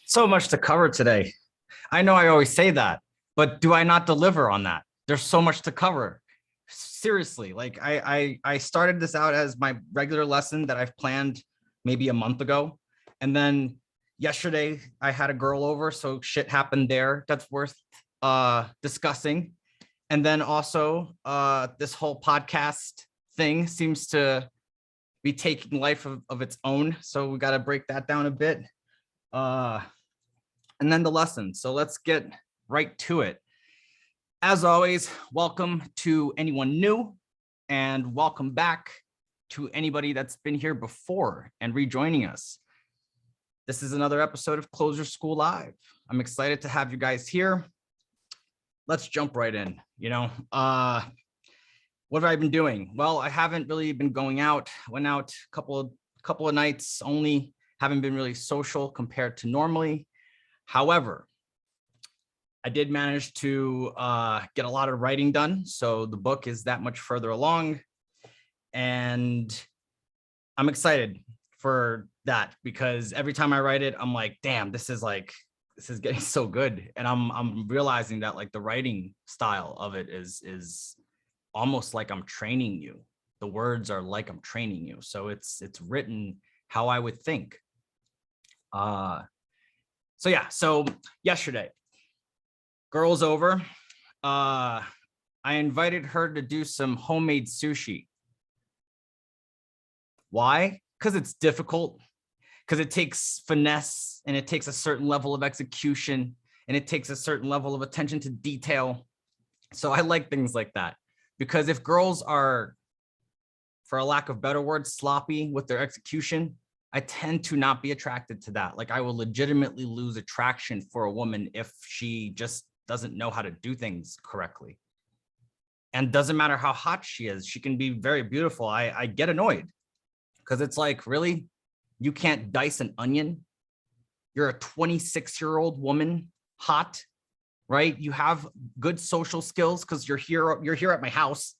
So much to cover today. I know I always say that, but do I not deliver on that? There's so much to cover. Seriously, like I started this out as my regular lesson that I've planned maybe a month ago. And then yesterday I had a girl over, so shit happened there that's worth discussing. And then also this whole podcast thing seems to be taking life of its own. So we got to break that down a bit. Uh, and then the lesson. So let's get right to it. As always, welcome to anyone new and welcome back to anybody that's been here before and rejoining us. This is another episode of CloseHerSchool Live. I'm excited to have you guys here. Let's jump right in. What have I been doing? Well, I haven't really been going out. Went out a couple of nights only. Haven't been really social compared to normally. However, I did manage to get a lot of writing done. So the book is that much further along. And I'm excited for that because every time I write it, I'm like, damn, this is getting so good. And I'm realizing that like the writing style of it is almost like I'm training you. The words are like I'm training you. So it's written how I would think. So yesterday, girl's over. I invited her to do some homemade sushi. Why? Because it's difficult, because it takes finesse and it takes a certain level of execution and it takes a certain level of attention to detail. So I like things like that, because if girls are, for a lack of better words, sloppy with their execution, I tend to not be attracted to that. Like I will legitimately lose attraction for a woman if she just doesn't know how to do things correctly. And doesn't matter how hot she is, she can be very beautiful. I get annoyed because it's like, really? You can't dice an onion? You're a 26-year-old woman, hot, right? You have good social skills because you're here at my house,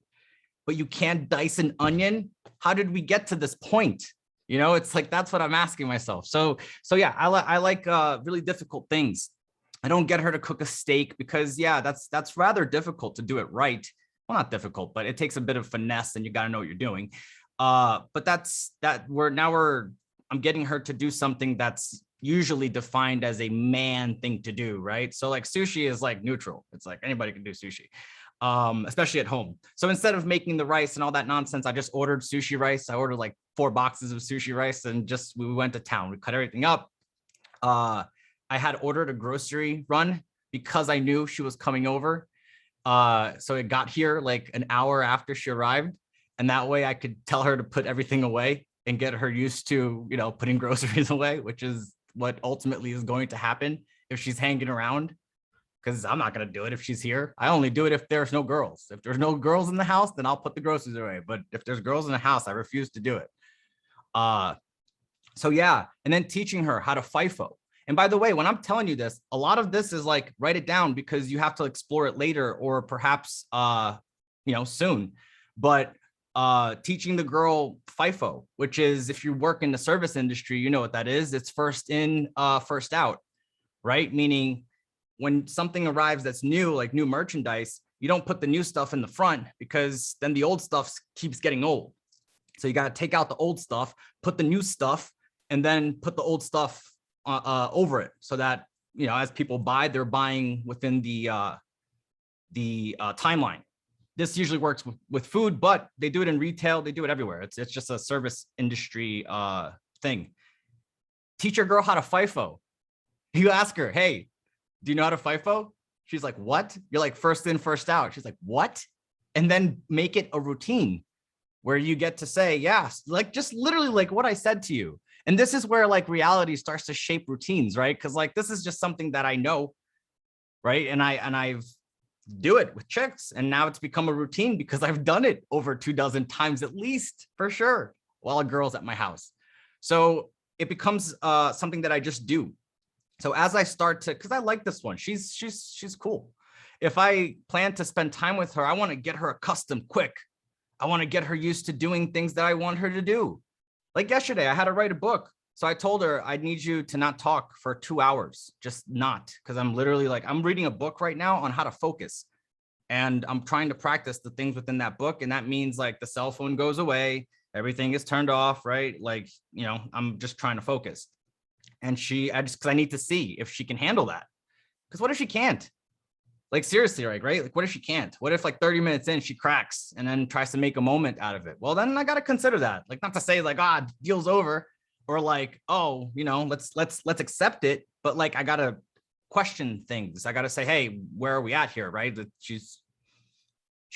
but you can't dice an onion? How did we get to this point? You know, it's like, that's what I'm asking myself. So yeah, I like really difficult things. I don't get her to cook a steak because yeah, that's rather difficult to do it right. Well, not difficult, but it takes a bit of finesse and you got to know what you're doing. But I'm getting her to do something that's usually defined as a man thing to do, right? So like sushi is like neutral. It's like anybody can do sushi. Especially at home. So instead of making the rice and all that nonsense, I just ordered sushi rice. I ordered like 4 boxes of sushi rice and we went to town. We cut everything up. I had ordered a grocery run because I knew she was coming over. So it got here like an hour after she arrived. And that way I could tell her to put everything away and get her used to, putting groceries away, which is what ultimately is going to happen if she's hanging around. Because I'm not going to do it if she's here. I only do it if there's no girls. If there's no girls in the house, then I'll put the groceries away. But if there's girls in the house, I refuse to do it. So yeah, and then teaching her how to FIFO. And by the way, when I'm telling you this, a lot of this is like, write it down because you have to explore it later or perhaps, soon. But teaching the girl FIFO, which is if you work in the service industry, you know what that is. It's first in, first out, right? Meaning, when something arrives that's new, like new merchandise, you don't put the new stuff in the front because then the old stuff keeps getting old. So you got to take out the old stuff, put the new stuff, and then put the old stuff over it so that, as people buy, they're buying within the timeline. This usually works with food, but they do it in retail. They do it everywhere. It's just a service industry thing. Teach your girl how to FIFO. You ask her, hey, do you know how to FIFO? She's like, what? You're like, first in, first out. She's like, what? And then make it a routine where you get to say, yes, like just literally like what I said to you. And this is where like reality starts to shape routines, right? Because like, this is just something that I know, right? And I've do it with chicks. And now it's become a routine because I've done it over 24 times at least, for sure, while a girl's at my house. So it becomes something that I just do. So as I start to, because I like this one, she's cool. If I plan to spend time with her, I want to get her accustomed quick. I want to get her used to doing things that I want her to do. Like yesterday, I had to write a book. So I told her, I need you to not talk for 2 hours, just not, because I'm literally like, I'm reading a book right now on how to focus. And I'm trying to practice the things within that book. And that means like the cell phone goes away, everything is turned off, right? Like, you know, I'm just trying to focus. And because I need to see if she can handle that. Because what if she can't? Like, seriously, right? Like, what if she can't? What if like 30 minutes in, she cracks and then tries to make a moment out of it? Well, then I got to consider that. Like, not to say like, deal's over, or like, oh, you know, let's accept it. But like, I got to question things. I got to say, hey, where are we at here? Right? That she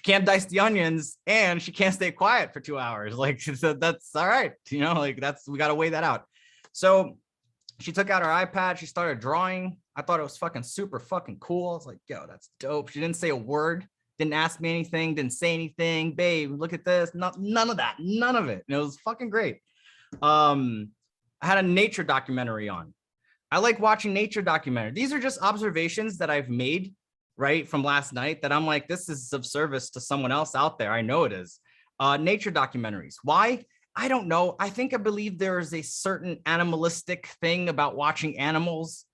can't dice the onions and she can't stay quiet for 2 hours. Like, so that's all right. You know, like we got to weigh that out. So she took out her iPad. She started drawing. I thought it was fucking super fucking cool. I was like, yo, that's dope. She didn't say a word, didn't ask me anything, didn't say anything. Babe, look at this. None of that, none of it. And it was fucking great. I had a nature documentary on. I like watching nature documentaries. These are just observations that I've made, right, from last night that I'm like, this is of service to someone else out there. I know it is. Nature documentaries. Why? I don't know. I believe there is a certain animalistic thing about watching animals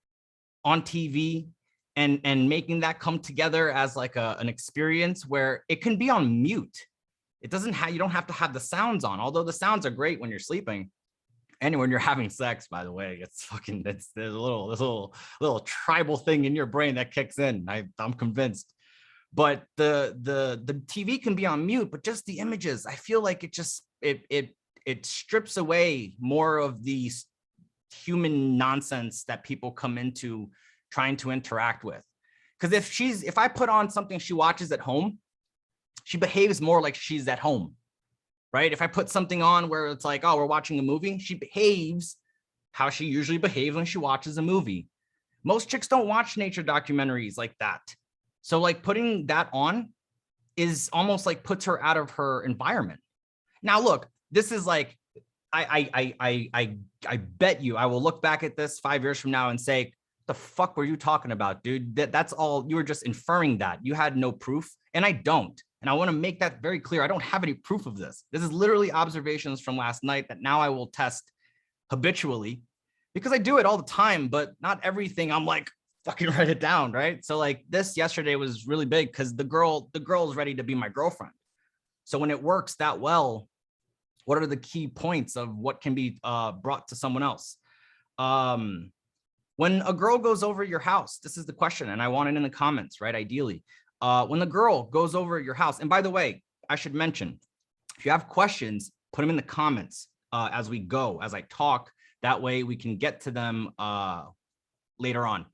on TV and making that come together as like an experience where it can be on mute. It doesn't have, you don't have to have the sounds on, although the sounds are great when you're sleeping and when you're having sex, by the way. It's fucking, there's a little tribal thing in your brain that kicks in. I'm convinced. But the TV can be on mute, but just the images, I feel like it strips away more of the human nonsense that people come into trying to interact with. Because if I put on something she watches at home, she behaves more like she's at home, right? If I put something on where it's like, oh, we're watching a movie, she behaves how she usually behaves when she watches a movie. Most chicks don't watch nature documentaries like that. So like putting that on is almost like puts her out of her environment. Now, look, this is like, I bet you I will look back at this 5 years from now and say, the fuck were you talking about, dude? That's all, you were just inferring that. You had no proof, and I don't. And I want to make that very clear. I don't have any proof of this. This is literally observations from last night that now I will test habitually, because I do it all the time, but not everything I'm like, fucking write it down, right? So like this yesterday was really big because the girl is ready to be my girlfriend. So when it works that well, what are the key points of what can be brought to someone else? When a girl goes over your house, this is the question, and I want it in the comments, right? Ideally, when the girl goes over your house, and by the way, I should mention, if you have questions, put them in the comments as we go, as I talk. That way we can get to them later on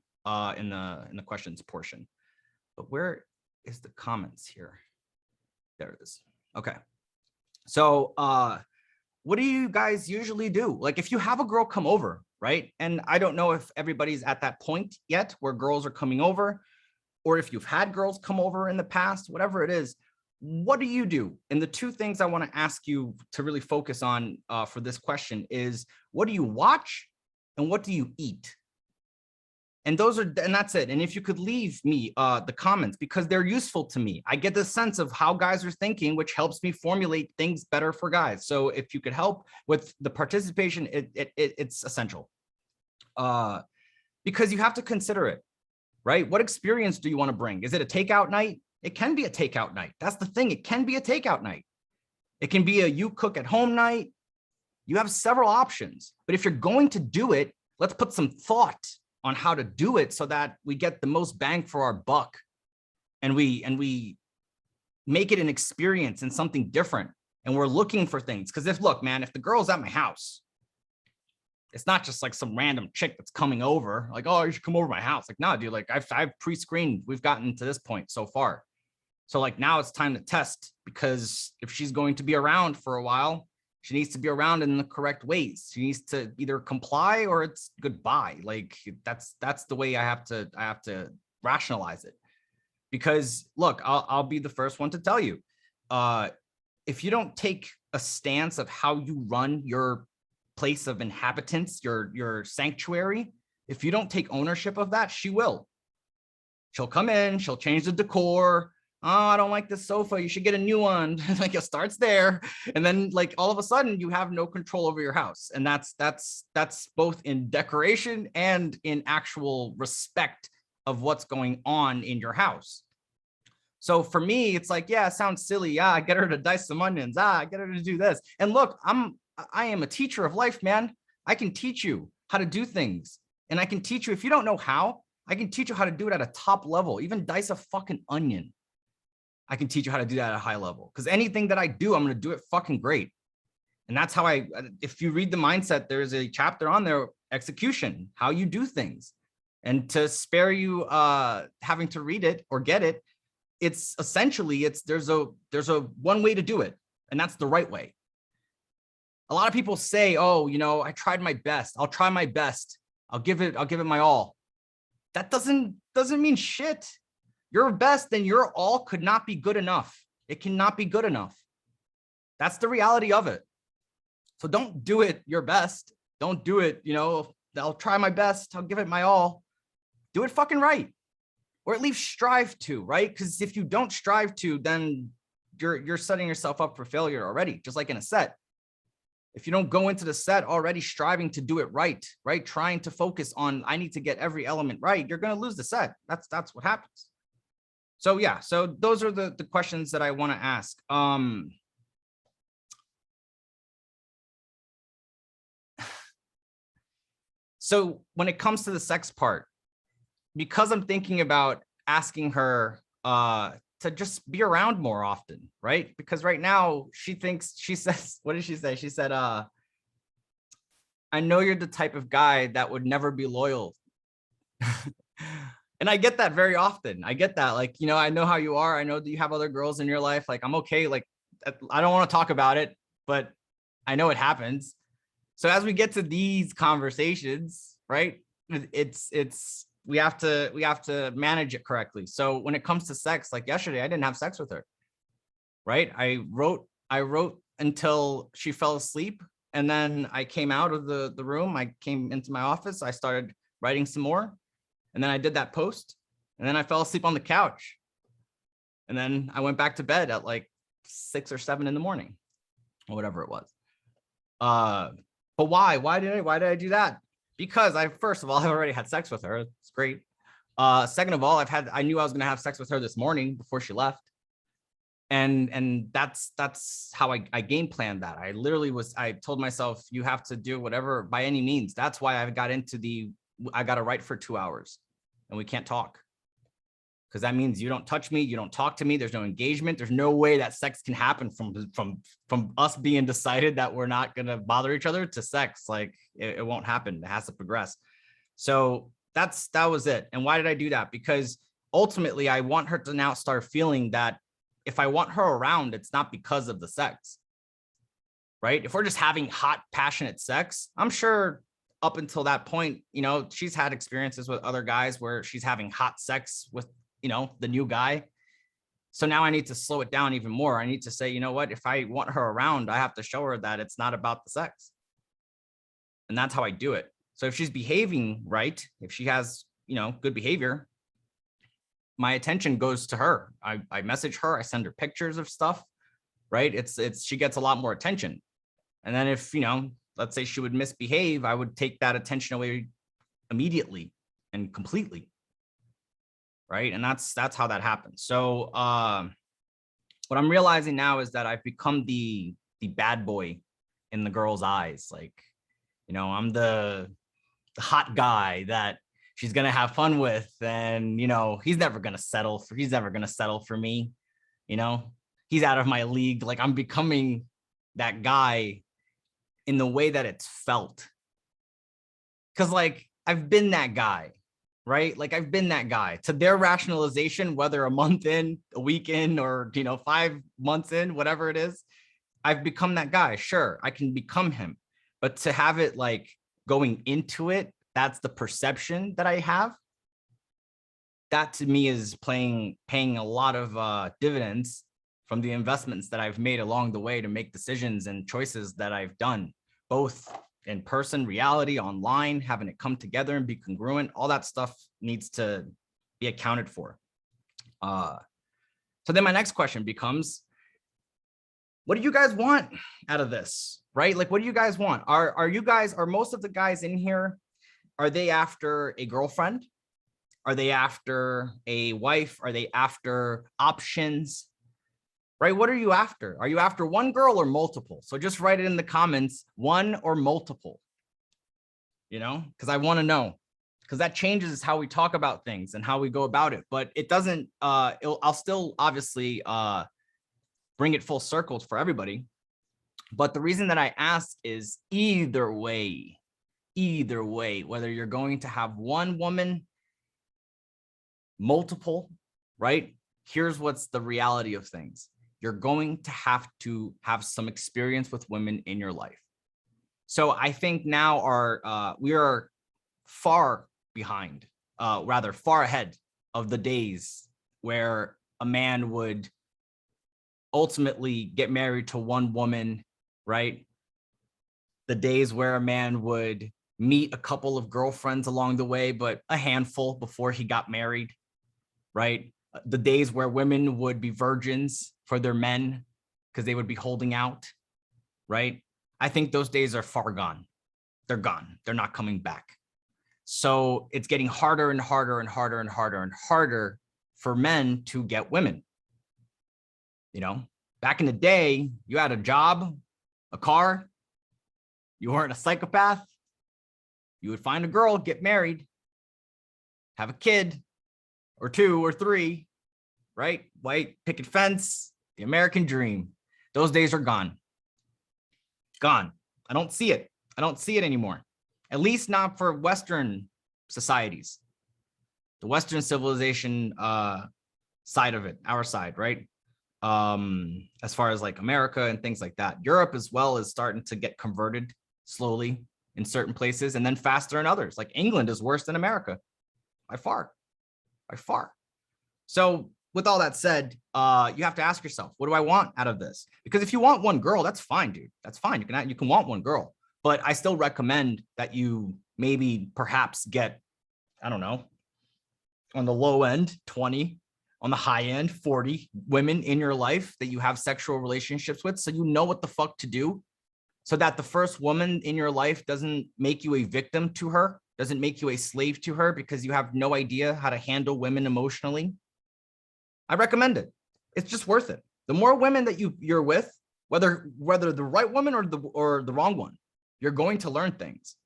in the questions portion. But where is the comments here? There it is. Okay. So what do you guys usually do? Like if you have a girl come over, right? And I don't know if everybody's at that point yet where girls are coming over, or if you've had girls come over in the past, whatever it is, what do you do? And the two things I want to ask you to really focus on for this question is, what do you watch and what do you eat? And that's it. And if you could leave me the comments, because they're useful to me. I get the sense of how guys are thinking, which helps me formulate things better for guys. So if you could help with the participation, it's essential. Because you have to consider it, right? What experience do you want to bring? Is it a takeout night? It can be a takeout night. That's the thing. It can be a takeout night. It can be a you cook at home night. You have several options. But if you're going to do it, let's put some thought on how to do it so that we get the most bang for our buck, and we make it an experience and something different. And we're looking for things. Because if the girl's at my house, it's not just like some random chick that's coming over, like, oh, you should come over to my house. Like, no, dude, like I've pre-screened, we've gotten to this point so far. So like now it's time to test, because if she's going to be around for a while, she needs to be around in the correct ways. She needs to either comply or it's goodbye. Like that's the way I have to rationalize it. Because look, I'll be the first one to tell you, if you don't take a stance of how you run your place of inhabitants, your sanctuary, if you don't take ownership of that, she will. She'll come in, she'll change the decor. Oh, I don't like this sofa. You should get a new one. Like it starts there. And then like all of a sudden you have no control over your house. And that's both in decoration and in actual respect of what's going on in your house. So for me, it's like, yeah, it sounds silly. Yeah, I get her to dice some onions. I get her to do this. And look, I am a teacher of life, man. I can teach you how to do things. And I can teach you, if you don't know how, I can teach you how to do it at a top level, even dice a fucking onion. I can teach you how to do that at a high level, because anything that I do, I'm going to do it fucking great. And that's how if you read the mindset, there's a chapter on there, execution, how you do things. And to spare you having to read it or get it, it's essentially, there's a one way to do it. And that's the right way. A lot of people say, oh, you know, I tried my best. I'll try my best. I'll give it my all. That doesn't mean shit. Your best and your all could not be good enough. It cannot be good enough. That's the reality of it. So don't do it your best. Don't do it, you know, I'll try my best. I'll give it my all. Do it fucking right. Or at least strive to, right? Because if you don't strive to, then you're setting yourself up for failure already, just like in a set. If you don't go into the set already striving to do it right, trying to focus on, I need to get every element right, you're going to lose the set. That's what happens. So yeah, so those are the questions that I want to ask. So when it comes to the sex part, because I'm thinking about asking her to just be around more often, right? Because right now she says, what did she say? She said, I know you're the type of guy that would never be loyal. And I get that very often. I get that, like, you know, I know how you are. I know that you have other girls in your life. Like, I'm okay. Like, I don't want to talk about it, but I know it happens. So as we get to these conversations, right, we have to manage it correctly. So when it comes to sex, like yesterday, I didn't have sex with her, right? I wrote until she fell asleep. And then I came out of the room. I came into my office. I started writing some more. And then I did that post. And then I fell asleep on the couch. And then I went back to bed at like 6 or 7 in the morning or whatever it was. But why? Why did I do that? Because first of all, I've already had sex with her. It's great. Second of all, I knew I was going to have sex with her this morning before she left. And that's how I game planned that. I told myself, you have to do whatever by any means. That's why I got to write for 2 hours and we can't talk. Because that means you don't touch me, you don't talk to me, there's no engagement, there's no way that sex can happen from us being decided that we're not gonna bother each other to sex. Like it won't happen. It has to progress. So that was it. And why did I do that? Because ultimately I want her to now start feeling that if I want her around, it's not because of the sex, right? If we're just having hot, passionate sex, I'm sure up until that point, you know, she's had experiences with other guys where she's having hot sex with, you know, the new guy. So now I need to slow it down even more. I need to say, you know what, if I want her around, I have to show her that it's not about the sex. And that's how I do it. So if she's behaving right, if she has, you know, good behavior, my attention goes to her. I message her, I send her pictures of stuff, right? She gets a lot more attention. And then if, you know, let's say she would misbehave, I would take that attention away immediately and completely. Right. And that's how that happens. So what I'm realizing now is that I've become the bad boy in the girl's eyes. Like, you know, I'm the hot guy that she's going to have fun with. And, you know, he's never going to settle for me. You know, he's out of my league. Like I'm becoming that guy in the way that it's felt. Cause like I've been that guy. Right? Like I've been that guy. To their rationalization, whether a month in, a week in, or, you know, 5 months in, whatever it is, I've become that guy. Sure, I can become him. But to have it like going into it, that's the perception that I have. That to me is paying a lot of dividends from the investments that I've made along the way to make decisions and choices that I've done, both in person, reality, online, having it come together and be congruent. All that stuff needs to be accounted for. So then my next question becomes, what do you guys want out of this, right? Like, what do you guys want? Are most of the guys in here, are they after a girlfriend? Are they after a wife? Are they after options? Right? What are you after? Are you after one girl or multiple? So just write it in the comments, one or multiple, because I want to know, because that changes how we talk about things and how we go about it. But it doesn't, I'll still obviously bring it full circle for everybody. But the reason that I ask is either way, whether you're going to have one woman, multiple, right? Here's what's the reality of things. You're going to have some experience with women in your life. So I think now we are far behind, rather far ahead of the days where a man would ultimately get married to one woman, right? The days where a man would meet a couple of girlfriends along the way, but a handful before he got married, right? The days where women would be virgins for their men because they would be holding out, right? I think those days are far gone. They're gone. They're not coming back. So it's getting harder and harder and harder and harder and harder for men to get women. Back in the day, you had a job, a car, you weren't a psychopath, you would find a girl, get married, have a kid or two or three, right? White picket fence, the American dream. Those days are gone. Gone. I don't see it. I don't see it anymore. At least not for Western societies. The Western civilization side of it, our side, right? As far as like America and things like that. Europe as well is starting to get converted slowly in certain places and then faster in others. Like England is worse than America by far. So with all that said, you have to ask yourself, what do I want out of this? Because if you want one girl, that's fine, dude. That's fine. You can want one girl, but I still recommend that you maybe perhaps get, I don't know, on the low end, 20, on the high end, 40 women in your life that you have sexual relationships with. So you know what the fuck to do, so that the first woman in your life doesn't make you a victim to her, doesn't make you a slave to her because you have no idea how to handle women emotionally. I recommend it. It's just worth it. The more women that you're with, whether the right woman or the wrong one, you're going to learn things.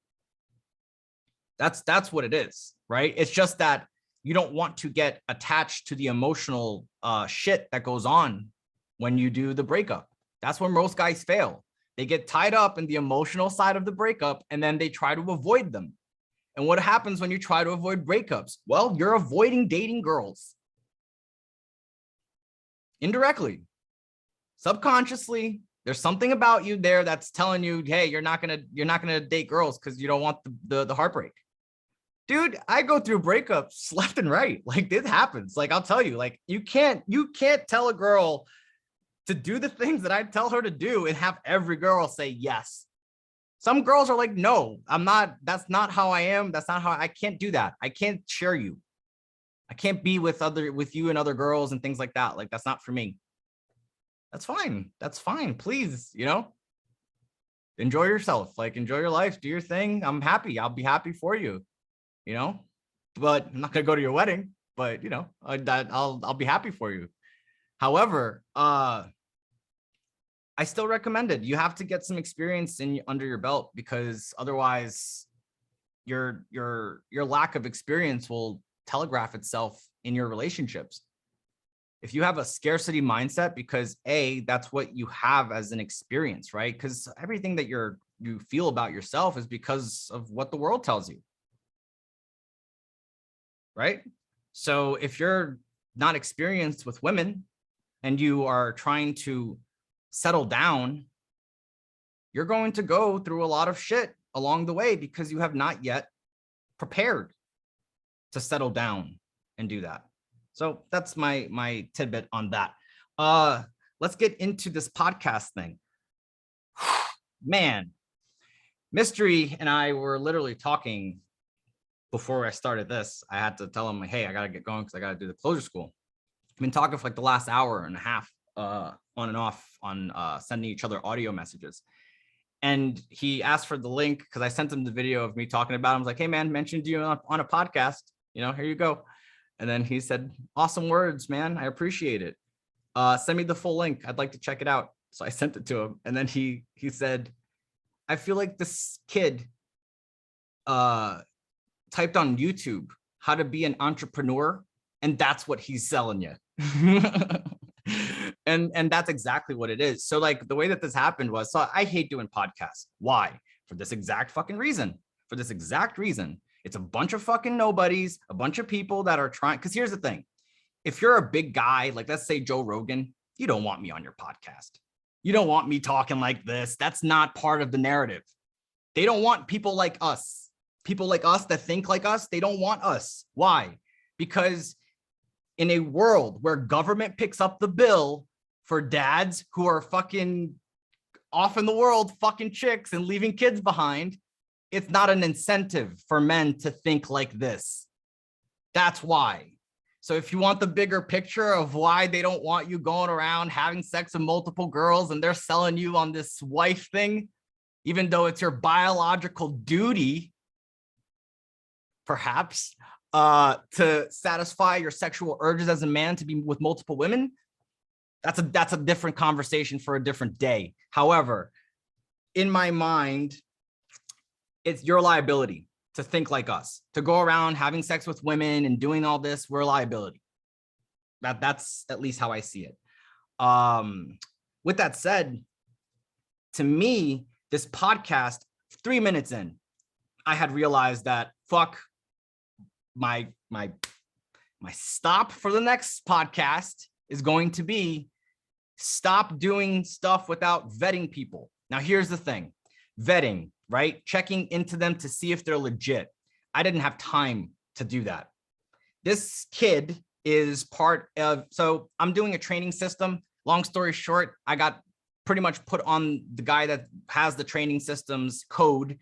That's what it is, right? It's just that you don't want to get attached to the emotional shit that goes on when you do the breakup. That's where most guys fail. They get tied up in the emotional side of the breakup and then they try to avoid them. And what happens when you try to avoid breakups? Well, you're avoiding dating girls. Indirectly, subconsciously, there's something about you there that's telling you, hey, you're not gonna date girls because you don't want the heartbreak. Dude, I go through breakups left and right. Like, this happens. Like, I'll tell you, like, you can't tell a girl to do the things that I tell her to do and have every girl say yes. Some girls are like, no, I'm not. That's not how I am. That's not how I can't do that. I can't share you. I can't be with you and other girls and things like that. Like, that's not for me. That's fine. That's fine. Please, enjoy yourself. Like, enjoy your life. Do your thing. I'm happy. I'll be happy for you. But I'm not gonna go to your wedding. But I'll be happy for you. However, I still recommend it. You have to get some experience under your belt, because otherwise, your lack of experience will telegraph itself in your relationships. If you have a scarcity mindset, because that's what you have as an experience, right? Because everything that you feel about yourself is because of what the world tells you, right? So if you're not experienced with women and you are trying to settle down, you're going to go through a lot of shit along the way because you have not yet prepared to settle down and do that. So that's my tidbit on that. Let's get into this podcast thing. Man, Mystery and I were literally talking before I started this. I had to tell him, hey, I got to get going because I got to do the closure school. been talking for like the last hour and a half on and off on sending each other audio messages. And he asked for the link because I sent him the video of me talking about him. I was like, hey man, mentioned you on a podcast, here you go. And then he said, awesome words, man. I appreciate it. Send me the full link. I'd like to check it out. So I sent it to him. And then he said, I feel like this kid typed on YouTube how to be an entrepreneur, and that's what he's selling you. and that's exactly what it is. So like the way that this happened was, so I hate doing podcasts. Why? For this exact fucking reason. For this exact reason. It's a bunch of fucking nobodies, a bunch of people that are trying, because here's the thing. If you're a big guy, like let's say Joe Rogan, you don't want me on your podcast. You don't want me talking like this. That's not part of the narrative. They don't want people like us that think like us. They don't want us. Why? Because in a world where government picks up the bill for dads who are fucking off in the world, fucking chicks and leaving kids behind, it's not an incentive for men to think like this. That's why. So if you want the bigger picture of why they don't want you going around having sex with multiple girls and they're selling you on this wife thing, even though it's your biological duty, perhaps, to satisfy your sexual urges as a man to be with multiple women, that's a different conversation for a different day. However, in my mind, it's your liability to think like us, to go around having sex with women and doing all this. We're a liability. That's at least how I see it. With that said, to me, this podcast, 3 minutes in, I had realized that fuck, my stop for the next podcast is going to be stop doing stuff without vetting people. Now, here's the thing. Vetting, right? Checking into them to see if they're legit. I didn't have time to do that. This kid is part of, so I'm doing a training system. Long story short, I got pretty much put on the guy that has the training systems code,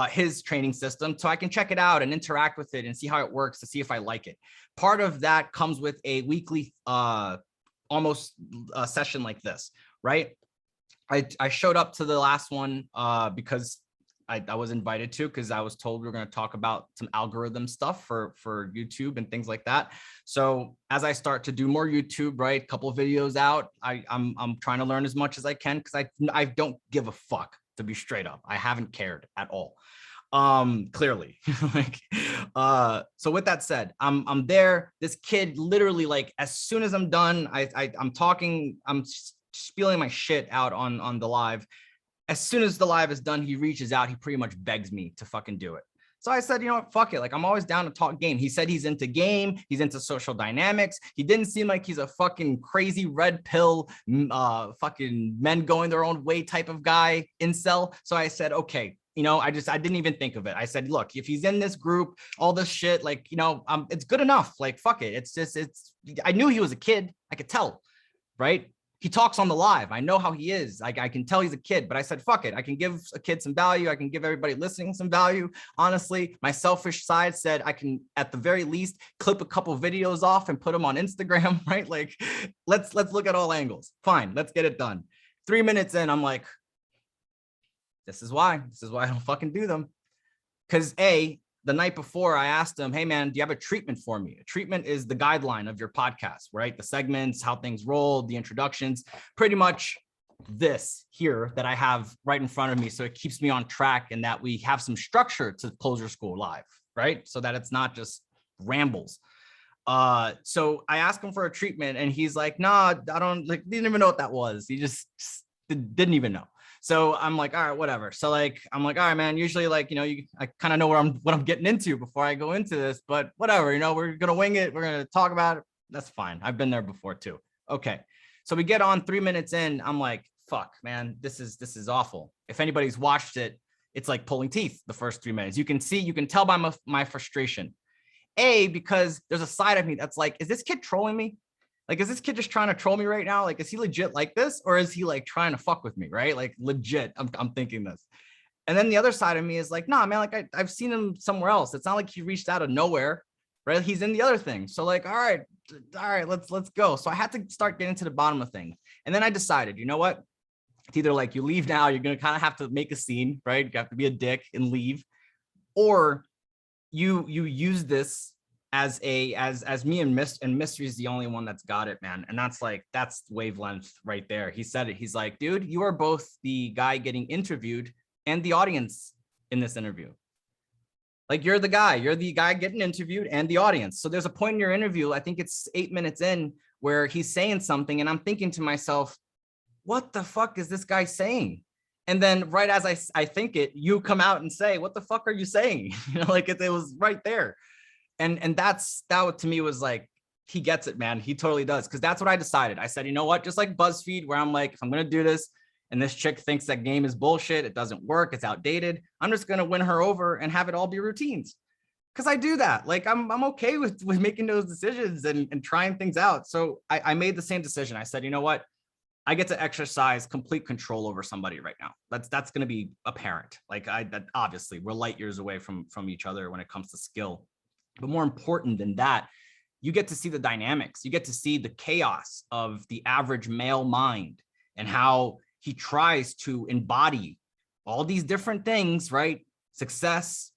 his training system, so I can check it out and interact with it and see how it works to see if I like it. Part of that comes with a weekly almost session like this, right? I showed up to the last one because I was invited to, because I was told we were going to talk about some algorithm stuff for YouTube and things like that. So as I start to do more YouTube, right, a couple of videos out, I'm trying to learn as much as I can, because I don't give a fuck, to be straight up. I haven't cared at all. Clearly. Like, so with that said, I'm there. This kid literally, like, as soon as I'm done, I'm talking, I'm spilling my shit out on the live. As soon as the live is done, he reaches out. He pretty much begs me to fucking do it. So I said, you know what, fuck it. Like, I'm always down to talk game. He said he's into game. He's into social dynamics. He didn't seem like he's a fucking crazy red pill, fucking men going their own way type of guy, incel. So I said, okay, I didn't even think of it. I said, look, if he's in this group, all this shit, like, it's good enough. Like, fuck it. I knew he was a kid. I could tell, right? He talks on the live. I know how he is. I can tell he's a kid, but I said, fuck it. I can give a kid some value. I can give everybody listening some value. Honestly, my selfish side said I can, at the very least, clip a couple videos off and put them on Instagram, right? Like, let's look at all angles. Fine, let's get it done. 3 minutes in, I'm like, this is why I don't fucking do them. Because the night before, I asked him, hey man, do you have a treatment for me? A treatment is the guideline of your podcast, right? The segments, how things roll, the introductions, pretty much this here that I have right in front of me. So it keeps me on track, and that we have some structure to CloseHerSchool Live, right? So that it's not just rambles. So I asked him for a treatment, and he's like, nah, I don't, like, didn't even know what that was. He just didn't even know. So I'm like, all right, whatever. So like, I'm like, all right, man, usually like, I kind of know what I'm getting into before I go into this, but whatever, we're going to wing it. We're going to talk about it. That's fine. I've been there before too. Okay. So we get on 3 minutes in. I'm like, fuck, man, this is awful. If anybody's watched it, it's like pulling teeth the first 3 minutes. You can tell by my frustration. Because there's a side of me that's like, is this kid trolling me? Like, is this kid just trying to troll me right now? Like, is he legit like this? Or is he like trying to fuck with me, right? Like, legit, I'm thinking this. And then the other side of me is like, nah, man, like I've seen him somewhere else. It's not like he reached out of nowhere. right? He's in the other thing. So like, all right, let's go. So I had to start getting to the bottom of things. And then I decided, you know what? It's either like you leave now, you're going to kind of have to make a scene, right? You have to be a dick and leave, or you use this as me and Mystery is the only one that's got it, man. And that's wavelength right there. He said it. He's like, dude, you are both the guy getting interviewed and the audience in this interview. Like you're the guy getting interviewed and the audience. So there's a point in your interview, I think it's 8 minutes in, where he's saying something and I'm thinking to myself, what the fuck is this guy saying? And then right as I think it, you come out and say, what the fuck are you saying? You know, like it was right there. And that to me was like, he gets it, man. He totally does. Cause that's what I decided. I said, you know what? Just like BuzzFeed, where I'm like, if I'm going to do this and this chick thinks that game is bullshit, it doesn't work, it's outdated, I'm just going to win her over and have it all be routines. Cause I do that. Like I'm okay with making those decisions and trying things out. So I made the same decision. I said, you know what? I get to exercise complete control over somebody right now. That's going to be apparent. Like that obviously we're light years away from each other when it comes to skill. But more important than that, you get to see the dynamics. You get to see the chaos of the average male mind and how he tries to embody all these different things, right? Success,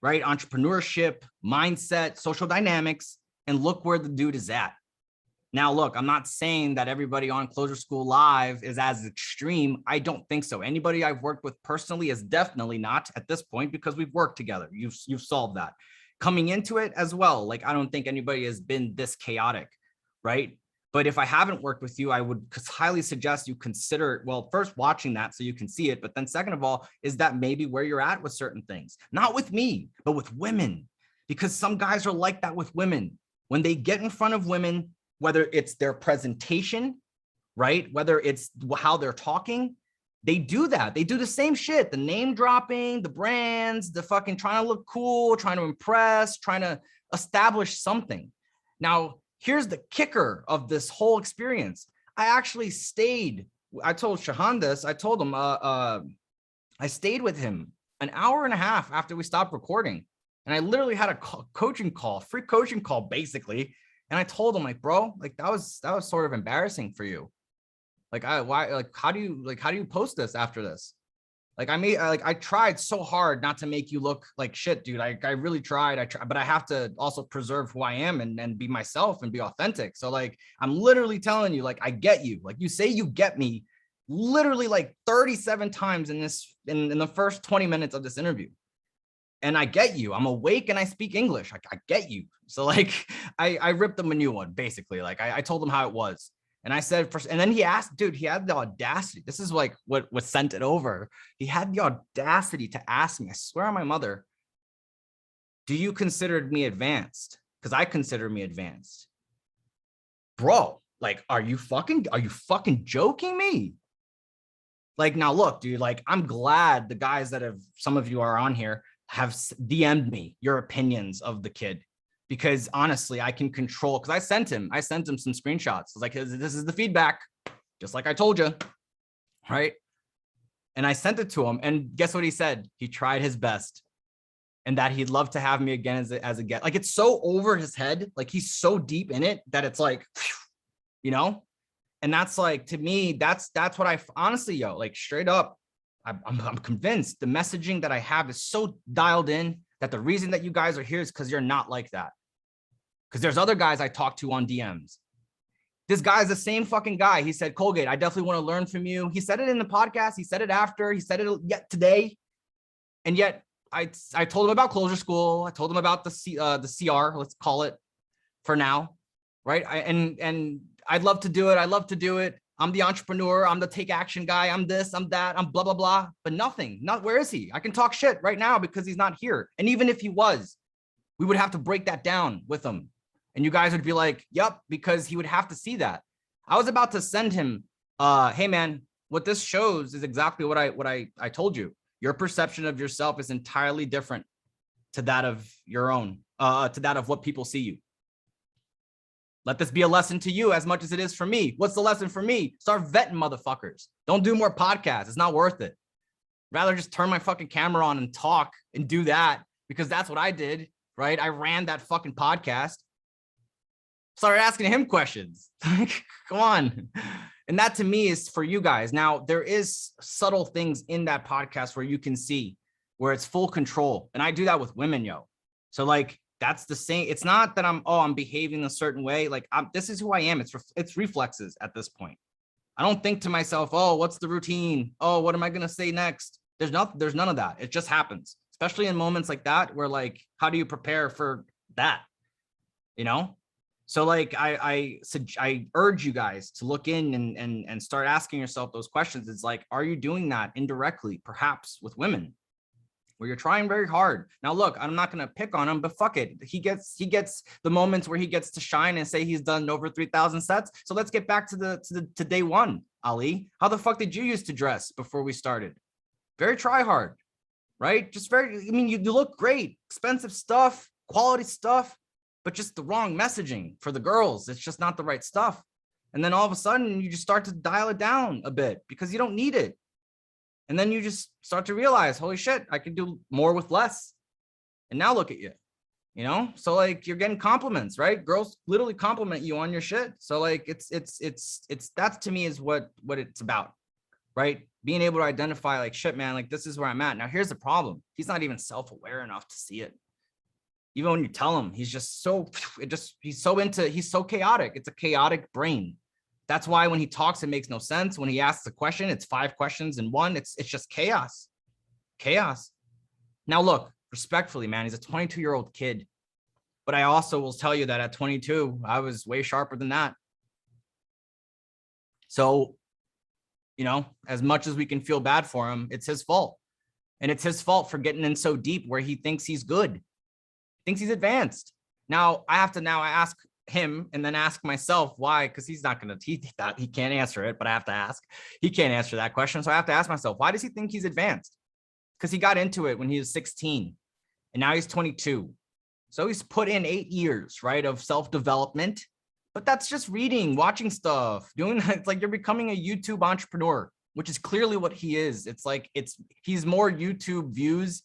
right? Entrepreneurship, mindset, social dynamics, and look where the dude is at. Now, look, I'm not saying that everybody on CloseHerSchool Live is as extreme. I don't think so. Anybody I've worked with personally is definitely not at this point, because we've worked together. You've solved that. Coming into it as well, like I don't think anybody has been this chaotic, right? But if I haven't worked with you, I would highly suggest you consider, well, first watching that so you can see it. But then second of all, is that maybe where you're at with certain things? Not with me, but with women. Because some guys are like that with women. When they get in front of women, whether it's their presentation, right? Whether it's how they're talking, they do that. They do the same shit, the name dropping, the brands, the fucking trying to look cool, trying to impress, trying to establish something. Now, here's the kicker of this whole experience. I actually stayed. I told Shahan this. I told him, I stayed with him an hour and a half after we stopped recording. And I literally had a coaching call, free coaching call, basically. And I told him, like, bro, like that was sort of embarrassing for you. Like, how do you post this after this? Like, I tried so hard not to make you look like shit, dude. I really tried. But I have to also preserve who I am and be myself and be authentic. So like, I'm literally telling you, like, I get you. Like you say, you get me literally like 37 times in the first 20 minutes of this interview. And I get you. I'm awake and I speak English. I get you. So like, I ripped him a new one, basically. Like I told him how it was. And I said, and then he asked, dude, he had the audacity. This is like what sent it over. He had the audacity to ask me, I swear on my mother, do you consider me advanced? Because I consider me advanced. Bro, like, are you fucking joking me? Like, now look, dude, like, I'm glad the guys that some of you are on here have DM'd me your opinions of the kid. Because honestly, I can control, because I sent him some screenshots. I was like, this is the feedback, just like I told you, right? And I sent it to him, and guess what he said? He tried his best, and that he'd love to have me again as a guest. Like, it's so over his head, like he's so deep in it that it's like, you know? And that's like, to me, that's what I honestly, yo, like straight up, I'm convinced the messaging that I have is so dialed in that the reason that you guys are here is because you're not like that. Because there's other guys I talk to on DMs. This guy's the same fucking guy. He said, Colgate, I definitely want to learn from you. He said it in the podcast. He said it after. He said it yet today. And yet I told him about CloseHerSchool. I told him about the CR, let's call it for now, right? And I'd love to do it. I love to do it. I'm the entrepreneur. I'm the take action guy. I'm this, I'm that, I'm blah, blah, blah. But nothing, where is he? I can talk shit right now because he's not here. And even if he was, we would have to break that down with him. And you guys would be like, yep, because he would have to see that. I was about to send him, hey man, what this shows is exactly what I told you. Your perception of yourself is entirely different to that of your own, to that of what people see you. Let this be a lesson to you as much as it is for me. What's the lesson for me? Start vetting motherfuckers. Don't do more podcasts. It's not worth it. Rather just turn my fucking camera on and talk and do that, because that's what I did right? I ran that fucking podcast. Started asking him questions. Like, come on. And that to me is for you guys. Now, there is subtle things in that podcast where you can see where it's full control. And I do that with women, yo. So like, that's the same. It's not that I'm behaving a certain way. Like this is who I am. It's reflexes at this point. I don't think to myself, oh, what's the routine? Oh, what am I going to say next? There's none of that. It just happens, especially in moments like that, where like, how do you prepare for that? You know? So like, I urge you guys to look in and start asking yourself those questions. It's like, are you doing that indirectly, perhaps with women, where you're trying very hard? Now, look, I'm not going to pick on him, but fuck it. He gets the moments where he gets to shine and say he's done over 3,000 sets. So let's get back to day one, Ali. How the fuck did you used to dress before we started? Very try hard, right? Just very, I mean, you look great, expensive stuff, quality stuff, but just the wrong messaging for the girls. It's just not the right stuff. And then all of a sudden you just start to dial it down a bit because you don't need it. And then you just start to realize, holy shit, I can do more with less. And now look at you, you know? So like, you're getting compliments, right? Girls literally compliment you on your shit. So like, it's that to me is what it's about, right? Being able to identify like, shit, man, like this is where I'm at. Now here's the problem. He's not even self-aware enough to see it. Even when you tell him, he's just he's so chaotic. It's a chaotic brain. That's why when he talks, it makes no sense. When he asks a question, it's 5 questions in one. It's just chaos. Now, look, respectfully, man, he's a 22-year-old kid. But I also will tell you that at 22, I was way sharper than that. So, you know, as much as we can feel bad for him, it's his fault. And it's his fault for getting in so deep where he thinks he's good, thinks he's advanced. Now, I ask him and then ask myself why, because he's not going to, he can't answer it, but I have to ask. He can't answer that question. So I have to ask myself, why does he think he's advanced? Because he got into it when he was 16 and now he's 22. So he's put in 8 years, right, of self-development, but that's just reading, watching stuff, doing that. It's like you're becoming a YouTube entrepreneur, which is clearly what he is. It's like, he's more YouTube views.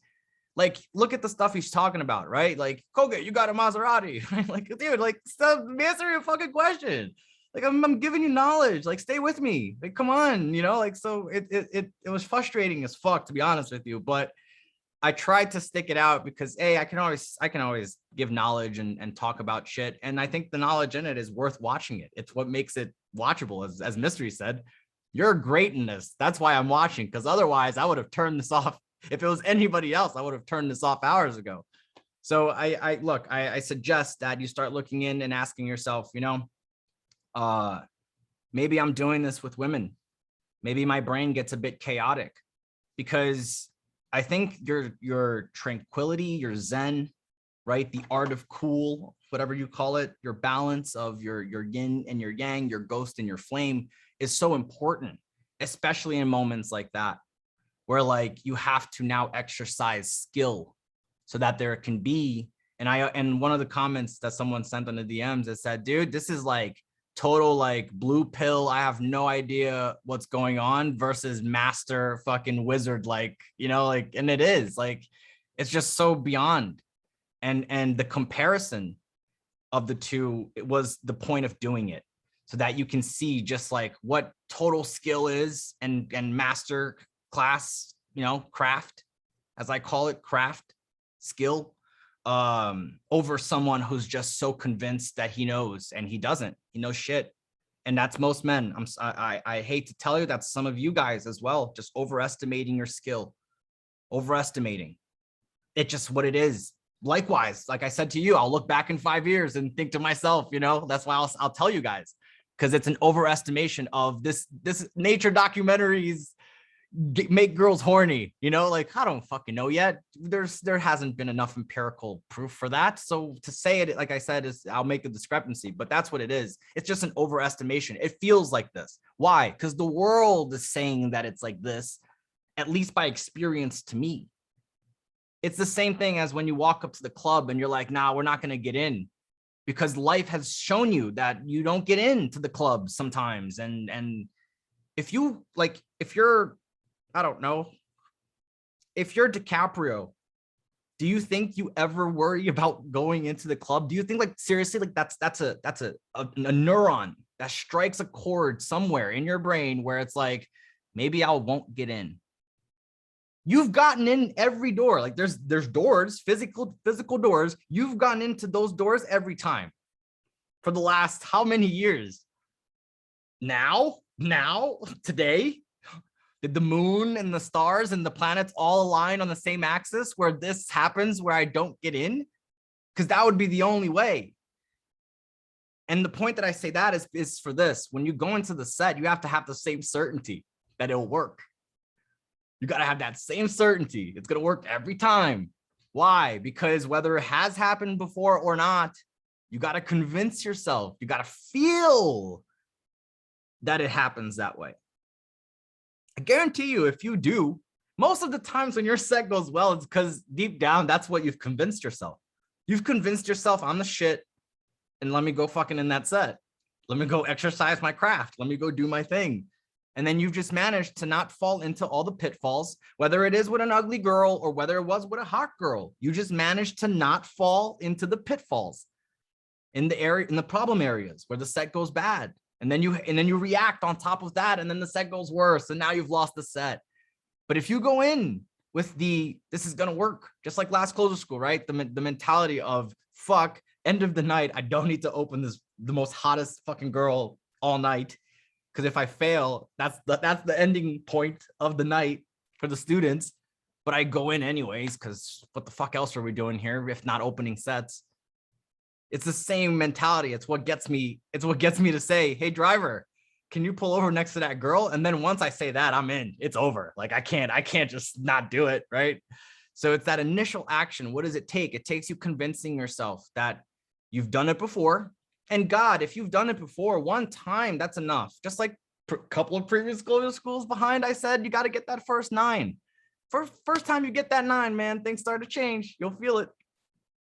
Like, look at the stuff he's talking about, right? Like, Colgate, you got a Maserati, right? Like, dude, like, stop answering a fucking question. Like, I'm giving you knowledge. Like, stay with me. Like, come on, you know. Like, so it was frustrating as fuck, to be honest with you. But I tried to stick it out because I can always give knowledge and talk about shit. And I think the knowledge in it is worth watching it. It's what makes it watchable, as Mystery said. You're great in this. That's why I'm watching, because otherwise I would have turned this off. If it was anybody else, I would have turned this off hours ago. So I suggest that you start looking in and asking yourself, you know, maybe I'm doing this with women. Maybe my brain gets a bit chaotic, because I think your tranquility, your zen, right? The art of cool, whatever you call it, your balance of your yin and your yang, your ghost and your flame is so important, especially in moments like that, where like you have to now exercise skill so that there can be, and one of the comments that someone sent on the DMs that said, dude, this is like total like blue pill, I have no idea what's going on, versus master fucking wizard, like, you know, like, and it is like, it's just so beyond. And the comparison of the two, it was the point of doing it, so that you can see just like what total skill is and master class, you know, craft, as I call it, craft, skill, over someone who's just so convinced that he knows, and he doesn't. He knows shit. And that's most men. I hate to tell you, that's some of you guys as well, just overestimating your skill, overestimating. It's just what it is. Likewise, like I said to you, I'll look back in 5 years and think to myself, you know, that's why I'll tell you guys, because it's an overestimation of this nature documentaries make girls horny, you know, like, I don't fucking know yet. There hasn't been enough empirical proof for that. So to say it, like I said, is I'll make a discrepancy, but that's what it is. It's just an overestimation. It feels like this. Why? Because the world is saying that it's like this, at least by experience to me. It's the same thing as when you walk up to the club and you're like, nah, we're not going to get in, because life has shown you that you don't get into the club sometimes. And if you like, if you're, I don't know, if you're DiCaprio, Do you think you ever worry about going into the club? Do you think, like, seriously, like that's a neuron that strikes a chord somewhere in your brain where it's like, maybe I won't get in? You've gotten in every door. Like there's doors, physical doors. You've gotten into those doors every time for the last how many years? Now, today, did the moon and the stars and the planets all align on the same axis where this happens, where I don't get in? Because that would be the only way. And the point that I say that is for this: when you go into the set, you have to have the same certainty that it'll work. You got to have that same certainty. It's going to work every time. Why? Because whether it has happened before or not, you got to convince yourself. You got to feel that it happens that way. I guarantee you, if you do, most of the times when your set goes well, it's because deep down, that's what you've convinced yourself. You've convinced yourself, I'm the shit, and let me go fucking in that set. Let me go exercise my craft. Let me go do my thing. And then you've just managed to not fall into all the pitfalls, whether it is with an ugly girl or whether it was with a hot girl. You just managed to not fall into the pitfalls in the problem areas where the set goes bad. And then you react on top of that, and then the set goes worse, and now you've lost the set. But if you go in with this is gonna work, just like last CloseHerSchool, right? The mentality of, fuck, end of the night, I don't need to open the most hottest fucking girl all night. Because if I fail, that's the ending point of the night for the students. But I go in anyways, because what the fuck else are we doing here if not opening sets? It's the same mentality. It's what gets me to say, hey, driver, can you pull over next to that girl? And then once I say that, I'm in. It's over. Like I can't just not do it, right? So it's that initial action. What does it take? It takes you convincing yourself that you've done it before. And God, if you've done it before one time, that's enough. Just like a couple of previous schools behind, I said, you got to get that first 9. First time you get that 9, man, things start to change. You'll feel it.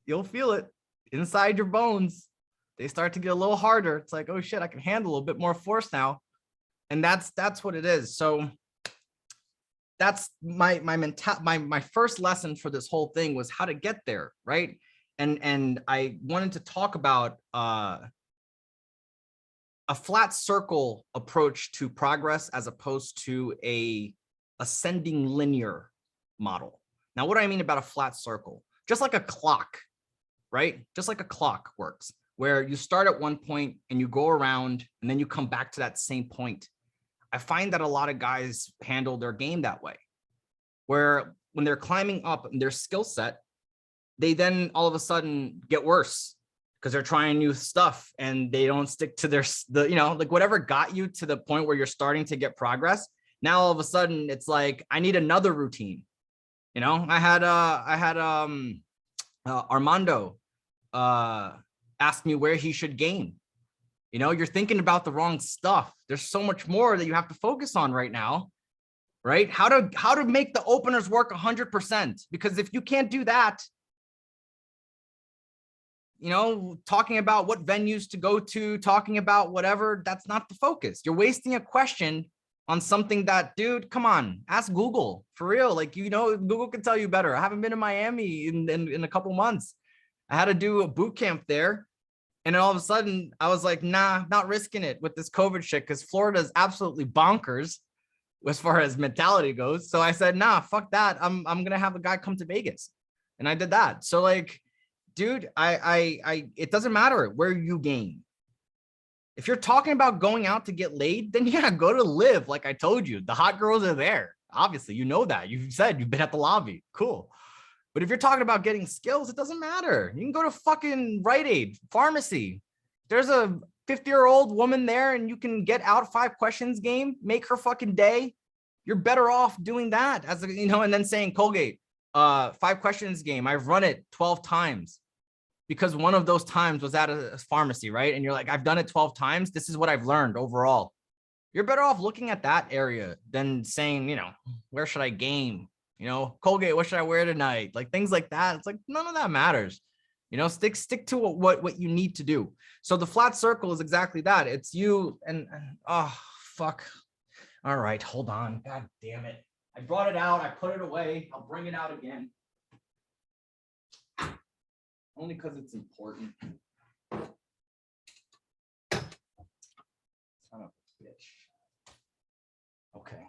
You'll feel it inside your bones. They start to get a little harder. It's like, oh shit, I can handle a little bit more force now. And that's what it is. So that's my first lesson for this whole thing was how to get there, right? And I wanted to talk about a flat circle approach to progress as opposed to a ascending linear model. Now, what do I mean about a flat circle? Just like a clock, right? Just like a clock works, where you start at one point and you go around and then you come back to that same point. I find that a lot of guys handle their game that way, where when they're climbing up in their skill set, they then all of a sudden get worse because they're trying new stuff and they don't stick to like whatever got you to the point where you're starting to get progress. Now all of a sudden it's like, I need another routine. I had Armando ask me where he should game. You're thinking about the wrong stuff. There's so much more that you have to focus on right now, right? How to make the openers work 100%, because if you can't do that, talking about what venues to go to, talking about whatever, that's not the focus. You're wasting a question on something that, dude, come on, ask Google for real. Like, Google can tell you better. I haven't been in Miami in a couple months. I had to do a boot camp there. And then all of a sudden I was like, nah, not risking it with this COVID shit, because Florida is absolutely bonkers as far as mentality goes. So I said, nah, fuck that. I'm going to have a guy come to Vegas. And I did that. So like, dude, it doesn't matter where you game. If you're talking about going out to get laid, then yeah, go to Live. Like I told you, the hot girls are there. Obviously, that. You've said you've been at the lobby. Cool. But if you're talking about getting skills, it doesn't matter. You can go to fucking Rite Aid, pharmacy. There's a 50-year-old woman there and you can get out 5 questions game, make her fucking day. You're better off doing that and then saying Colgate, 5 questions game. I've run it 12 times because one of those times was at a pharmacy, right? And you're like, I've done it 12 times. This is what I've learned overall. You're better off looking at that area than saying, where should I game? Colgate, what should I wear tonight? Like things like that. It's like, none of that matters. Stick to what you need to do. So the flat circle is exactly that. It's you and oh, fuck. All right, hold on. God damn it. I brought it out. I put it away. I'll bring it out again. only because it's important. Son of a bitch. Okay.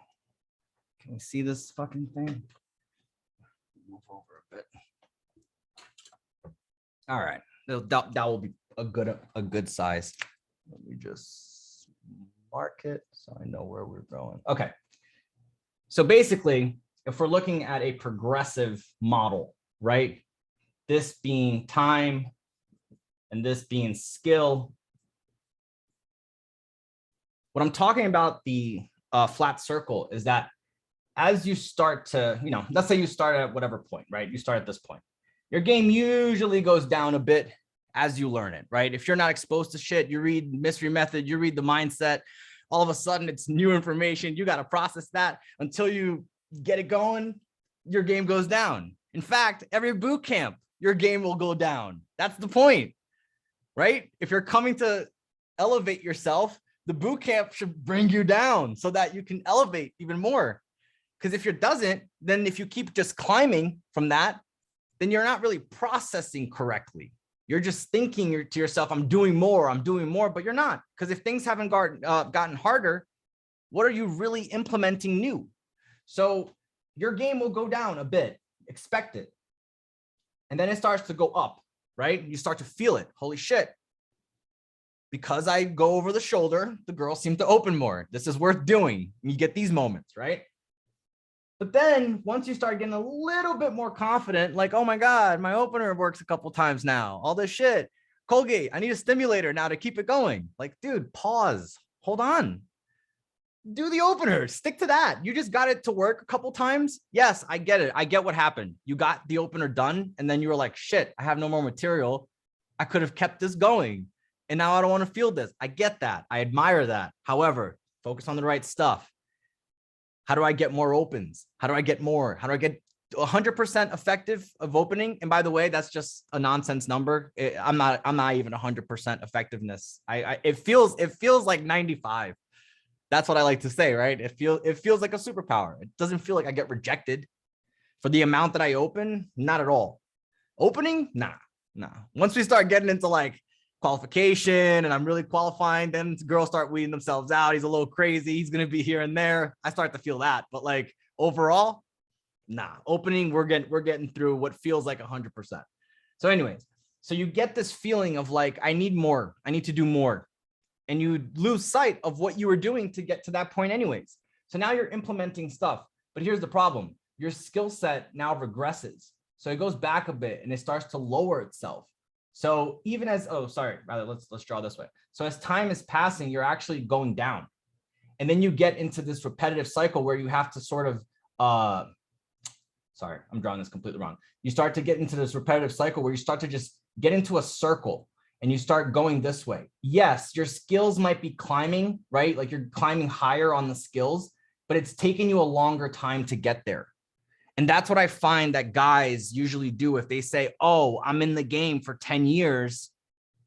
Can we see this fucking thing? Move over a bit. All right. That will be a good size. Let me just mark it so I know where we're going. Okay. So basically, if we're looking at a progressive model, right? This being time and this being skill. What I'm talking about the flat circle is that as you start to, let's say you start at whatever point, right? You start at this point. Your game usually goes down a bit as you learn it, right? If you're not exposed to shit, you read Mystery Method, you read the mindset, all of a sudden it's new information. You got to process that until you get it going. Your game goes down. In fact, every boot camp, your game will go down. That's the point, right? If you're coming to elevate yourself, the boot camp should bring you down so that you can elevate even more. Because if it doesn't, then if you keep just climbing from that, then you're not really processing correctly. You're just thinking to yourself, I'm doing more, but you're not. Because if things haven't gotten harder, what are you really implementing new? So your game will go down a bit, expect it. And then it starts to go up, right? You start to feel it. Holy shit. Because I go over the shoulder, the girls seem to open more. This is worth doing. You get these moments, right? But then once you start getting a little bit more confident, like, oh my God, my opener works a couple times now, all this shit. Colgate, I need a stimulator now to keep it going. Like, dude, pause, hold on. Do the opener, stick to that. You just got it to work a couple times. Yes, I get it. I get what happened. You got the opener done and then you were like, shit, I have no more material. I could have kept this going. And now I don't want to feel this. I get that. I admire that. However, focus on the right stuff. How do I get more opens? How do I get more? How do I get 100% effective of opening? And by the way, that's just a nonsense number. I'm not even 100% effectiveness. It feels like 95. That's what I like to say, right? It feels like a superpower. It doesn't feel like I get rejected for the amount that I open. Not at all. Opening, nah. Once we start getting into like qualification and I'm really qualifying, then girls start weeding themselves out. He's a little crazy. He's going to be here and there. I start to feel that. But like overall, nah. Opening, we're getting through what feels like 100%. So anyways, so you get this feeling of like, I need more. I need to do more. And you lose sight of what you were doing to get to that point anyways. So now you're implementing stuff. But here's the problem. Your skill set now regresses. So it goes back a bit and it starts to lower itself. So even as, let's draw this way. So as time is passing, you're actually going down. And then you get into this repetitive cycle where you have to sort of, I'm drawing this completely wrong. You start to get into this repetitive cycle where you start to just get into a circle and you start going this way. Yes, your skills might be climbing, right? Like you're climbing higher on the skills, but it's taking you a longer time to get there. And that's what I find that guys usually do if they say, oh, I'm in the game for 10 years,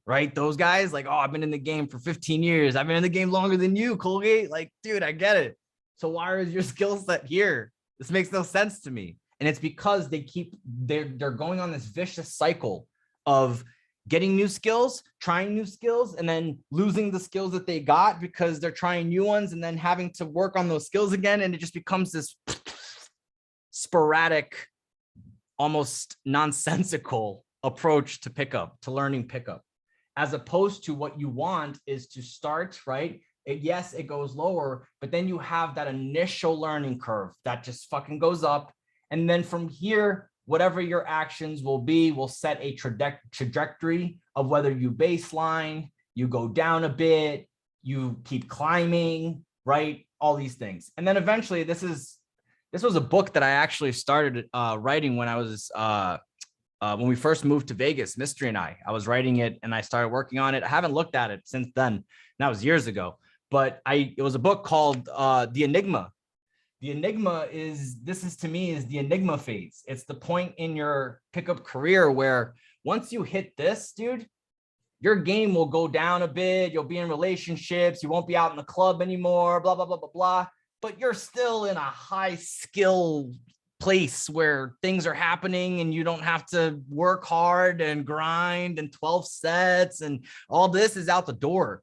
right? Those guys like, oh, I've been in the game for 15 years. I've been in the game longer than you, Colgate. Like, dude, I get it. So why is your skill set here? This makes no sense to me. And it's because they're going on this vicious cycle of getting new skills, trying new skills, and then losing the skills that they got because they're trying new ones and then having to work on those skills again. And it just becomes this sporadic, almost nonsensical approach to learning pickup, as opposed to what you want is to start, right? Yes, it goes lower, but then you have that initial learning curve that just fucking goes up. And then from here, whatever your actions will be, will set a trajectory of whether you baseline, you go down a bit, you keep climbing, right? All these things. And then eventually this was a book that I actually started writing when I was, when we first moved to Vegas, Mystery and I was writing it and I started working on it. I haven't looked at it since then. And that was years ago, but it was a book called The Enigma. The Enigma to me is the Enigma phase. It's the point in your pickup career where once you hit this, dude, your game will go down a bit. You'll be in relationships. You won't be out in the club anymore, blah, blah, blah, blah, blah. But you're still in a high skill place where things are happening and you don't have to work hard and grind and 12 sets and all this is out the door.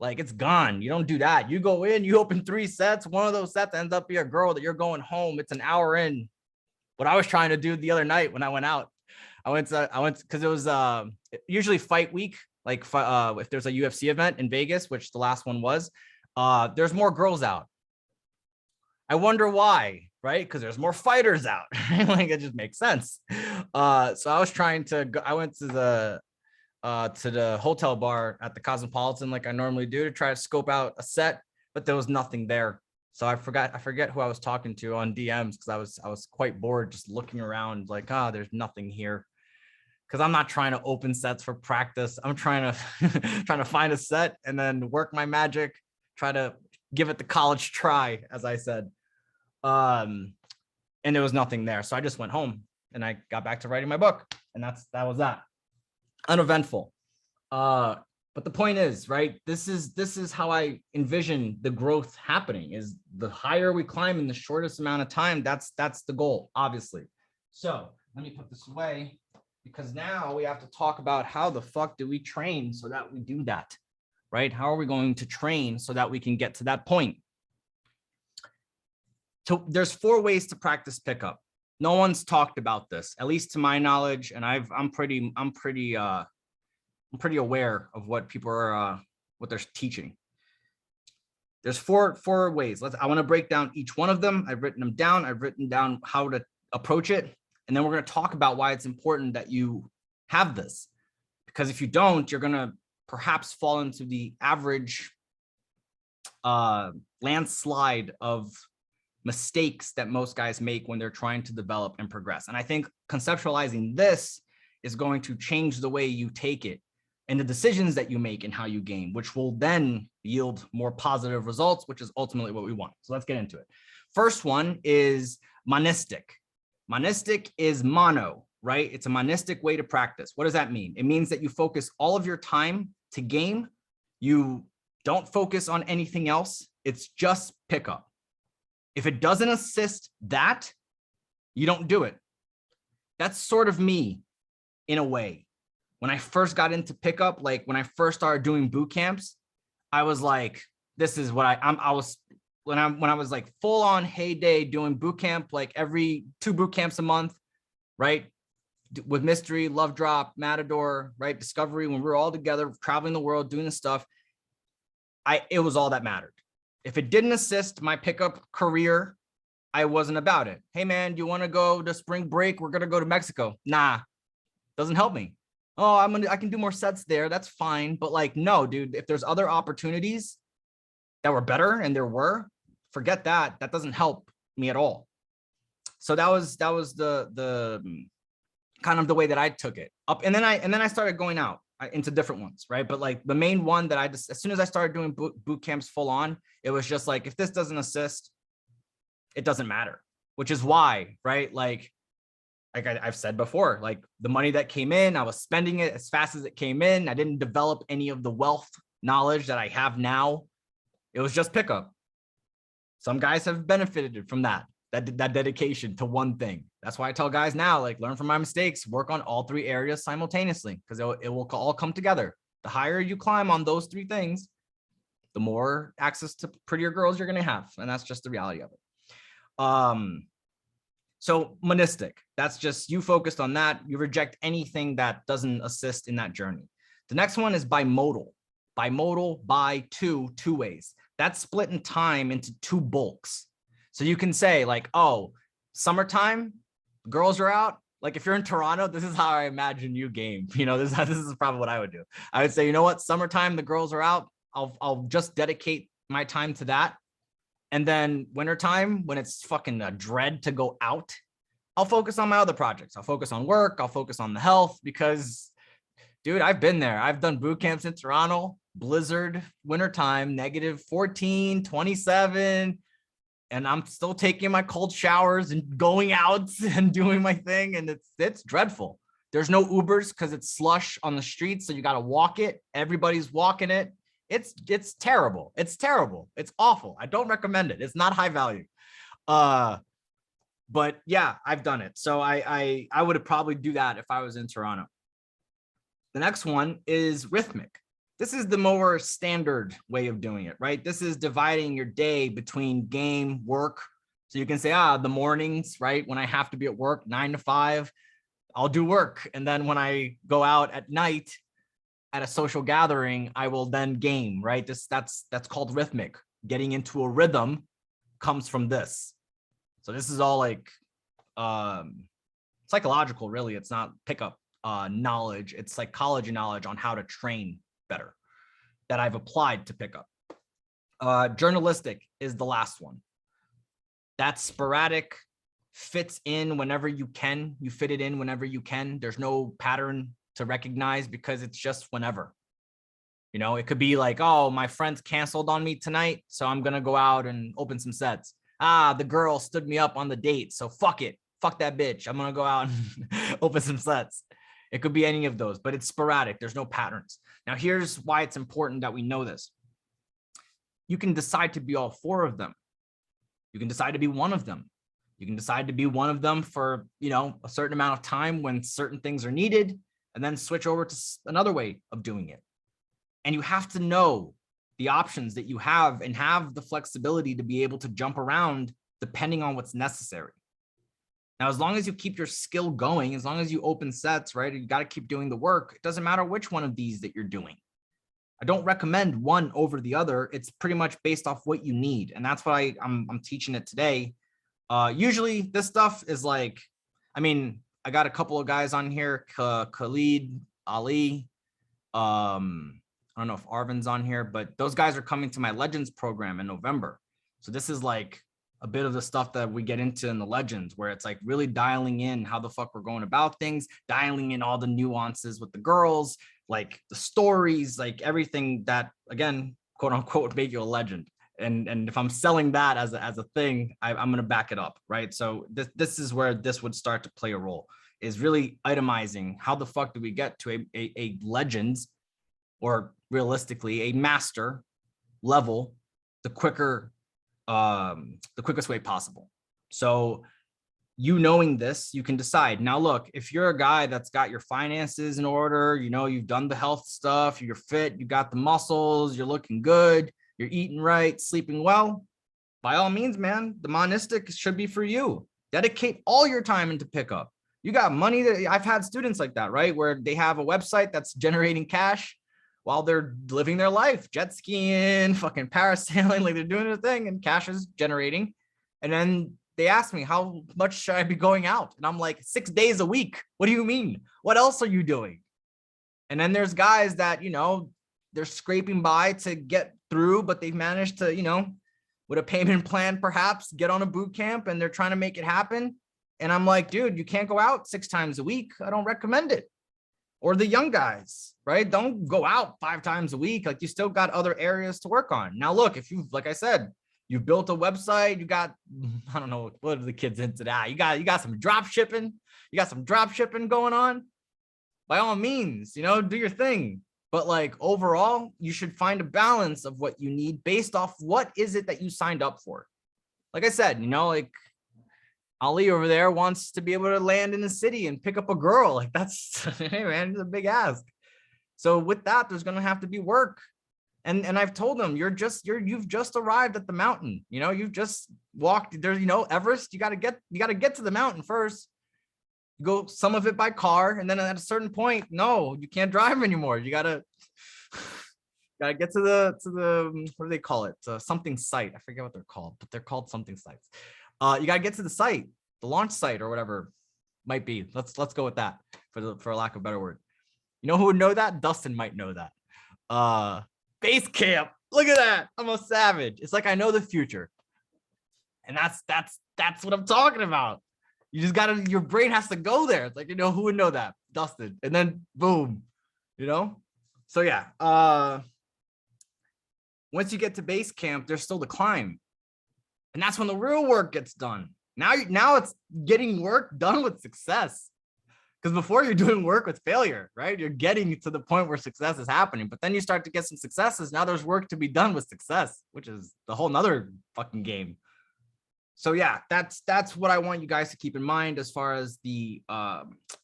Like it's gone. You don't do that. You go in, you open 3 sets. One of those sets ends up being a girl that you're going home. It's an hour in. What I was trying to do the other night when I went out, I went because it was usually fight week. Like if there's a UFC event in Vegas, which the last one was, there's more girls out. I wonder why, right? Because there's more fighters out. Like it just makes sense. So I was trying to go, I went to the hotel bar at the Cosmopolitan like I normally do to try to scope out a set, but there was nothing there. So I forget who I was talking to on DMs because I was quite bored just looking around like, there's nothing here. Because I'm not trying to open sets for practice. I'm trying to find a set and then work my magic, try to give it the college try, as I said. And there was nothing there. So I just went home and I got back to writing my book. And that was that. Uneventful. But the point is, right, this is how I envision the growth happening, is the higher we climb in the shortest amount of time. That's the goal, obviously. So let me put this away, because now we have to talk about how the fuck do we train so that we do that, right? How are we going to train so that we can get to that point? So there's 4 ways to practice pickup. No one's talked about this, at least to my knowledge, and I'm pretty aware of what people are what they're teaching. There's four ways. I want to break down each one of them. I've written them down. I've written down how to approach it, and then we're going to talk about why it's important that you have this, because if you don't, you're going to perhaps fall into the average landslide of mistakes that most guys make when they're trying to develop and progress. And I think conceptualizing this is going to change the way you take it and the decisions that you make and how you game, which will then yield more positive results, which is ultimately what we want. So let's get into it. First one is monistic. Monistic is mono, right? It's a monistic way to practice. What does that mean? It means that you focus all of your time to game. You don't focus on anything else. It's just pickup. If it doesn't assist that, you don't do it. That's sort of me in a way. When I first got into pickup, like when I first started doing boot camps, I was like, this is what I was when I was like full on heyday doing boot camp, like every 2 boot camps a month, right? With Mystery, Love Drop, Matador, right? Discovery, when we were all together, traveling the world, doing this stuff, it was all that mattered. If it didn't assist my pickup career, I wasn't about it. Hey man, do you want to go to spring break? We're going to go to Mexico. Nah, doesn't help me. Oh, I can do more sets there. That's fine. But like, no, dude, if there's other opportunities that were better, and there were, forget that. That doesn't help me at all. So that was the kind of the way that I took it up. And then I started going out into different ones, right? But like the main one that I just, as soon as I started doing boot camps full on, it was just like, if this doesn't assist, it doesn't matter, which is why, right? Like I've said before, like the money that came in, I was spending it as fast as it came in. I didn't develop any of the wealth knowledge that I have now. It was just pickup. Some guys have benefited from that dedication to one thing. That's why I tell guys now, like, learn from my mistakes, work on all 3 areas simultaneously, because it will all come together. The higher you climb on those 3 things, the more access to prettier girls you're going to have. And that's just the reality of it. So monistic, that's just you focused on that. You reject anything that doesn't assist in that journey. The next one is bimodal. Bimodal, two ways. That's split in time into 2 bulks. So you can say like, oh, summertime, girls are out. Like if you're in Toronto, this is how I imagine you game. You know, this is probably what I would do. I would say, you know what, summertime, the girls are out. I'll just dedicate my time to that. And then wintertime, when it's fucking a dread to go out, I'll focus on my other projects. I'll focus on work. I'll focus on the health, because, dude, I've been there. I've done boot camps in Toronto, blizzard, wintertime, -14, 27. And I'm still taking my cold showers and going out and doing my thing. And it's dreadful. There's no Ubers because it's slush on the streets. So you got to walk it. Everybody's walking it. It's terrible. It's terrible. It's awful. I don't recommend it. It's not high value. But yeah, I've done it. So I would probably do that if I was in Toronto. The next one is Rhythmic. This is the more standard way of doing it, right? This is dividing your day between game, work. So you can say, the mornings, right? When I have to be at work 9 to 5, I'll do work. And then when I go out at night at a social gathering, I will then game, right? That's called Rhythmic. Getting into a rhythm comes from this. So this is all like psychological, really. It's not pickup knowledge. It's psychology knowledge on how to train better that I've applied to pickup. Journalistic is the last one. That's sporadic, fits in whenever you can. You fit it in whenever you can. There's no pattern to recognize because it's just whenever. You know, it could be like, oh, my friends canceled on me tonight, so I'm going to go out and open some sets. The girl stood me up on the date, so fuck it. Fuck that bitch. I'm going to go out and open some sets. It could be any of those, but it's sporadic. There's no patterns. Now, here's why it's important that we know this. You can decide to be all 4 of them. You can decide to be one of them. You can decide to be one of them for, a certain amount of time when certain things are needed, and then switch over to another way of doing it. And you have to know the options that you have and have the flexibility to be able to jump around depending on what's necessary. Now, as long as you keep your skill going, as long as you open sets, right, you got to keep doing the work. It doesn't matter which one of these that you're doing. I don't recommend one over the other. It's pretty much based off what you need. And that's why I'm teaching it today. Usually this stuff is like, I got a couple of guys on here, Khalid, Ali. I don't know if Arvin's on here, but those guys are coming to my Legends program in November. So this is like a bit of the stuff that we get into in the Legends, where it's like really dialing in how the fuck we're going about things, dialing in all the nuances with the girls, like the stories, like everything that, again, quote unquote, make you a legend. And if I'm selling that as a thing, I'm going to back it up, right? So this is where this would start to play a role, is really itemizing how the fuck do we get to a Legends, or realistically a master level, the quickest way possible. So knowing this, you can decide. Now, look, if you're a guy that's got your finances in order, you've done the health stuff, you're fit, you got the muscles, you're looking good, you're eating right, sleeping well, by all means, man, the monistic should be for you. Dedicate all your time into pickup. You got money. I've had students like that, right? Where they have a website that's generating cash while they're living their life, jet skiing, fucking parasailing, like they're doing their thing, and cash is generating. And then they ask me, how much should I be going out? And I'm like, 6 days a week. What do you mean? What else are you doing? And then there's guys that, they're scraping by to get through, but they've managed to, with a payment plan, perhaps get on a boot camp, and they're trying to make it happen. And I'm like, dude, you can't go out 6 times a week. I don't recommend it. Or the young guys, right? Don't go out 5 times a week. Like, you still got other areas to work on. Now, look, if you, like I said, you built a website, you got, I don't know, what are the kids into that? You got some drop shipping. You got some drop shipping going on. By all means, do your thing. But like overall, you should find a balance of what you need based off what is it that you signed up for. Like I said, like Ali over there wants to be able to land in the city and pick up a girl. Like, that's, hey man, it's a big ask. So with that, there's going to have to be work. And I've told them, you've just arrived at the mountain. You've just walked there, Everest. You got to get to the mountain first. You go some of it by car. And then at a certain point, no, you can't drive anymore. You got to get to the, what do they call it? Something site. I forget what they're called, but they're called something sites. You got to get to the site, the launch site or whatever might be. Let's go with that for lack of a better word. You know who would know that? Dustin might know that. Base camp. Look at that. I'm a savage. It's like I know the future. And that's what I'm talking about. You just gotta, your brain has to go there. It's like, who would know that? Dustin. And then boom, So yeah. Once you get to base camp, there's still the climb. And that's when the real work gets done. Now it's getting work done with success. Because before, you're doing work with failure, right? You're getting to the point where success is happening, but then you start to get some successes. Now there's work to be done with success, which is the whole nother fucking game. So yeah, that's what I want you guys to keep in mind as far as the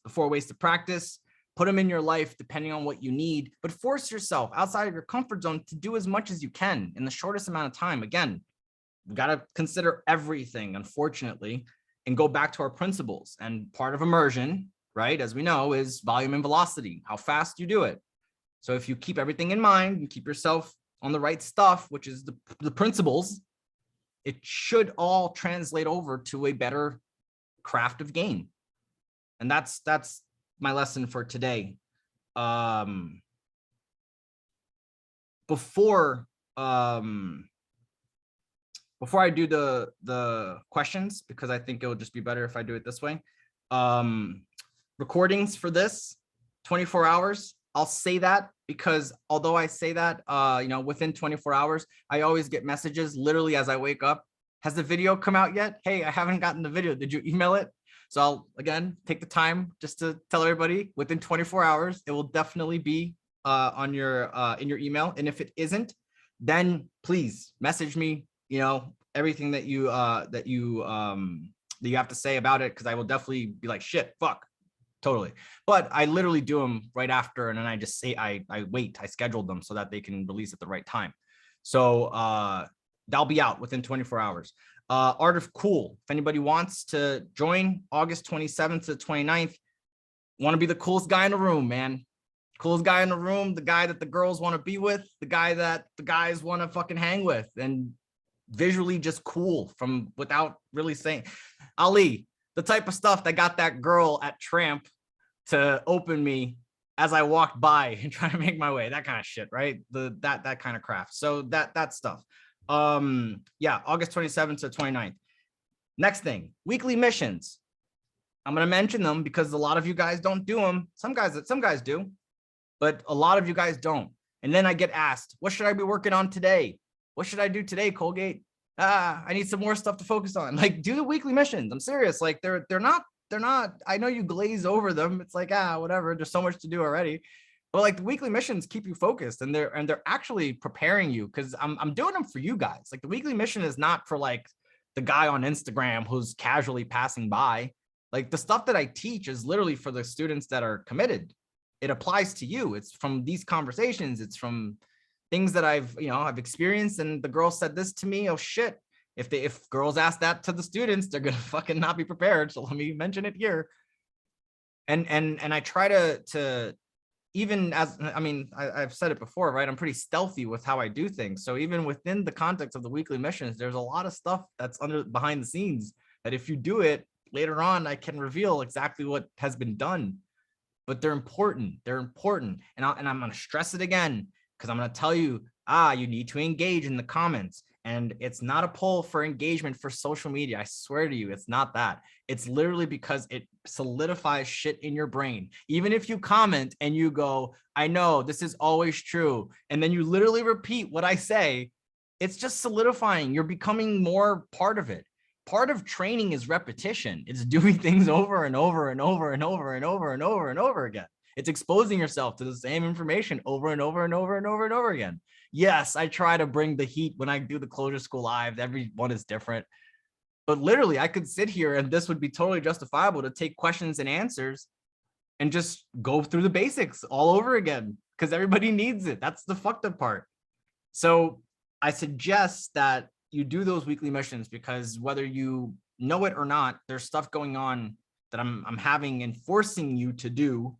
4 ways to practice. Put them in your life depending on what you need, but force yourself outside of your comfort zone to do as much as you can in the shortest amount of time. Again, we got to consider everything, unfortunately, and go back to our principles. And part of immersion, right, as we know, is volume and velocity, how fast you do it. So if you keep everything in mind and keep yourself on the right stuff, which is the principles, it should all translate over to a better craft of game. And that's my lesson for today. Before I do the questions, because I think it will just be better if I do it this way. Recordings for this 24 hours. I'll say that because although I say that, within 24 hours, I always get messages literally as I wake up. Has the video come out yet? Hey, I haven't gotten the video. Did you email it? So I'll, again, take the time just to tell everybody within 24 hours, it will definitely be in your email. And if it isn't, then please message me, everything that you have to say about it. Cause I will definitely be like, shit, fuck. Totally. But I literally do them right after. And then I just say, I scheduled them so that they can release at the right time. So that'll be out within 24 hours. Art of Cool. If anybody wants to join August 27th to 29th, want to be the coolest guy in the room, man. Coolest guy in the room, the guy that the girls want to be with, the guy that the guys want to fucking hang with, and visually just cool from without really saying. Ali, the type of stuff that got that girl at Tramp to open me as I walked by and trying to make my way, that kind of shit, right? That kind of craft. So that stuff. Yeah, August 27th to 29th. Next thing, weekly missions. I'm going to mention them because a lot of you guys don't do them. Some guys do, but a lot of you guys don't. And then I get asked, what should I be working on today? What should I do today, Colgate? I need some more stuff to focus on. Like, do the weekly missions. I'm serious. Like they're not, I know you glaze over them. It's like, whatever. There's so much to do already. But like the weekly missions keep you focused, and they're actually preparing you, because I'm doing them for you guys. Like the weekly mission is not for like the guy on Instagram who's casually passing by. Like the stuff that I teach is literally for the students that are committed. It applies to you. It's from these conversations. It's from things that I've experienced. And the girl said this to me. Oh shit. If girls ask that to the students, they're going to fucking not be prepared. So let me mention it here. And I try to even as, I've said it before, right? I'm pretty stealthy with how I do things. So even within the context of the weekly missions, there's a lot of stuff that's behind the scenes that if you do it later on, I can reveal exactly what has been done. But they're important. They're important. And I'm going to stress it again, because I'm going to tell you, you need to engage in the comments. And it's not a poll for engagement for social media. I swear to you, it's not that. It's literally because it solidifies shit in your brain. Even if you comment and you go, I know this is always true, and then you literally repeat what I say, it's just solidifying. You're becoming more part of it. Part of training is repetition. It's doing things over and over and over and over and over and over and over again. It's exposing yourself to the same information over and over and over and over and over again. Yes, I try to bring the heat when I do the CloseHerSchool live. Everyone is different. But literally, I could sit here and this would be totally justifiable to take questions and answers and just go through the basics all over again, because everybody needs it. That's the fucked up part. So I suggest that you do those weekly missions, because whether you know it or not, there's stuff going on that I'm having and forcing you to do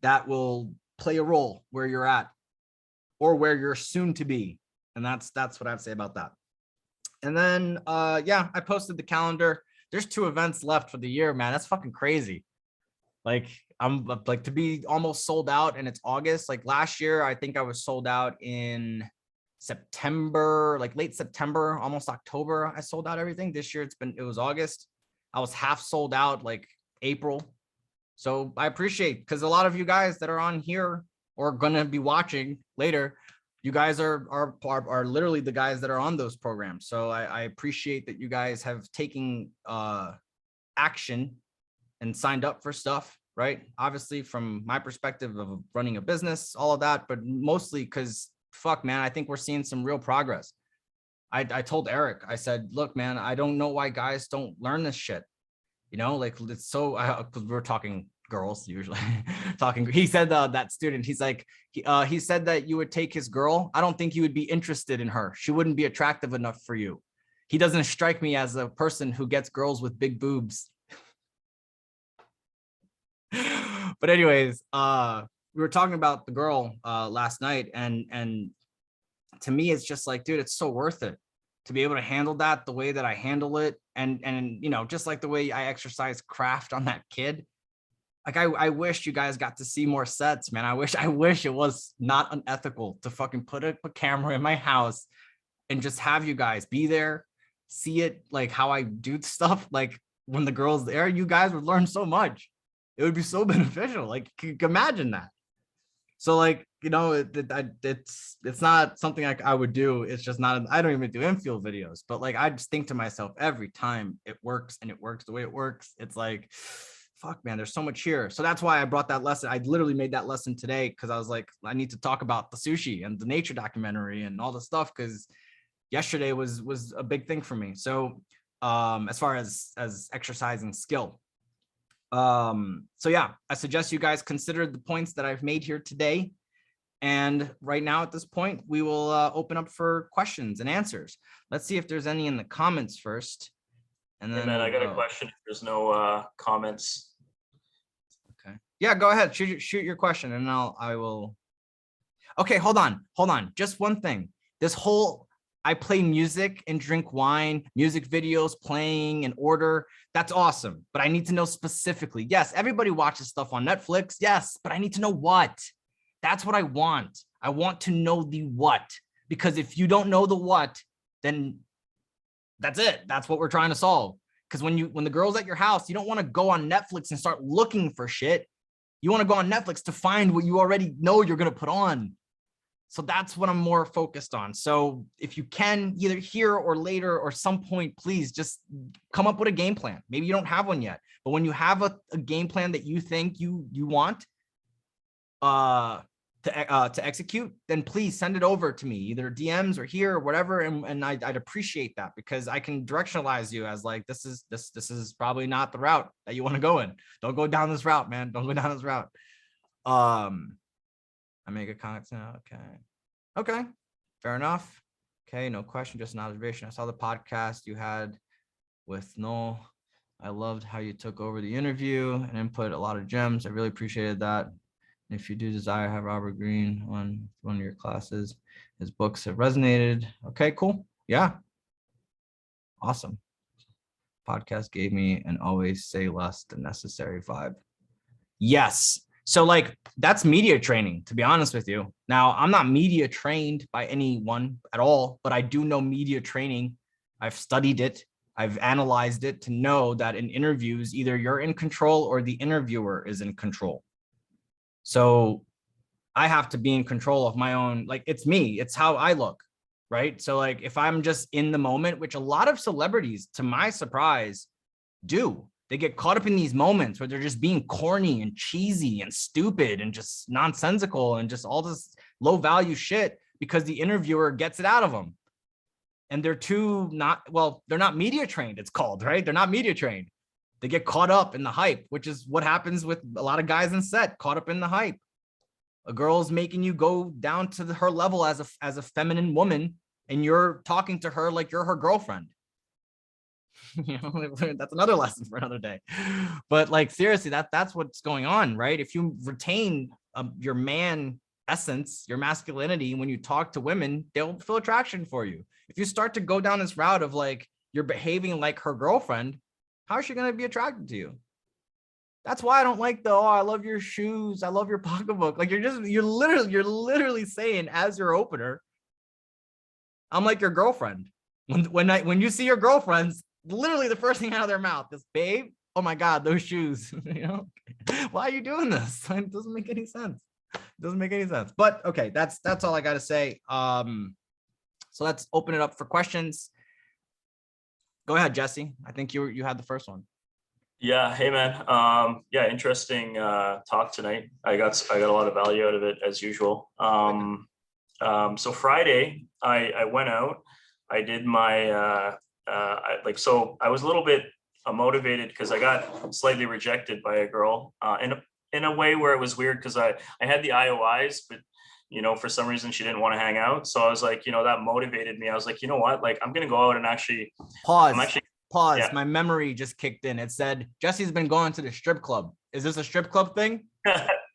that will play a role where you're at or where you're soon to be. And that's what I have to say about that. And then, yeah, I posted the calendar. There's 2 events left for the year, man. That's fucking crazy. Like I'm like to be almost sold out, and it's August. Like last year, I think I was sold out in September, like late September, almost October. I sold out everything. This year it was August. I was half sold out like April. So I appreciate, because a lot of you guys that are on here or gonna be watching later, you guys are literally the guys that are on those programs. So I appreciate that you guys have taken action and signed up for stuff, right? Obviously from my perspective of running a business, all of that, but mostly because fuck, man, I think we're seeing some real progress. I told Eric, I said, look, man, I don't know why guys don't learn this shit. You know, like it's so, because we're talking girls usually talking. He said that student, he's like, he said that you would take his girl. I don't think you would be interested in her. She wouldn't be attractive enough for you. He doesn't strike me as a person who gets girls with big boobs. But anyways, we were talking about the girl last night, and to me, it's just like, dude, it's so worth it to be able to handle that the way that I handle it. And you know, just like the way I exercise craft on that kid. Like I wish you guys got to see more sets, man. I wish it was not unethical to fucking put a camera in my house and just have you guys be there, see it, like how I do stuff. Like when the girl's there, you guys would learn so much. It would be so beneficial. Like, you can imagine that. So like, you know, it's not something I would do. It's just not, I don't even do infield videos, but like, I just think to myself every time it works, and it works the way it works. It's like, fuck, man, there's so much here. So that's why I brought that lesson. I literally made that lesson today because I was like, I need to talk about the sushi and the nature documentary and all the stuff, because yesterday was a big thing for me. So as far as exercising skill. So yeah, I suggest you guys consider the points that I've made here today. And right now at this point, we will open up for questions and answers. Let's see if there's any in the comments first. And then hey man, I got a question if there's no comments. Okay. Yeah, go ahead. Shoot your question and I will. Okay, hold on. Just one thing. This whole, I play music and drink wine, music videos playing in order. That's awesome. But I need to know specifically. Yes, everybody watches stuff on Netflix. Yes, but I need to know what. That's what I want. I want to know the what. Because if you don't know the what, then that's it. That's what we're trying to solve. Because when the girl's at your house, you don't want to go on Netflix and start looking for shit. You want to go on Netflix to find what you already know you're going to put on. So that's what I'm more focused on. So if you can, either here or later or some point, please just come up with a game plan. Maybe you don't have one yet, but when you have a game plan that you think you want to execute, then please send it over to me, either DMs or here or whatever, and I'd appreciate that, because I can directionalize you as like, this is probably not the route that you want to go in. Don't go down this route, man. Don't go down this route. I make a comment now. Okay, fair enough. Okay, no question, just an observation. I saw the podcast you had with Noel. I loved how you took over the interview and input a lot of gems. I really appreciated that. If you do desire, have Robert Greene on one of your classes. His books have resonated. Okay, cool. Yeah. Awesome. Podcast gave me an always say less than necessary vibe. Yes. So like, that's media training, to be honest with you. Now, I'm not media trained by anyone at all, but I do know media training. I've studied it. I've analyzed it to know that in interviews, either you're in control or the interviewer is in control. So I have to be in control of my own, like, it's me, it's how I look, right? So like, if I'm just in the moment, which a lot of celebrities, to my surprise, do. They get caught up in these moments where they're just being corny and cheesy and stupid and just nonsensical and just all this low value shit because the interviewer gets it out of them. And they're they're not media trained, it's called, right? They're not media trained. They get caught up in the hype, which is what happens with a lot of guys in set, caught up in the hype. A girl's making you go down to her level as a feminine woman, and you're talking to her like you're her girlfriend. You know, that's another lesson for another day. But like, seriously, that's what's going on, right? If you retain your man essence, your masculinity, when you talk to women, they'll feel attraction for you. If you start to go down this route of like, you're behaving like her girlfriend, how is she going to be attracted to you? That's why I don't like oh, I love your shoes, I love your pocketbook. Like, you're literally saying, as your opener, I'm like your girlfriend. When you see your girlfriends, literally the first thing out of their mouth is, babe, oh my God, those shoes. You know, why are you doing this? It doesn't make any sense. It doesn't make any sense. But okay, that's all I got to say. So let's open it up for questions. Go ahead, Jesse. I think you had the first one. Yeah. Hey, man. Yeah, interesting talk tonight. I got a lot of value out of it as usual. So Friday, I went out. I did my so I was a little bit motivated because I got slightly rejected by a girl in a way where it was weird because I had the IOIs, but for some reason she didn't want to hang out. So I was like, that motivated me. I was like, you know what, like I'm gonna go out and actually Pause. Yeah. My memory just kicked in. It said Jesse's been going to the strip club. Is this a strip club thing?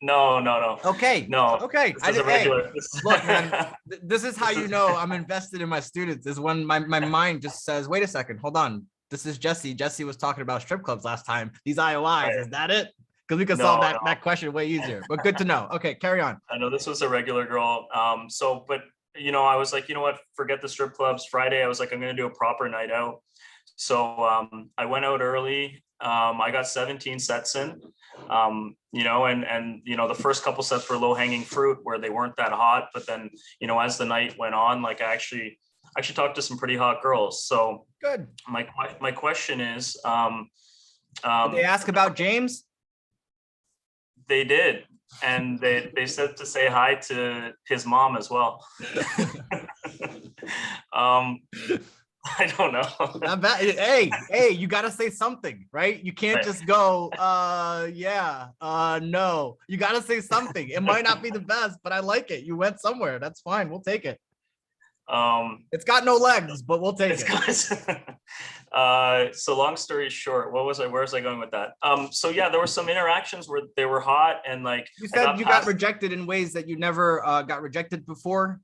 No. Okay. No. Okay. This is a regular. Look, man, this is how you know I'm invested in my students, is when my mind just says, wait a second, hold on. This is Jesse. Jesse was talking about strip clubs last time. These IOIs, Right. Is that it? Because we could solve that question way easier. But good to know. Okay, carry on. I know this was a regular girl. But I was like, you know what, forget the strip clubs. Friday, I was like, I'm gonna do a proper night out. So I went out early. I got 17 sets in, and the first couple sets were low hanging fruit where they weren't that hot. But then, as the night went on, like I actually talked to some pretty hot girls. So good. My question is, did they ask about James? They did. And they said to say hi to his mom as well. I don't know. Not bad. Hey, you got to say something, right? You can't just go, no. You got to say something. It might not be the best, but I like it. You went somewhere. That's fine. We'll take it. It's got no legs, but we'll take it. So long story short, where was I going with that? So yeah, there were some interactions where they were hot, and like you said, you got rejected in ways that you never got rejected before,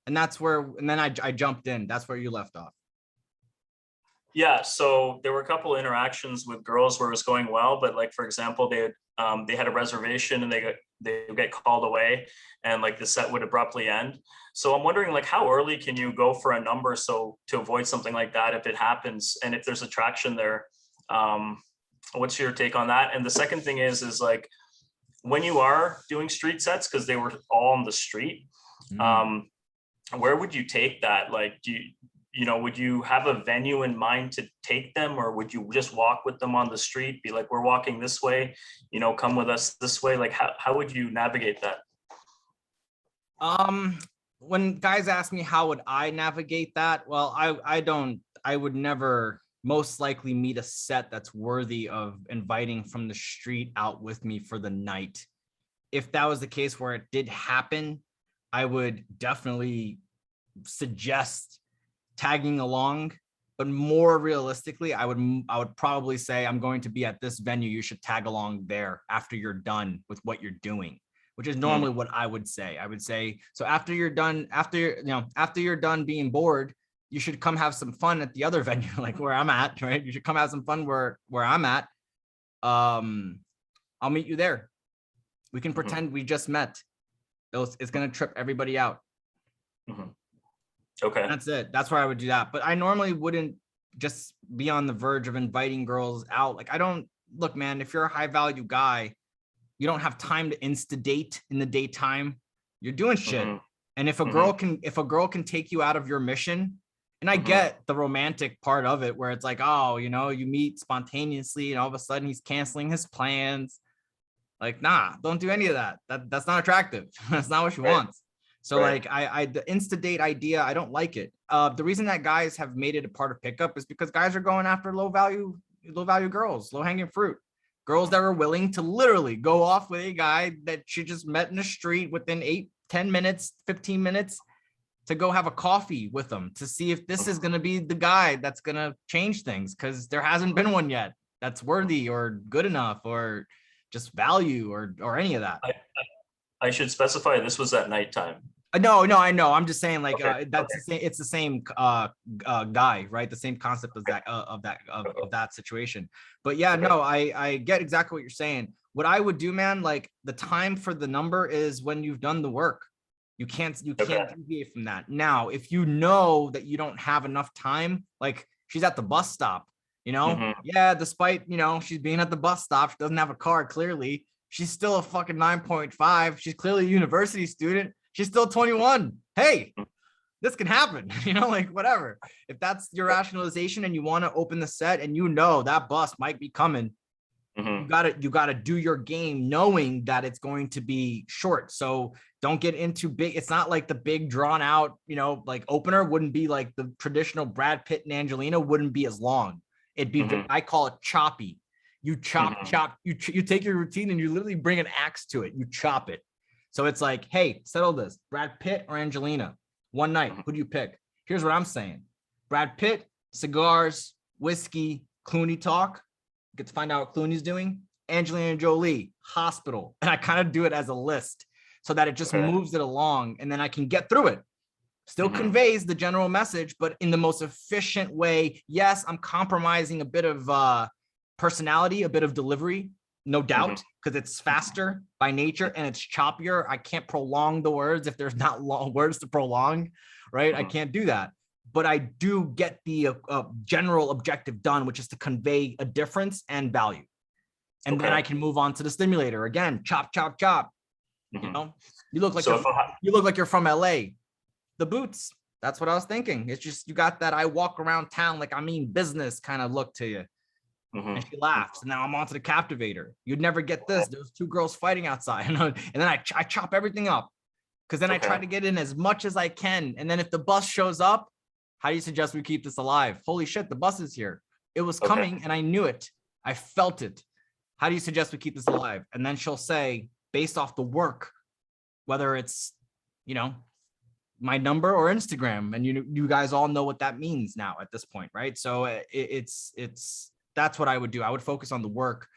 and then I jumped in. That's where you left off. Yeah, so there were a couple of interactions with girls where it was going well, but like for example, they had a reservation and they get called away, and like the set would abruptly end. So I'm wondering, like, how early can you go for a number so to avoid something like that if it happens, and if there's attraction there? What's your take on that? And the second thing is like when you are doing street sets, because they were all on the street, where would you take that? Like, would you have a venue in mind to take them, or would you just walk with them on the street, be like, we're walking this way, come with us this way? Like, how would you navigate that? When guys ask me how would I navigate that, well, I would never most likely meet a set that's worthy of inviting from the street out with me for the night. If that was the case where it did happen, I would definitely suggest tagging along, but more realistically, I would probably say, I'm going to be at this venue, you should tag along there after you're done with what you're doing, which is normally what I would say. I would say, so after you're done being bored, you should come have some fun at the other venue, like where I'm at, right? You should come have some fun where I'm at. I'll meet you there. We can pretend we just met. It's going to trip everybody out. Okay. That's it. That's where I would do that. But I normally wouldn't just be on the verge of inviting girls out. Like, look, man, if you're a high value guy, you don't have time to insta-date in the daytime. You're doing shit. And if a girl can take you out of your mission, and I get the romantic part of it where it's like, oh, you meet spontaneously and all of a sudden he's canceling his plans. Like, nah, don't do any of that. That's not attractive. That's not what she wants. So like the insta date idea, I don't like it. The reason that guys have made it a part of pickup is because guys are going after low value girls, low hanging fruit, girls that are willing to literally go off with a guy that she just met in the street within 8, 10 minutes, 15 minutes to go have a coffee with them to see if this is going to be the guy that's going to change things. Cause there hasn't been one yet that's worthy or good enough or just value or any of that. I should specify this was at nighttime. No, I know. I'm just saying, like, Okay. that's the same. It's the same guy, right? The same concept as that of that situation. But yeah, no, I get exactly what you're saying. What I would do, man, like the time for the number is when you've done the work. You can't deviate from that. Now, if you know that you don't have enough time, like she's at the bus stop, yeah, despite she's being at the bus stop, she doesn't have a car. Clearly, she's still a fucking 9.5. She's clearly a university student. She's still 21. Hey, this can happen, like whatever. If that's your rationalization and you want to open the set and that bus might be coming, you gotta do your game knowing that it's going to be short. So Don't get into big. It's not like the big drawn out, like opener wouldn't be like the traditional Brad Pitt and Angelina wouldn't be as long. It'd be, I call it choppy. You chop, you take your routine and you literally bring an axe to it. You chop it. So it's like, hey, settle this. Brad Pitt or Angelina? One night, who do you pick? Here's what I'm saying. Brad Pitt, cigars, whiskey, Clooney talk. Get to find out what Clooney's doing. Angelina Jolie, hospital. And I kind of do it as a list so that it just moves it along and then I can get through it. Still conveys the general message, but in the most efficient way. Yes, I'm compromising a bit of personality, a bit of delivery, no doubt, because it's faster by nature and it's choppier. I can't prolong the words if there's not long words to prolong, right? I can't do that. But I do get the general objective done, which is to convey a difference and value. And then I can move on to the stimulator. Again, chop, chop, chop. You look like you look like you're from LA. The boots. That's what I was thinking. It's just you got that I walk around town like I mean business kind of look to you. And she laughs. And now I'm on to the captivator. You'd never get this. There's two girls fighting outside. And then I chop everything up. Because then I try to get in as much as I can. And then if the bus shows up, how do you suggest we keep this alive? Holy shit, the bus is here. It was coming and I knew it. I felt it. How do you suggest we keep this alive? And then she'll say, based off the work, whether it's, my number or Instagram. And you guys all know what that means now at this point, right? So it's that's what I would do. I would focus on the work.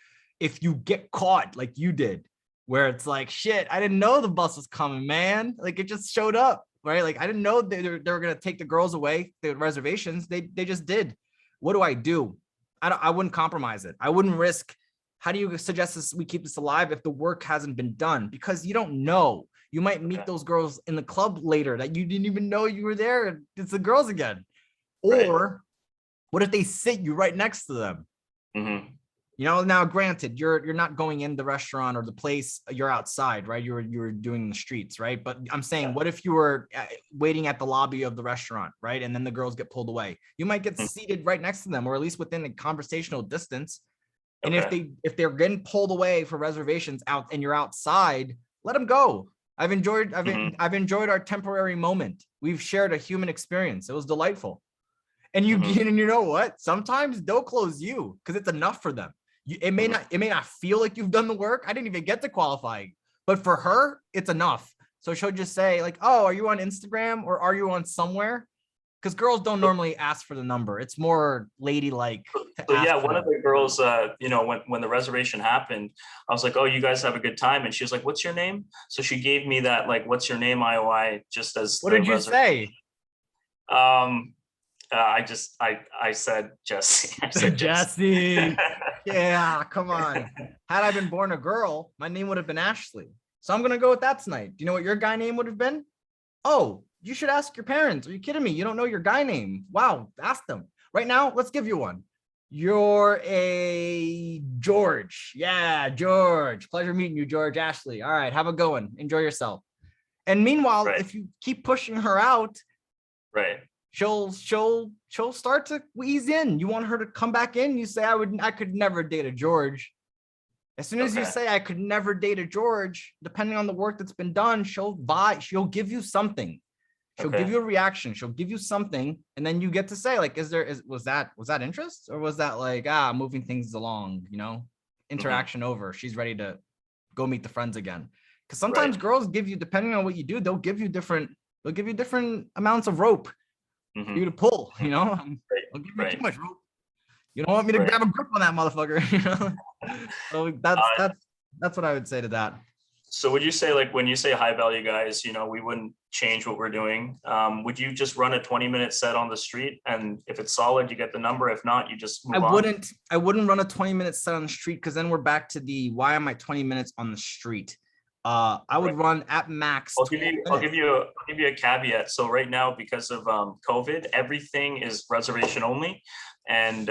If you get caught like you did, where it's like, shit, I didn't know the bus was coming, man. Like it just showed up, right? Like I didn't know they were going to take the girls away, the reservations. They just did. What do I do? I wouldn't compromise it. I wouldn't risk. How do you suggest we keep this alive if the work hasn't been done? Because you don't know. You might meet those girls in the club later that you didn't even know you were there. And it's the girls again. Or what if they sit you right next to them? Now granted, you're not going in the restaurant or the place, you're outside, right? You were doing the streets, right? But I'm saying, what if you were waiting at the lobby of the restaurant, right? And then the girls get pulled away. You might get seated right next to them, or at least within a conversational distance. And if they're getting pulled away for reservations out and you're outside, let them go. I've enjoyed our temporary moment. We've shared a human experience. It was delightful. And you know what? Sometimes they'll close you because it's enough for them. It may not feel like you've done the work. I didn't even get to qualifying, but for her, it's enough. So she'll just say like, "Oh, are you on Instagram or are you on somewhere?" Because girls don't normally ask for the number. It's more ladylike. So yeah, one of the girls, when the reservation happened, I was like, "Oh, you guys have a good time," and she was like, "What's your name?" So she gave me that like, "What's your name?" IOI just as. What did you say? I said Jesse. I said Jesse. Yeah, come on. Had I been born a girl, my name would have been Ashley. So I'm gonna go with that tonight. Do you know what your guy name would have been? Oh, you should ask your parents. Are you kidding me? You don't know your guy name. Wow, ask them. Right now, let's give you one. You're a George. Yeah, George. Pleasure meeting you, George. Ashley. All right, have a good one. Enjoy yourself. And meanwhile, if you keep pushing her out, she'll start to ease in. You want her to come back in. You say, I could never date a George. As soon as you say I could never date a George, depending on the work that's been done, she'll give you something. She'll give you a reaction. She'll give you something. And then you get to say, like, was that interest? Or was that like, moving things along, interaction over. She's ready to go meet the friends again. Because sometimes girls give you, depending on what you do, they'll give you different amounts of rope for you to pull, I'll give you too much rope. You don't want me to grab a grip on that motherfucker, So that's what I would say to that. So would you say, like, when you say high value guys, we wouldn't change what we're doing. Would you just run a 20-minute set on the street? And if it's solid, you get the number. If not, you just move on? I wouldn't run a 20-minute set on the street, because then we're back to why am I 20 minutes on the street? I would run at max. I'll give you a caveat. So right now, because of COVID, everything is reservation only. And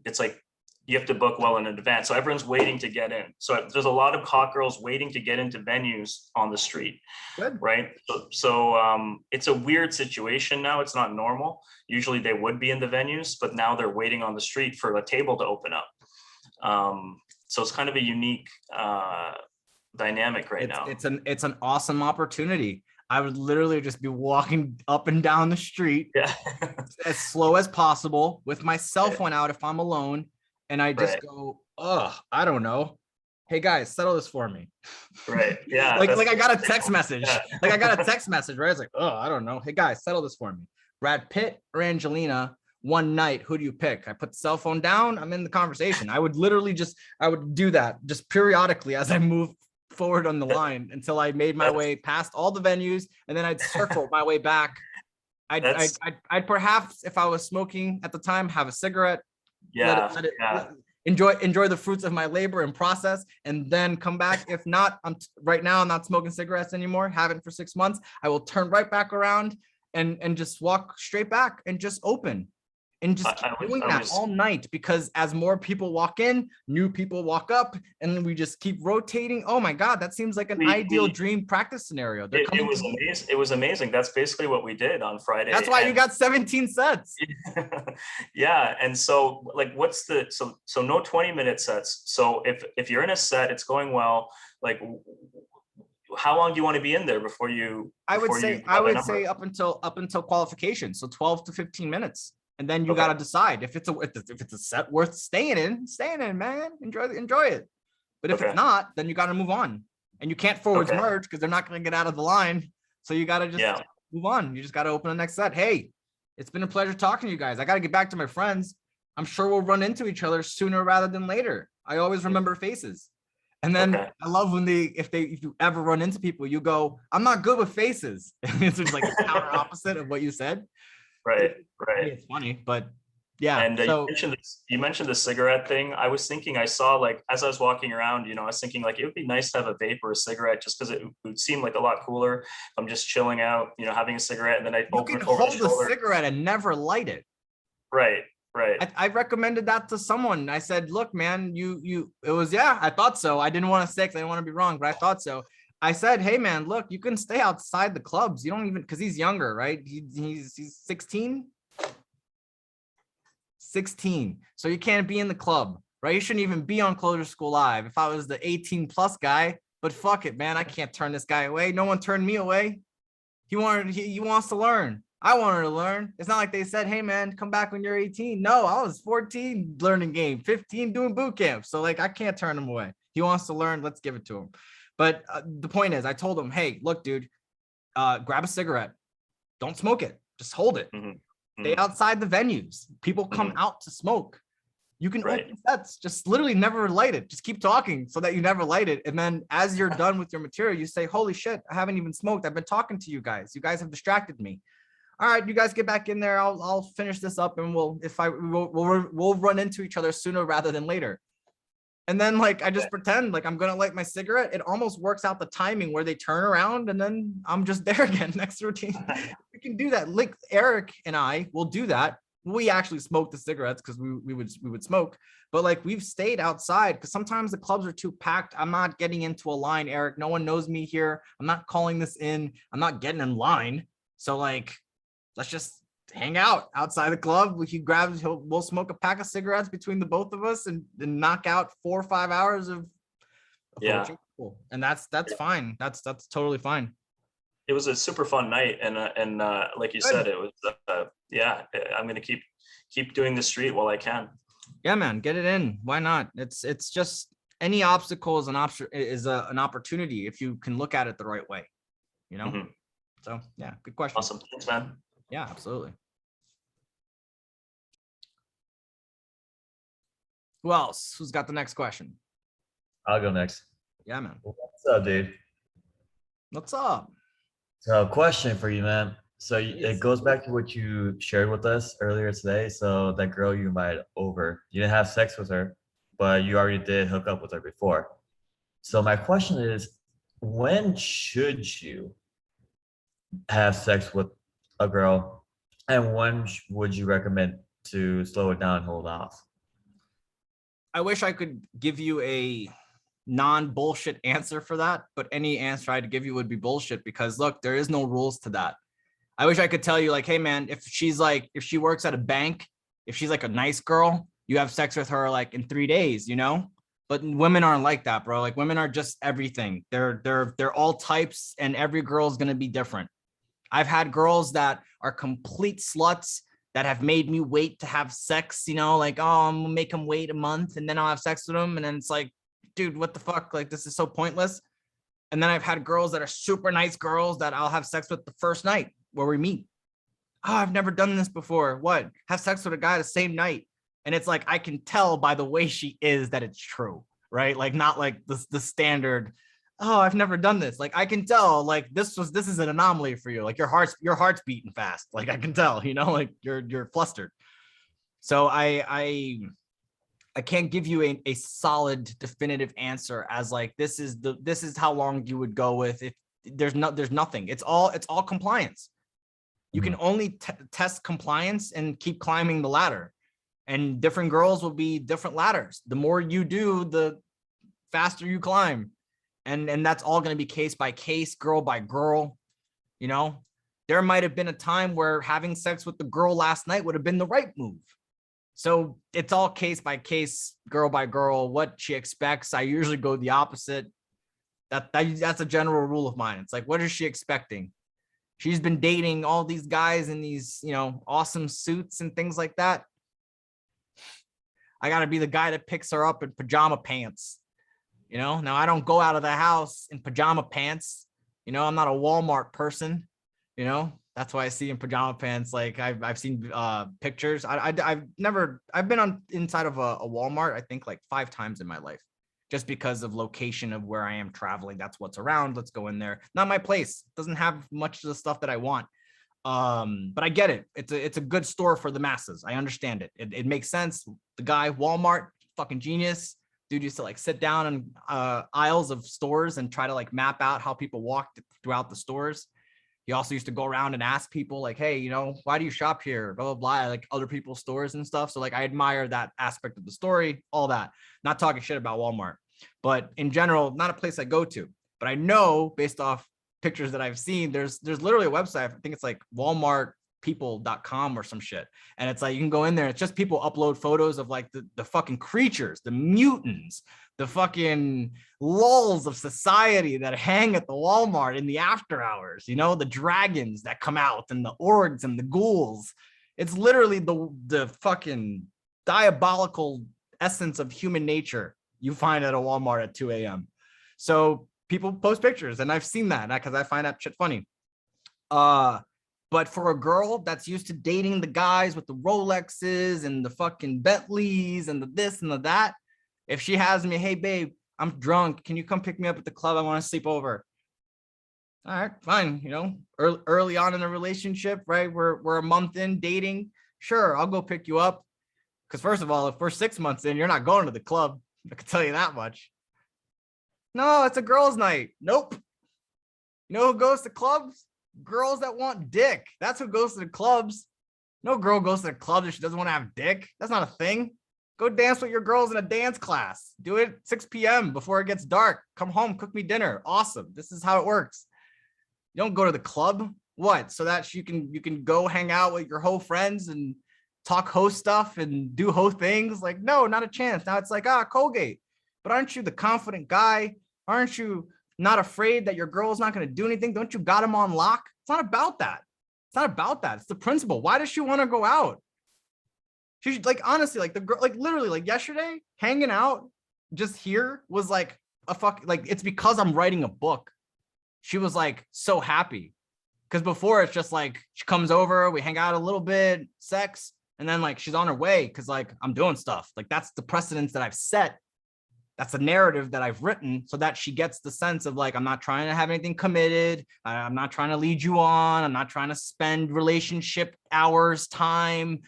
it's like, you have to book well in advance. So everyone's waiting to get in. So there's a lot of hot girls waiting to get into venues on the street. Good. Right. So it's a weird situation now. It's not normal. Usually they would be in the venues, but now they're waiting on the street for a table to open up. So it's kind of a unique dynamic right now. It's an awesome opportunity. I would literally just be walking up and down the street Yeah. as slow as possible with my cell phone out if I'm alone, and I just Right. go, oh, I don't know. Hey guys, settle this for me. Right. Yeah. like I got a text message. Yeah. Like I got a text message, right? It's like, oh, I don't know. Hey guys, settle this for me. Brad Pitt or Angelina, one night, who do you pick? I put the cell phone down, I'm in the conversation. I would literally I would do that just periodically as I move forward on the line until I made my way past all the venues, and then I'd circle my way back. I'd perhaps, if I was smoking at the time, have a cigarette, let it enjoy the fruits of my labor and process, and then come back. If not, right now I'm not smoking cigarettes anymore, haven't for 6 months. I will turn right back around and just walk straight back and just open. And just keep doing that all night, because as more people walk in, new people walk up, and we just keep rotating. Oh my God, that seems like an ideal dream practice scenario. It was amazing. It was amazing. That's basically what we did on Friday. That's why you got 17 sets. Yeah. And so like, what's the, so no 20-minute sets. So if you're in a set, it's going well, like how long do you want to be in there before you? I would say up until qualification. So 12 to 15 minutes. And then you got to decide if it's a set worth staying in, man. Enjoy it. But if it's not, then you got to move on. And you can't forwards merge because they're not going to get out of the line. So you got to just move on. You just got to open the next set. Hey, it's been a pleasure talking to you guys. I got to get back to my friends. I'm sure we'll run into each other sooner rather than later. I always remember faces. And then I love when if you ever run into people, you go, I'm not good with faces. It's just like the counter opposite of what you said. Right. It's funny, but yeah. And so, you mentioned the cigarette thing. I was thinking, I saw, like, as I was walking around, I was thinking like it would be nice to have a vape or a cigarette, just because it would seem like a lot cooler. I'm just chilling out, having a cigarette, and then I open it over the shoulder. Hold a cigarette and never light it. Right. I recommended that to someone. I said, look, man, I thought so. I didn't want to say, 'cause I didn't want to be wrong, but I thought so. I said, hey man, look, you can stay outside the clubs. You don't even, because he's younger, right? He's 16. So you can't be in the club, right? You shouldn't even be on CloseHerSchool Live if I was the 18 plus guy. But fuck it, man. I can't turn this guy away. No one turned me away. He wants to learn. I wanted to learn. It's not like they said, hey man, come back when you're 18. No, I was 14 learning game, 15 doing boot camp. So like, I can't turn him away. He wants to learn. Let's give it to him. But the point is, I told him, hey, look, dude, grab a cigarette. Don't smoke it. Just hold it. Stay outside the venues. People come out to smoke. You can open sets. Just literally never light it. Just keep talking so that you never light it. And then as you're done with your material, you say, holy shit, I haven't even smoked. I've been talking to you guys. You guys have distracted me. All right, you guys get back in there. I'll finish this up, and we'll run into each other sooner rather than later. And then like, I just pretend like I'm going to light my cigarette. It almost works out the timing where they turn around and then I'm just there again. Next routine. We can do that. Like Eric and I will do that. We actually smoke the cigarettes because we would smoke, but like we've stayed outside because sometimes the clubs are too packed. I'm not getting into a line, Eric. No one knows me here. I'm not calling this in. I'm not getting in line. So like, let's just hang out outside the club. We'll smoke a pack of cigarettes between the both of us and knock out 4 or 5 hours of and that's fine. That's totally fine. It was a super fun night, and like you said, it was I'm gonna keep doing the street while I can. Yeah, man, get it in. Why not? It's just any obstacle is an opportunity if you can look at it the right way, So yeah, good question. Awesome. Thanks, man. Yeah, absolutely. Who else? Who's got the next question? I'll go next. Yeah, man. What's up, dude? What's up? So, question for you, man. So it goes back to what you shared with us earlier today. So that girl you invited over, you didn't have sex with her, but you already did hook up with her before. So my question is, when should you have sex with a girl, and when would you recommend to slow it down and hold off? I wish I could give you a non-bullshit answer for that, but any answer I'd give you would be bullshit because look, there is no rules to that. I wish I could tell you like, hey man, if she works at a bank, if she's like a nice girl, you have sex with her like in 3 days, But women aren't like that, bro. Like women are just everything. They're all types, and every girl is gonna be different. I've had girls that are complete sluts that have made me wait to have sex, you know, like, oh, I'm gonna make them wait a month and then I'll have sex with them. And then it's like, dude, what the fuck? Like, this is so pointless. And then I've had girls that are super nice girls that I'll have sex with the first night where we meet. Oh, I've never done this before. What? Have sex with a guy the same night. And it's like, I can tell by the way she is that it's true, right? Like, not like the standard, oh, I've never done this. Like, I can tell, like, this is an anomaly for you. Like, your heart's beating fast. Like, I can tell, you know, like you're flustered. So I can't give you a solid definitive answer as like, this is how long you would go with. If there's nothing, it's all compliance. You can only test compliance and keep climbing the ladder, and different girls will be different ladders. The more you do, the faster you climb. And that's all going to be case by case, girl by girl. You know, there might have been a time where having sex with the girl last night would have been the right move. So it's all case by case, girl by girl, what she expects. I usually go the opposite. That's a general rule of mine. It's like, what is she expecting? She's been dating all these guys in these, you know, awesome suits and things like that. I got to be the guy that picks her up in pajama pants. You know, now I don't go out of the house in pajama pants. You know, I'm not a Walmart person. You know, that's why I see in pajama pants. Like I've seen pictures. I've been on inside of a Walmart, I think like 5 times in my life, just because of location of where I am traveling. That's what's around. Let's go in there. Not my place. Doesn't have much of the stuff that I want. But I get it. It's a good store for the masses. I understand it. It makes sense. The guy, Walmart, fucking genius. Dude used to like sit down in aisles of stores and try to like map out how people walked throughout the stores. He also used to go around and ask people like, hey, you know, why do you shop here? Blah, blah, blah, like other people's stores and stuff. So like, I admire that aspect of the story, all that. Not talking shit about Walmart, but in general, not a place I go to. But I know based off pictures that I've seen, there's literally a website. I think it's like walmartpeople.com or some shit. And it's like, you can go in there. It's just people upload photos of like the fucking creatures, the mutants, the fucking lulls of society that hang at the Walmart in the after hours, you know, the dragons that come out and the orgs and the ghouls. It's literally the fucking diabolical essence of human nature you find at a Walmart at 2 a.m. So people post pictures, and I've seen that because I find that shit funny. But for a girl that's used to dating the guys with the Rolexes and the fucking Bentleys and the this and the that, if she has me, hey babe, I'm drunk, can you come pick me up at the club? I want to sleep over. All right, fine. You know, early on in the relationship, right? We're a month in dating. Sure, I'll go pick you up. Because first of all, if we're 6 months in, you're not going to the club. I can tell you that much. No, it's a girls' night. Nope. You know who goes to clubs? Girls that want dick. That's who goes to the clubs. No girl goes to the club if she doesn't want to have dick. That's not a thing. Go dance with your girls in a dance class. Do it 6 p.m. before it gets dark. Come home, cook me dinner. Awesome. This is how it works. You don't go to the club. What? So that you can go hang out with your hoe friends and talk hoe stuff and do hoe things? Like, no, not a chance. Now it's like, Colgate. But aren't you the confident guy? Aren't you not afraid that your girl's not going to do anything? Don't you got him on lock? It's not about that. It's not about that. It's the principle. Why does she want to go out? She should, like, honestly, like the girl, like literally, like yesterday, hanging out just here was like a fuck. Like, it's because I'm writing a book. She was like so happy because before it's just like she comes over, we hang out a little bit, sex, and then like she's on her way because like I'm doing stuff. Like that's the precedence that I've set. That's the narrative that I've written so that she gets the sense of like, I'm not trying to have anything committed. I'm not trying to lead you on. I'm not trying to spend relationship hours, time,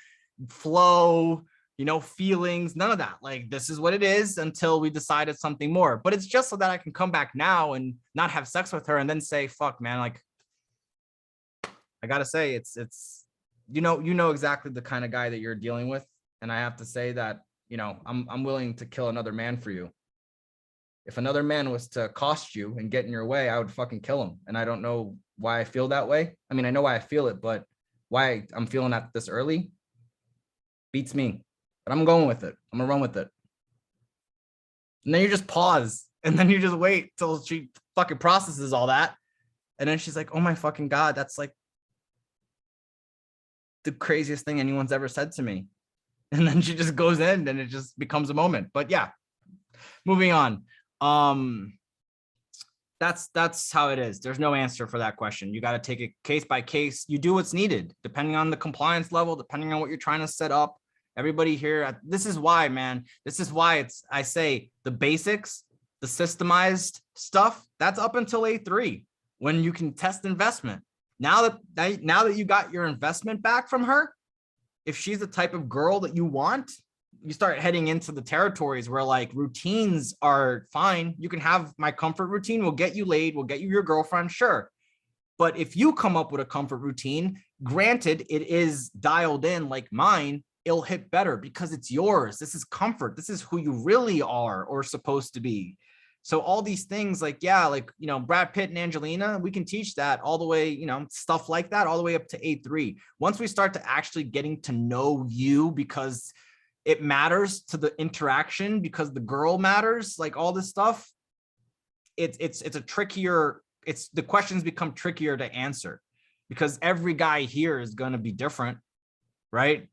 flow, you know, feelings, none of that. Like, this is what it is until we decided something more. But it's just so that I can come back now and not have sex with her and then say, fuck, man, like, I gotta say, it's, you know exactly the kind of guy that you're dealing with. And I have to say that, you know, I'm willing to kill another man for you. If another man was to cost you and get in your way, I would fucking kill him. And I don't know why I feel that way. I mean, I know why I feel it, but why I'm feeling that this early beats me. But I'm going with it. I'm gonna run with it. And then you just pause and then you just wait till she fucking processes all that. And then she's like, oh my fucking God, that's like the craziest thing anyone's ever said to me. And then she just goes in and it just becomes a moment. But yeah, moving on. That's how it is. There's no answer for that question. You got to take it case by case. You do what's needed, depending on the compliance level, depending on what you're trying to set up. Everybody here, this is why, man. This is why I say the basics, the systemized stuff, that's up until A3 when you can test investment. Now that you got your investment back from her, if she's the type of girl that you want, you start heading into the territories where like routines are fine. You can have my comfort routine. We'll get you laid. We'll get you your girlfriend. Sure. But if you come up with a comfort routine, granted, it is dialed in like mine, it'll hit better because it's yours. This is comfort. This is who you really are or supposed to be. So all these things like, yeah, like, you know, Brad Pitt and Angelina, we can teach that all the way, you know, stuff like that, all the way up to A3. Once we start to actually getting to know you because it matters to the interaction, because the girl matters, like all this stuff, it's a trickier, the questions become trickier to answer because every guy here is going to be different, right?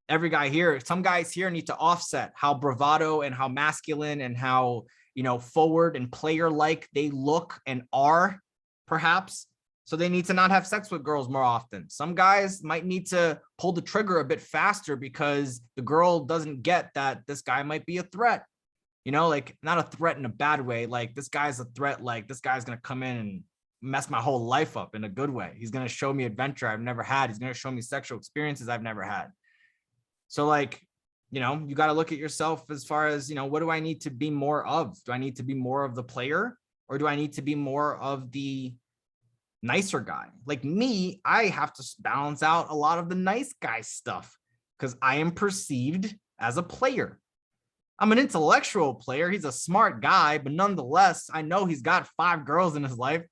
Every guy here, some guys here need to offset how bravado and how masculine and how, you know, forward and player-like they look and are, perhaps. So they need to not have sex with girls more often. Some guys might need to pull the trigger a bit faster because the girl doesn't get that this guy might be a threat. You know, like not a threat in a bad way. Like this guy's a threat. Like this guy's going to come in and mess my whole life up in a good way. He's going to show me adventure I've never had. He's going to show me sexual experiences I've never had. So like, you know, you got to look at yourself as far as, you know, what do I need to be more of? Do I need to be more of the player or do I need to be more of the nicer guy? Like me, I have to balance out a lot of the nice guy stuff because I am perceived as a player. I'm an intellectual player. He's a smart guy, but nonetheless, I know he's got 5 girls in his life.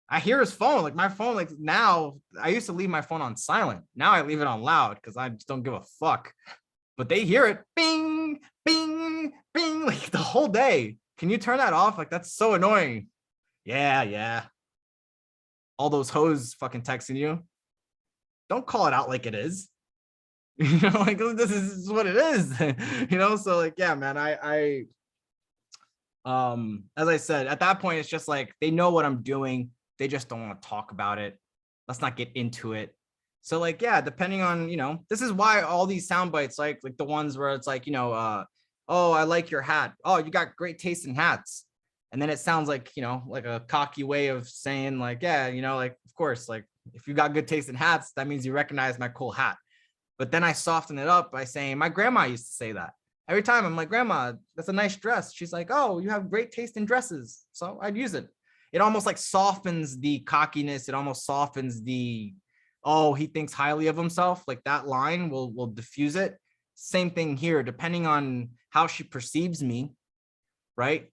I hear his phone, like my phone, like now I used to leave my phone on silent. Now I leave it on loud because I just don't give a fuck, but they hear it. Bing, bing, bing, like the whole day. Can you turn that off? Like, that's so annoying. Yeah. All those hoes fucking texting you. Don't call it out like it is. You know, like this is what it is. You know, so like, yeah, man, as I said, at that point, it's just like they know what I'm doing. They just don't want to talk about it. Let's not get into it. So like, yeah, depending on, you know, this is why all these sound bites, like the ones where it's like, you know, oh, I like your hat. Oh, you got great taste in hats. And then it sounds like, you know, like a cocky way of saying like, yeah, you know, like, of course, like if you got good taste in hats, that means you recognize my cool hat. But then I soften it up by saying my grandma used to say that. Every time I'm like, Grandma, that's a nice dress. She's like, oh, you have great taste in dresses. So I'd use it. It almost like softens the cockiness. It almost softens the, oh, he thinks highly of himself. Like that line will diffuse it. Same thing here, depending on how she perceives me, right?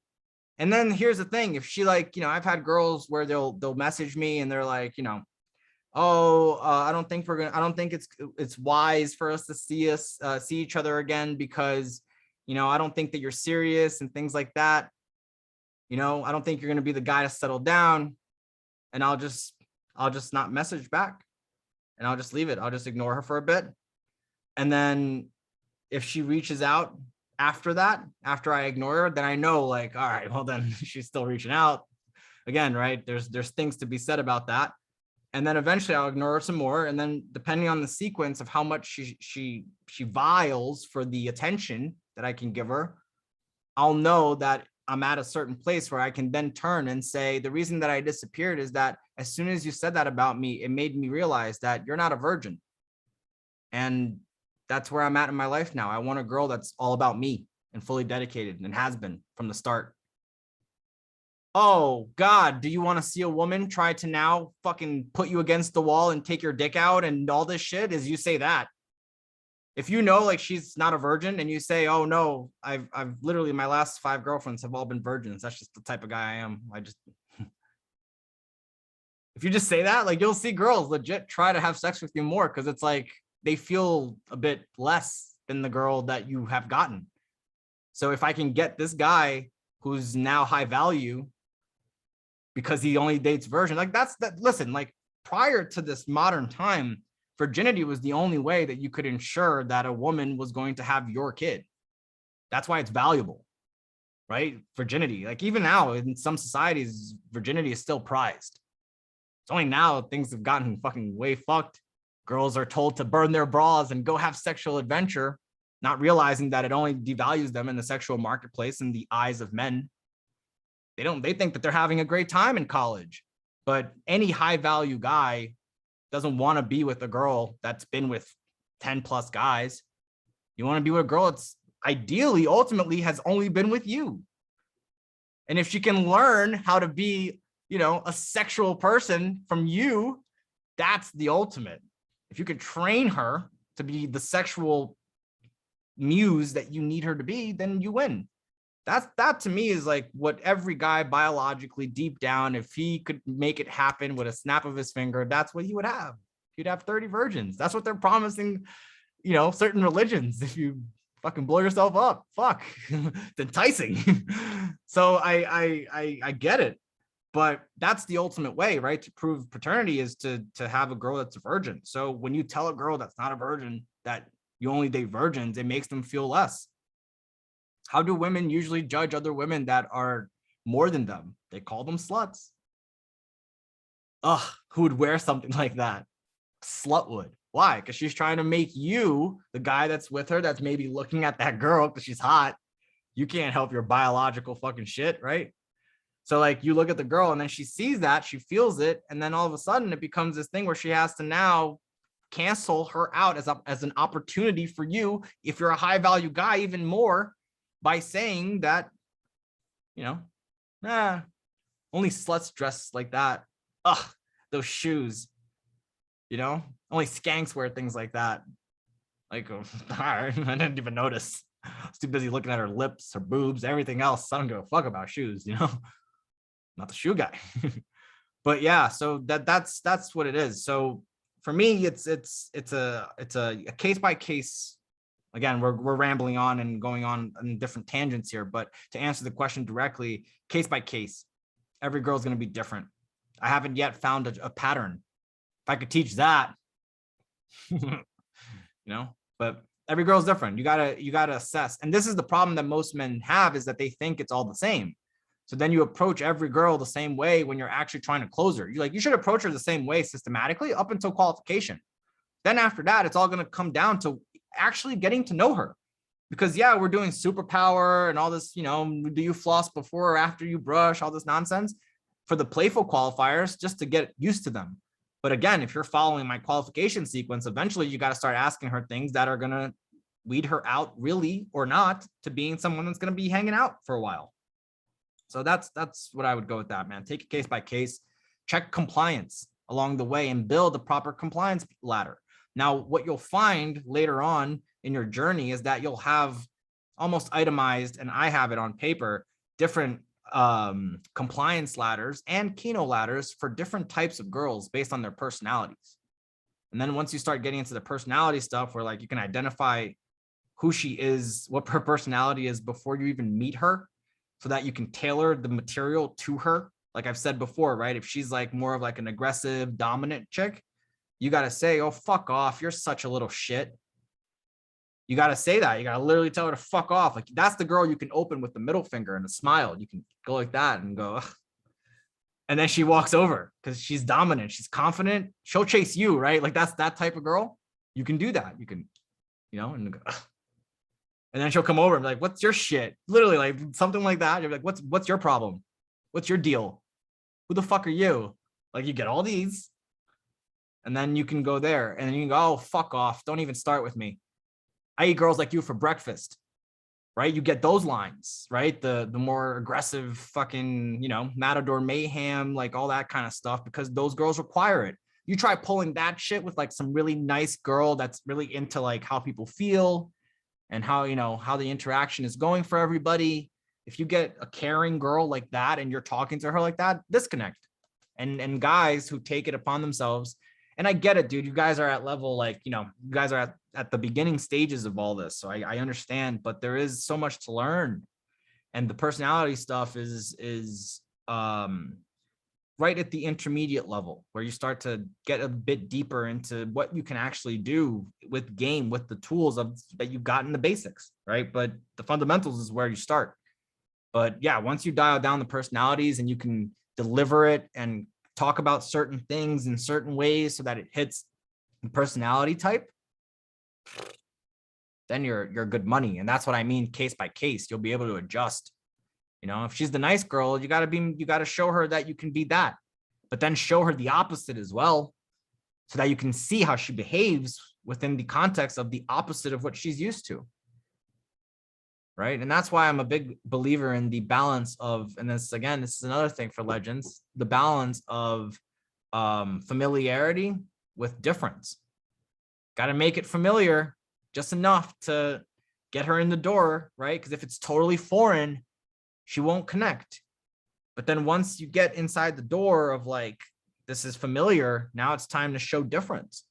And then here's the thing. If she like, you know, I've had girls where they'll message me and they're like, you know, oh, I don't think it's wise for us to see each other again because, you know, I don't think that you're serious and things like that. You know, I don't think you're going to be the guy to settle down. And I'll just not message back and I'll just leave it. I'll just ignore her for a bit. And then if she reaches out after that, after I ignore her, then I know like, all right, well then she's still reaching out again, right? There's things to be said about that. And then eventually I'll ignore her some more. And then depending on the sequence of how much she vials for the attention that I can give her, I'll know that I'm at a certain place where I can then turn and say, the reason that I disappeared is that as soon as you said that about me, it made me realize that you're not a virgin. And that's where I'm at in my life now. I want a girl that's all about me and fully dedicated and has been from the start. Oh God, do you want to see a woman try to now fucking put you against the wall and take your dick out and all this shit? As you say that, if you know like she's not a virgin and you say, oh no, I've literally my last 5 girlfriends have all been virgins. That's just the type of guy I am. If you just say that, like you'll see girls legit try to have sex with you more because it's like they feel a bit less than the girl that you have gotten. So if I can get this guy who's now high value because he only dates virgin, like listen, like prior to this modern time, virginity was the only way that you could ensure that a woman was going to have your kid. That's why it's valuable, right? Virginity, like even now in some societies, virginity is still prized. It's only now things have gotten fucking way fucked. Girls are told to burn their bras and go have sexual adventure, not realizing that it only devalues them in the sexual marketplace in the eyes of men. They think that they're having a great time in college, but any high value guy doesn't want to be with a girl that's been with 10 plus guys. You want to be with a girl that's ideally, ultimately has only been with you. And if she can learn how to be, a sexual person from you, that's the ultimate. If you could train her to be the sexual muse that you need her to be, then you win. That to me is like what every guy biologically deep down, if he could make it happen with a snap of his finger, that's what he would have. He'd have 30 virgins. That's what they're promising, certain religions. If you fucking blow yourself up, fuck, it's enticing. So I get it, but that's the ultimate way, right? To prove paternity is to have a girl that's a virgin. So when you tell a girl that's not a virgin that you only date virgins, it makes them feel less. How do women usually judge other women that are more than them? They call them sluts. Ugh, who would wear something like that? Slut would. Why? Because she's trying to make you, the guy that's with her, that's maybe looking at that girl because she's hot. You can't help your biological fucking shit, right? So like you look at the girl and then she sees that, she feels it, and then all of a sudden it becomes this thing where she has to now cancel her out as an opportunity for you, if you're a high value guy, even more, by saying that, only sluts dress like that. Ugh, those shoes, only skanks wear things like that. Like, all right, I didn't even notice. I was too busy looking at her lips, her boobs, everything else. I don't give a fuck about shoes, not the shoe guy. But yeah, so that's what it is. So for me, it's a case by case. Again, we're rambling on and going on in different tangents here, but to answer the question directly, case by case, every girl's going to be different. I haven't yet found a pattern. If I could teach that, but every girl's different. You gotta assess. And this is the problem that most men have, is that they think it's all the same. So then you approach every girl the same way when you're actually trying to close her. You should approach her the same way systematically up until qualification. Then after that, it's all going to come down to actually getting to know her. Because yeah, we're doing superpower and all this, do you floss before or after you brush, all this nonsense for the playful qualifiers, just to get used to them. But again, if you're following my qualification sequence, eventually you got to start asking her things that are going to weed her out, really or not, to being someone that's going to be hanging out for a while. So that's what I would go with that, man. Take it case by case, check compliance along the way, and build a proper compliance ladder. Now, what you'll find later on in your journey is that you'll have almost itemized, and I have it on paper, different compliance ladders and Keno ladders for different types of girls based on their personalities. And then once you start getting into the personality stuff, where like you can identify who she is, what her personality is before you even meet her, so that you can tailor the material to her. Like I've said before, right? If she's like more of like an aggressive, dominant chick, you got to say, oh, fuck off. You're such a little shit. You got to say that. You got to literally tell her to fuck off. Like that's the girl you can open with the middle finger and a smile. You can go like that and go, ugh. And then she walks over because she's dominant. She's confident. She'll chase you, right? Like that's that type of girl. You can do that. You can, and go, ugh. And then she'll come over and be like, what's your shit? Literally like something like that. You're like, what's your problem? What's your deal? Who the fuck are you? Like you get all these. And then you can go there and then you can go, oh, fuck off. Don't even start with me. I eat girls like you for breakfast, right? You get those lines, right? The more aggressive fucking, Matador Mayhem, like all that kind of stuff, because those girls require it. You try pulling that shit with like some really nice girl that's really into like how people feel and how, how the interaction is going for everybody. If you get a caring girl like that and you're talking to her like that, disconnect. And guys who take it upon themselves, And I get it, dude. You guys are at level, like, you guys are at the beginning stages of all this. So I understand, but there is so much to learn. And the personality stuff is right at the intermediate level, where you start to get a bit deeper into what you can actually do with the tools that you've gotten the basics, right? But the fundamentals is where you start. But yeah, once you dial down the personalities and you can deliver it and talk about certain things in certain ways so that it hits the personality type, then you're good money. And that's what I mean, case by case. You'll be able to adjust. If she's the nice girl, you got to show her that you can be that, but then show her the opposite as well, so that you can see how she behaves within the context of the opposite of what she's used to. Right. And that's why I'm a big believer in the balance of, and this is another thing for legends, the balance of familiarity with difference. Got to make it familiar just enough to get her in the door, right? Because if it's totally foreign, she won't connect. But then once you get inside the door of like, this is familiar, now it's time to show difference.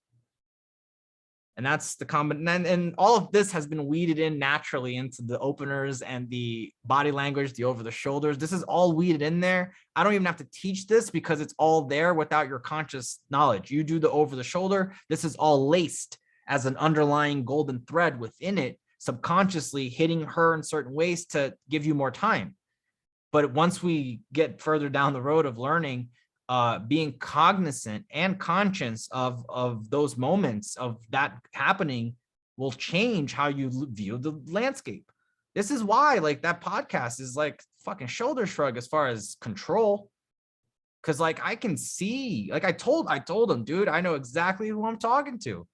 And that's the common, and all of this has been weeded in naturally into the openers and the body language, the over the shoulders. This is all weeded in there. I don't even have to teach this because it's all there without your conscious knowledge. You do the over the shoulder. This is all laced as an underlying golden thread within it, subconsciously hitting her in certain ways to give you more time. But once we get further down the road of learning, being cognizant and conscious of those moments of that happening will change how you view the landscape. This is why like that podcast is like fucking shoulder shrug as far as control. Cause like I can see, like I told him, dude, I know exactly who I'm talking to.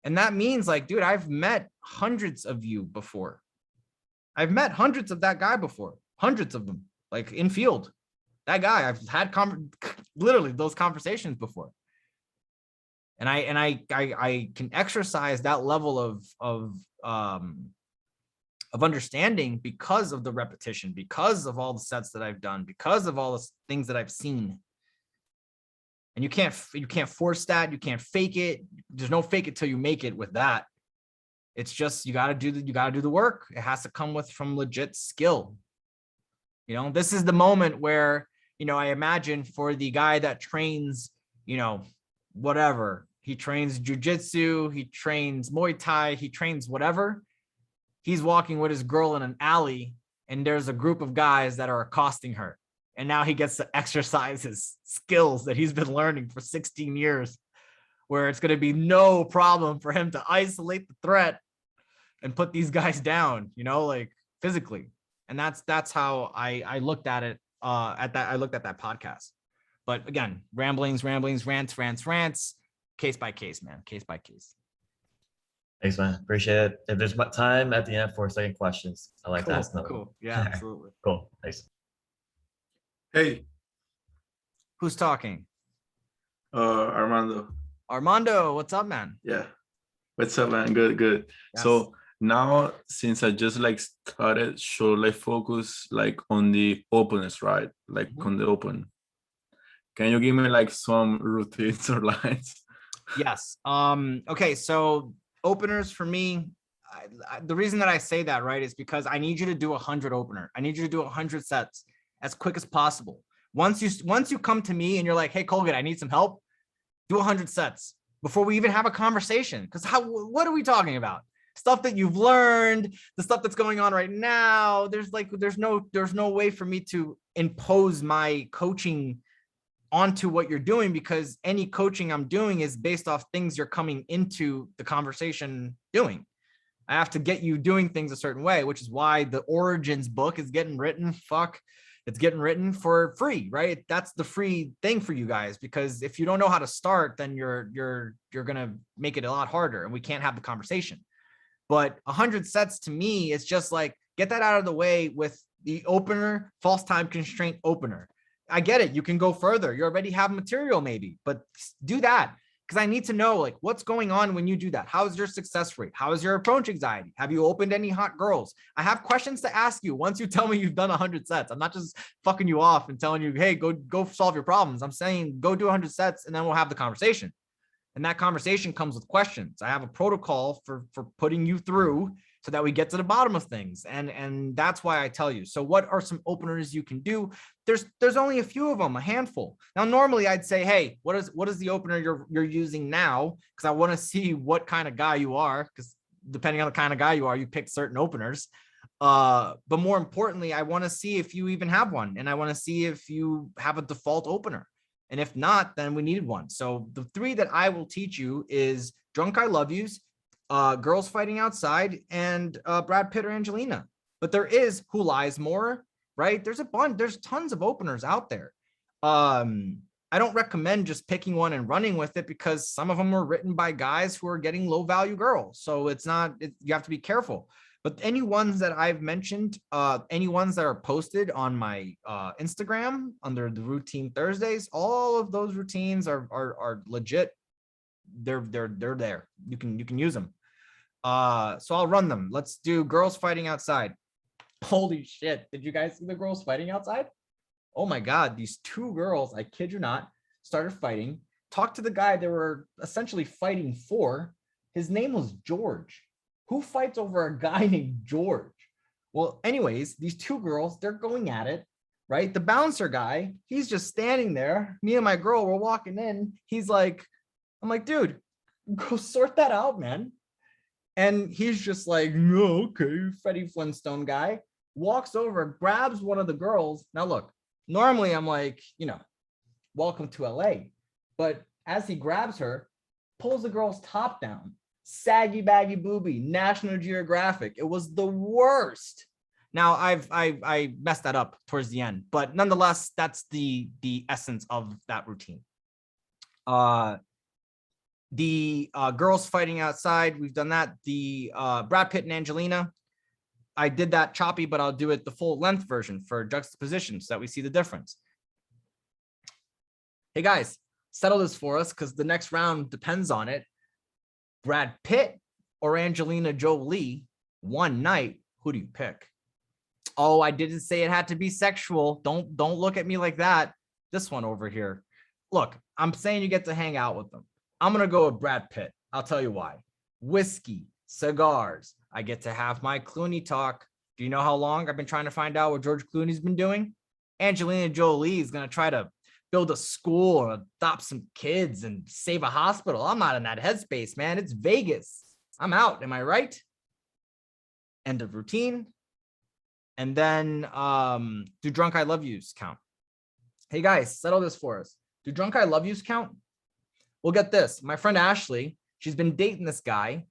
And that means like, dude, I've met hundreds of you before. I've met hundreds of that guy before, hundreds of them, like in field. That guy, I've had literally those conversations before. And I can exercise that level of understanding because of the repetition, because of all the sets that I've done, because of all the things that I've seen. And you can't force that. You can't fake it. There's no fake it till you make it with that. It's just, you got to do the work. It has to come from legit skill. This is the moment where, I imagine for the guy that trains, whatever, he trains jujitsu, he trains Muay Thai, he trains whatever. He's walking with his girl in an alley and there's a group of guys that are accosting her. And now he gets to exercise his skills that he's been learning for 16 years, where it's going to be no problem for him to isolate the threat and put these guys down, like physically. And that's how I looked at it. I looked at that podcast. But again, ramblings, rants, case by case, man, case by case. Thanks, man. Appreciate it. If there's time at the end for second questions, I like to ask them. Cool. Yeah, absolutely. Cool. Thanks. Hey, Who's talking? Armando. Armando, what's up, man? Yeah. What's up, man? Good. Yes. So now, since I just like started, should I focus like on the openness, right? Like on the open. Can you give me like some routines or lines? Yes. Okay. So openers for me, the reason that I say that, right, is because I need you to do 100 opener. I need you to do 100 sets as quick as possible. Once you come to me and you're like, hey, Colgate, I need some help, do 100 sets before we even have a conversation. Because what are we talking about? Stuff that you've learned, the stuff that's going on right now. There's no way for me to impose my coaching onto what you're doing, because any coaching I'm doing is based off things you're coming into the conversation doing. I have to get you doing things a certain way, which is why the Origins book is getting written. It's getting written for free, right? That's the free thing for you guys, because if you don't know how to start, then you're gonna make it a lot harder, and we can't have the conversation. But 100 sets to me is just like, get that out of the way with the opener, false time constraint opener. I get it. You can go further. You already have material maybe, but do that. Because I need to know like what's going on when you do that. How's your success rate? How is your approach anxiety? Have you opened any hot girls? I have questions to ask you once you tell me you've done 100 sets. I'm not just fucking you off and telling you, hey, go solve your problems. I'm saying go do 100 sets and then we'll have the conversation. And that conversation comes with questions. I have a protocol for putting you through so that we get to the bottom of things. And that's why I tell you. So what are some openers you can do? There's only a few of them, a handful. Now, normally I'd say, hey, what is the opener you're using now? Because I want to see what kind of guy you are, because depending on the kind of guy you are, you pick certain openers. But more importantly, I want to see if you even have one. And I want to see if you have a default opener. And if not, then we needed one. So the 3 that I will teach you is Drunk I Love Yous, Girls Fighting Outside, and Brad Pitt or Angelina. But there is Who Lies More, right? There's a bunch, there's tons of openers out there. I don't recommend just picking one and running with it, because some of them were written by guys who are getting low value girls. So you have to be careful. But any ones that I've mentioned, any ones that are posted on my Instagram under the Routine Thursdays, all of those routines are legit. They're there. You can use them. So I'll run them. Let's do Girls Fighting Outside. Holy shit. Did you guys see the girls fighting outside? Oh my God. These 2 girls, I kid you not, started fighting. Talked to the guy they were essentially fighting for. His name was George. Who fights over a guy named George? Well, anyways, these 2 girls, they're going at it, right? The bouncer guy, he's just standing there. Me and my girl were walking in. He's like, I'm like, dude, go sort that out, man. And he's just like, no, okay, Freddie Flintstone guy. Walks over, grabs one of the girls. Now look, normally I'm like, welcome to LA. But as he grabs her, pulls the girl's top down. Saggy baggy booby, National Geographic. It was the worst. Now I messed that up towards the end, but nonetheless, that's the essence of that routine. The Girls Fighting Outside, we've done that. The Brad Pitt and Angelina, I did that choppy, but I'll do it the full length version for juxtaposition so that we see the difference. Hey guys, settle this for us, because the next round depends on it. Brad Pitt or Angelina Jolie, one night, who do you pick? Oh, I didn't say it had to be sexual. Don't look at me like that. This one over here. Look, I'm saying you get to hang out with them. I'm going to go with Brad Pitt. I'll tell you why. Whiskey, cigars. I get to have my Clooney talk. Do you know how long I've been trying to find out what George Clooney's been doing? Angelina Jolie is going to try to build a school or adopt some kids and save a hospital. I'm not in that headspace, man. It's Vegas. I'm out. Am I right? End of routine. And then do Drunk I Love Yous count? Hey guys, settle this for us. Do Drunk I Love Yous count? Well, get this. My friend Ashley, she's been dating this guy.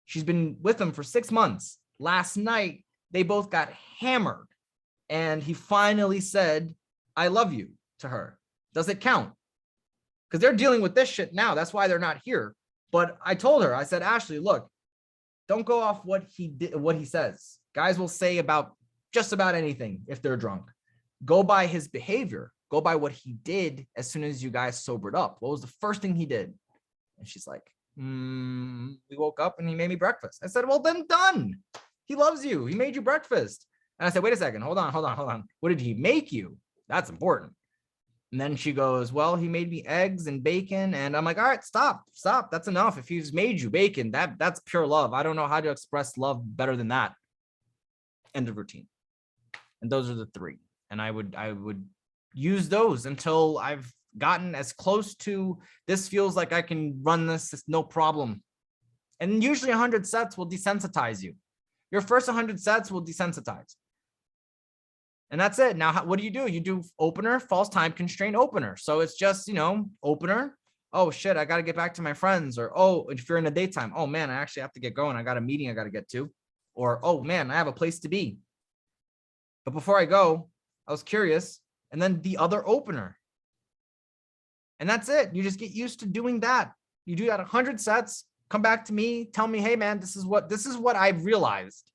She's been with him for 6 months. Last night, they both got hammered. And he finally said, I love you to her. Does it count? Because they're dealing with this shit now. That's why they're not here. But I told her, I said, Ashley, look, don't go off what he did, what he says. Guys will say about just about anything if they're drunk. Go by his behavior. Go by what he did as soon as you guys sobered up. What was the first thing he did? And she's like, we woke up and he made me breakfast. I said, well, then done. He loves you. He made you breakfast. And I said, wait a second. Hold on. What did he make you? That's important. And then she goes, well, he made me eggs and bacon. And I'm like, all right, stop. That's enough. If he's made you bacon, that's pure love. I don't know how to express love better than that. End of routine. And those are the 3. And I would use those until I've gotten as close to this feels like I can run this, it's no problem. And usually 100 sets will desensitize you. Your first 100 sets will desensitize. And that's it. Now, what do? You do opener, false time constraint opener. So it's just, opener. Oh shit, I got to get back to my friends. Or, oh, if you're in the daytime, oh man, I actually have to get going. I got a meeting I got to get to. Or, oh man, I have a place to be. But before I go, I was curious. And then the other opener. And that's it. You just get used to doing that. You do that 100 sets, come back to me, tell me, hey man, this is what I've realized.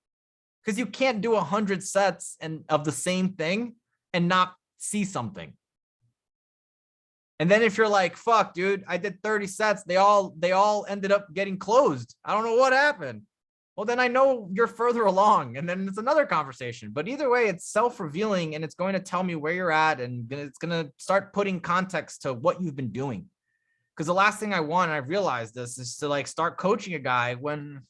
Because you can't do 100 sets and of the same thing and not see something. And then if you're like, fuck, dude, I did 30 sets. They all ended up getting closed. I don't know what happened. Well, then I know you're further along, and then it's another conversation. But either way, it's self-revealing, and it's going to tell me where you're at, and it's going to start putting context to what you've been doing. Because the last thing I want, and I've realized this, is to like start coaching a guy when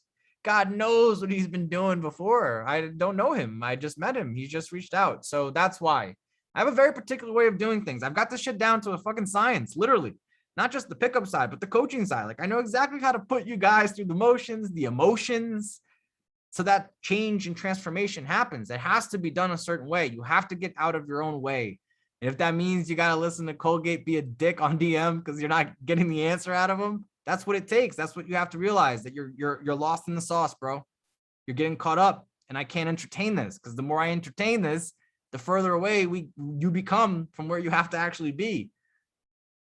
God knows what he's been doing before. I don't know him. I just met him. He just reached out. So that's why I have a very particular way of doing things. I've got this shit down to a fucking science, literally. Not just the pickup side, but the coaching side. Like I know exactly how to put you guys through the motions, the emotions, so that change and transformation happens. It has to be done a certain way. You have to get out of your own way. And if that means you got to listen to Colgate be a dick on DM because you're not getting the answer out of them, that's what it takes. That's what you have to realize, that you're lost in the sauce, bro. You're getting caught up, and I can't entertain this, because the more I entertain this, the further away you become from where you have to actually be.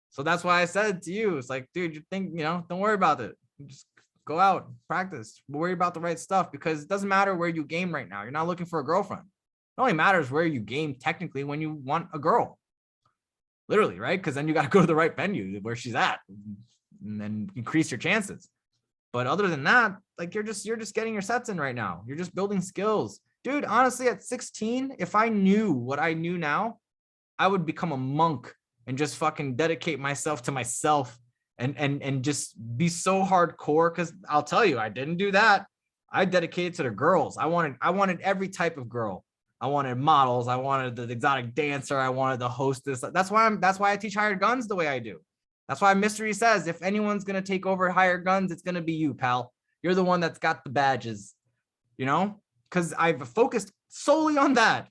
So that's why I said to you, it's like, dude, you think, don't worry about it. Just go out, practice, worry about the right stuff, because it doesn't matter where you game right now. You're not looking for a girlfriend. It only matters where you game technically when you want a girl. Literally, right? Because then you got to go to the right venue where she's at and then increase your chances. But other than that, like you're just getting your sets in right now. You're just building skills. Dude, honestly, at 16, if I knew what I knew now, I would become a monk and just fucking dedicate myself to myself and just be so hardcore. Because I'll tell you, I didn't do that. I dedicated to the girls. I wanted every type of girl. I wanted models. I wanted the exotic dancer. I wanted the hostess. That's why I teach hired guns the way I do. That's why Mystery says, if anyone's going to take over hired guns, it's going to be you, pal. You're the one that's got the badges, because I've focused solely on that.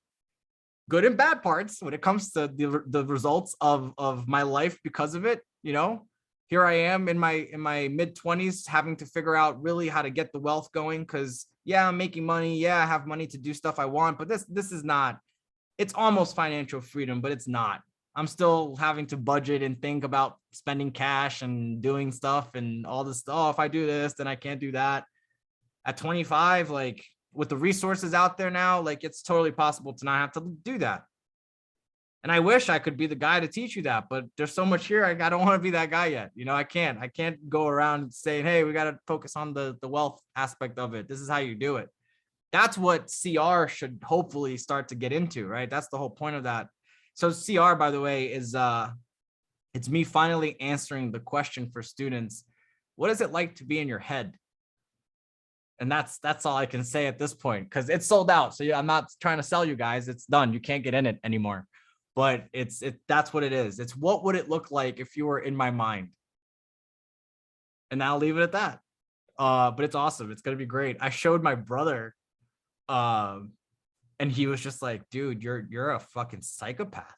Good and bad parts when it comes to the results of my life because of it. Here I am in my mid-20s having to figure out really how to get the wealth going, because I'm making money. Yeah, I have money to do stuff I want, but this is not, it's almost financial freedom, but it's not. I'm still having to budget and think about spending cash and doing stuff and all this stuff. Oh, if I do this, then I can't do that. At 25, like with the resources out there now, like it's totally possible to not have to do that. And I wish I could be the guy to teach you that, but there's so much here. I don't want to be that guy yet. I can't go around saying, hey, we got to focus on the wealth aspect of it. This is how you do it. That's what CR should hopefully start to get into, right? That's the whole point of that. So CR, by the way, is it's me finally answering the question for students. What is it like to be in your head? And that's all I can say at this point, because it's sold out. So I'm not trying to sell you guys. It's done. You can't get in it anymore. But that's what it is. It's what would it look like if you were in my mind? And I'll leave it at that. But it's awesome. It's gonna be great. I showed my brother, and he was just like, dude, you're a fucking psychopath.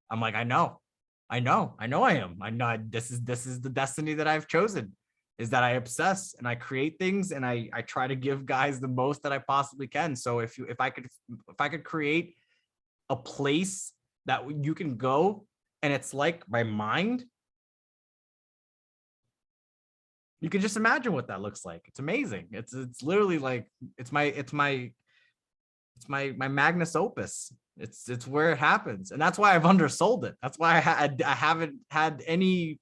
I'm like, I know I am. I know this is the destiny that I've chosen, is that I obsess and I create things and I try to give guys the most that I possibly can. So if I could create a place that you can go and it's like my mind, you can just imagine what that looks like. It's amazing. It's literally like it's my magnus opus. It's where it happens, and that's why I've undersold it. That's why I haven't had any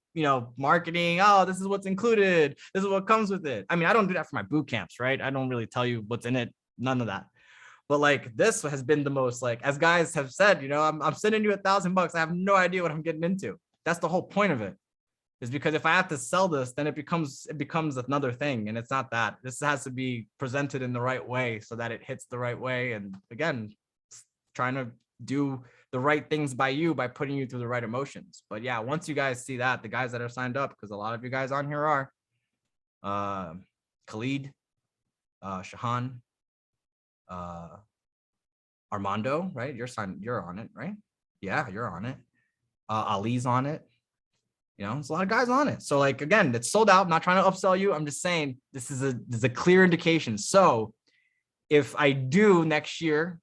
marketing. Oh, this is what's included. This is what comes with it. I mean, I don't do that for my boot camps, right? I don't really tell you what's in it. None of that. But like this has been the most, like, as guys have said, I'm sending you $1,000. I have no idea what I'm getting into. That's the whole point of it, is because if I have to sell this, then it becomes another thing. And it's not that. This has to be presented in the right way so that it hits the right way. And again, trying to do the right things by you by putting you through the right emotions. But yeah, once you guys see that, the guys that are signed up, because a lot of you guys on here are Khalid, Shahan, Armando, right? You're on it, right? Yeah, you're on it. Ali's on it. There's a lot of guys on it. So like, again, it's sold out. I'm not trying to upsell you. I'm just saying this is a clear indication. So if I do next year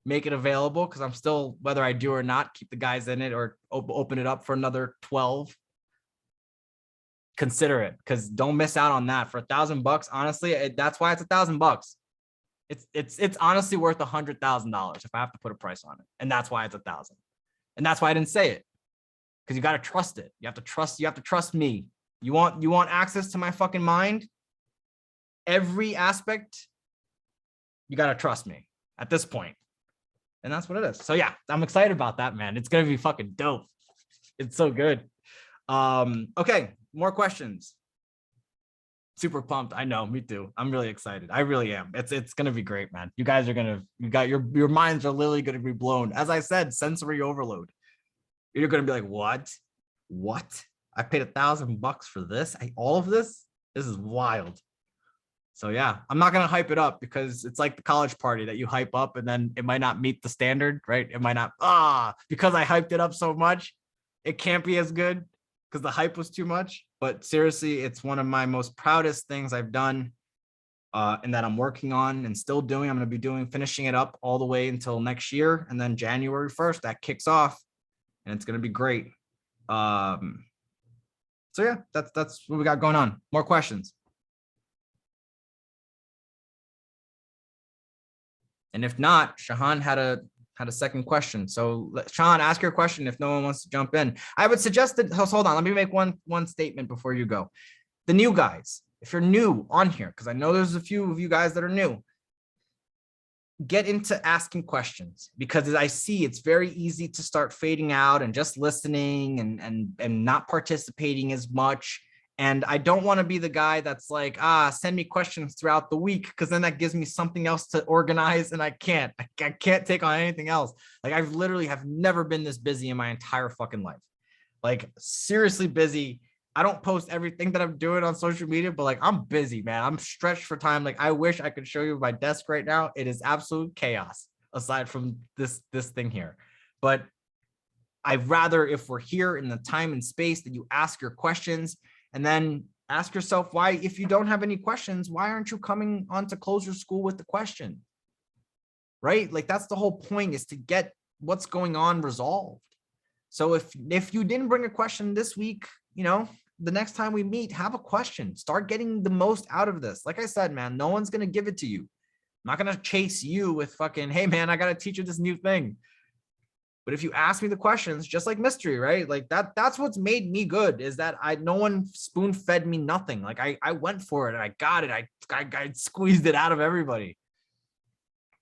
make it available, because I'm still, whether I do or not, keep the guys in it or open it up for another 12, consider it, because don't miss out on that. For $1,000, honestly, that's why it's $1,000. It's honestly worth $100,000 if I have to put a price on it, and that's why it's 1,000. And that's why I didn't say it, because you got to trust it. You have to trust me. You want access to my fucking mind, every aspect. You got to trust me at this point. And that's what it is. So yeah, I'm excited about that, man. It's going to be fucking dope. It's so good. Okay, more questions. Super pumped. I know, me too. I'm really excited. I really am. It's gonna be great, man. You guys are gonna, you got your minds are literally gonna be blown. As I said, sensory overload. You're gonna be like, what? I paid $1,000 for this. All of this? This is wild. So yeah, I'm not gonna hype it up because it's like the college party that you hype up and then it might not meet the standard, right? It might not, because I hyped it up so much, it can't be as good because the hype was too much. But seriously, it's one of my most proudest things I've done and that I'm working on and still doing. I'm gonna be finishing it up all the way until next year. And then January 1st, that kicks off and it's gonna be great. So yeah, that's what we got going on. More questions. And if not, Shahan had a second question. So Shahan, ask your question if no one wants to jump in. I would suggest that, hold on, let me make one statement before you go. The new guys, if you're new on here, because I know there's a few of you guys that are new, get into asking questions, because as I see, it's very easy to start fading out and just listening and not participating as much. And I don't want to be the guy that's like, send me questions throughout the week, because then that gives me something else to organize and I can't take on anything else. Like I've literally have never been this busy in my entire fucking life. Like seriously busy. I don't post everything that I'm doing on social media, but like I'm busy, man. I'm stretched for time. Like I wish I could show you my desk right now. It is absolute chaos aside from this thing here. But I'd rather, if we're here in the time and space, that you ask your questions. And then ask yourself why, if you don't have any questions, why aren't you coming onto CloseHerSchool with the question? Right? Like that's the whole point, is to get what's going on resolved. So if you didn't bring a question this week, you know, the next time we meet, have a question. Start getting the most out of this. Like I said, man, no one's going to give it to you. I'm not going to chase you with fucking, hey man, I got to teach you this new thing. But if you ask me the questions, just like mystery, right? Like that's what's made me good, is that no one spoon fed me nothing. Like I went for it and I got it. I squeezed it out of everybody.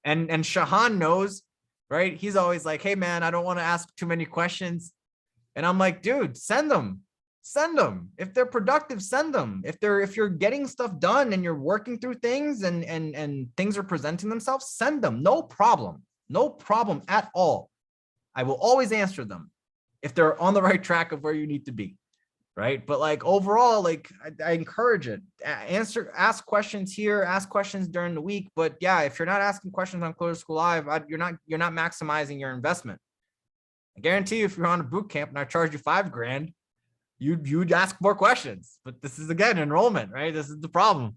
And Shahan knows, right? He's always like, hey man, I don't want to ask too many questions. And I'm like, dude, send them. If they're productive, send them. If you're getting stuff done and you're working through things and things are presenting themselves, send them. No problem at all. I will always answer them if they're on the right track of where you need to be, right? But like overall, like I encourage it. Ask questions here, ask questions during the week. But yeah, if you're not asking questions on CloseHerSchool Live, you're not maximizing your investment. I guarantee you, if you're on a boot camp and I charge you $5,000, you'd ask more questions. But this is again enrollment, right? This is the problem.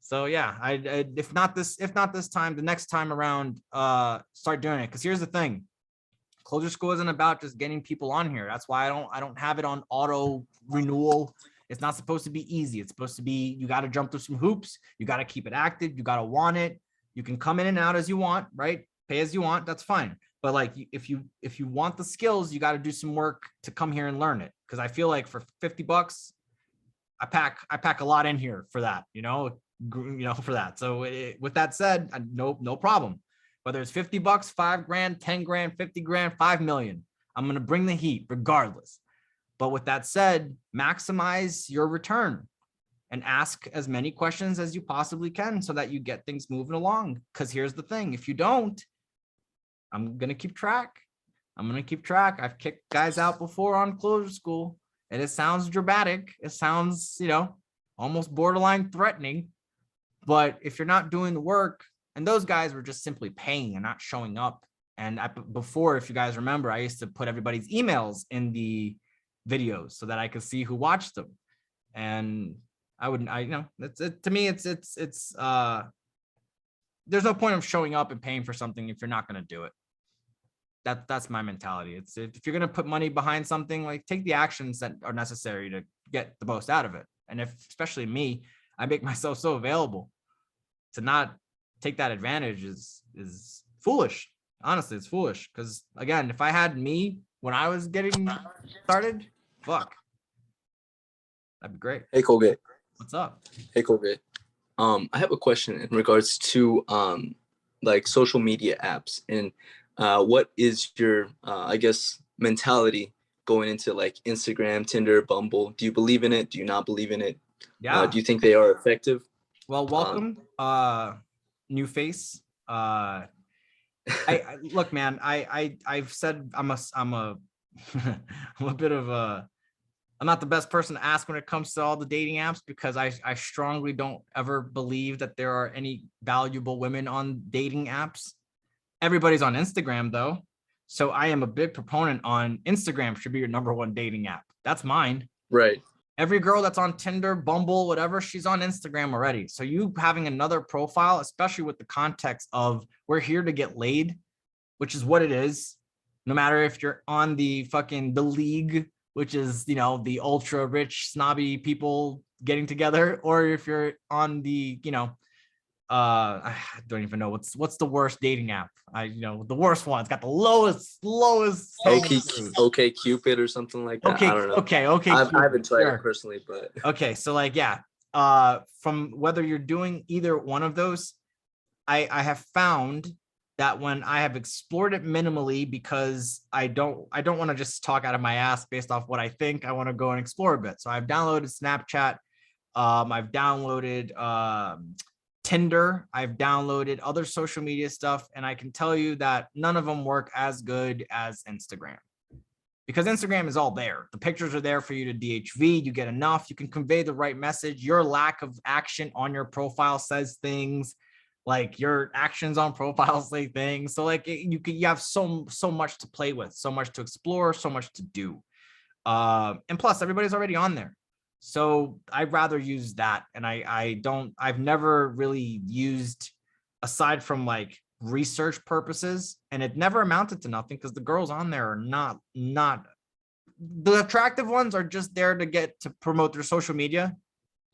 So yeah, if not this time, the next time around, start doing it. Because here's the thing. CloseHerSchool isn't about just getting people on here. That's why I don't have it on auto renewal. It's not supposed to be easy. It's supposed to be, you got to jump through some hoops. You got to keep it active. You got to want it. You can come in and out as you want, right? Pay as you want. That's fine. But like, if you want the skills, you got to do some work to come here and learn it. Because I feel like for $50, I pack a lot in here for that, for that. So with that said, no problem. Whether it's $50, $5,000, $10,000, $50,000, $5 million, I'm going to bring the heat regardless. But with that said, maximize your return and ask as many questions as you possibly can so that you get things moving along. Because here's the thing. If you don't, I'm going to keep track. I've kicked guys out before on CloseHerSchool, and it sounds dramatic. It sounds, almost borderline threatening. But if you're not doing the work, and those guys were just simply paying and not showing up. And before, if you guys remember, I used to put everybody's emails in the videos so that I could see who watched them. And to me, it's there's no point of showing up and paying for something if you're not going to do it. That's my mentality. It's if you're going to put money behind something, like take the actions that are necessary to get the most out of it. And especially me, I make myself so available. To not take that advantage is foolish. Honestly, it's foolish. Because again, if I had me when I was getting started, fuck, that'd be great. Hey Colgate. What's up? Hey Colgate. I have a question in regards to like social media apps, and what is your mentality going into like Instagram, Tinder, Bumble. Do you believe in it? Do you not believe in it? Yeah. Do you think they are effective? Well, welcome, new face. I look, man. I've said I'm a I'm a bit of a I'm not the best person to ask when it comes to all the dating apps, because I strongly don't ever believe that there are any valuable women on dating apps. Everybody's on Instagram though. So I am a big proponent on Instagram should be your number one dating app. That's mine. Right. Every girl that's on Tinder, Bumble, whatever, she's on Instagram already. So you having another profile, especially with the context of we're here to get laid, which is what it is. No matter if you're on the league, which is, you know, the ultra rich, snobby people getting together, or if you're on the, you know, I don't even know what's the worst dating app. The worst one. It's got the lowest. Okay, Cupid or something like that. Okay, I don't know. okay. I haven't tried Sure. it personally, but okay. So like, yeah. From whether you're doing either one of those, I have found that when I have explored it minimally, because I don't want to just talk out of my ass based off what I think, I want to go and explore a bit. So I've downloaded Snapchat. I've downloaded Tinder. I've downloaded other social media stuff, and I can tell you that none of them work as good as Instagram, because Instagram is all there. The pictures are there for you to DHV. You get enough. You can convey the right message. Your lack of action on your profile says things. Like your actions on profiles say things. So like you have so much to play with, so much to explore, so much to do. And plus everybody's already on there. So I'd rather use that. And I've never really used, aside from like research purposes, and it never amounted to nothing, because the girls on there are not the attractive ones, are just there to get to promote their social media.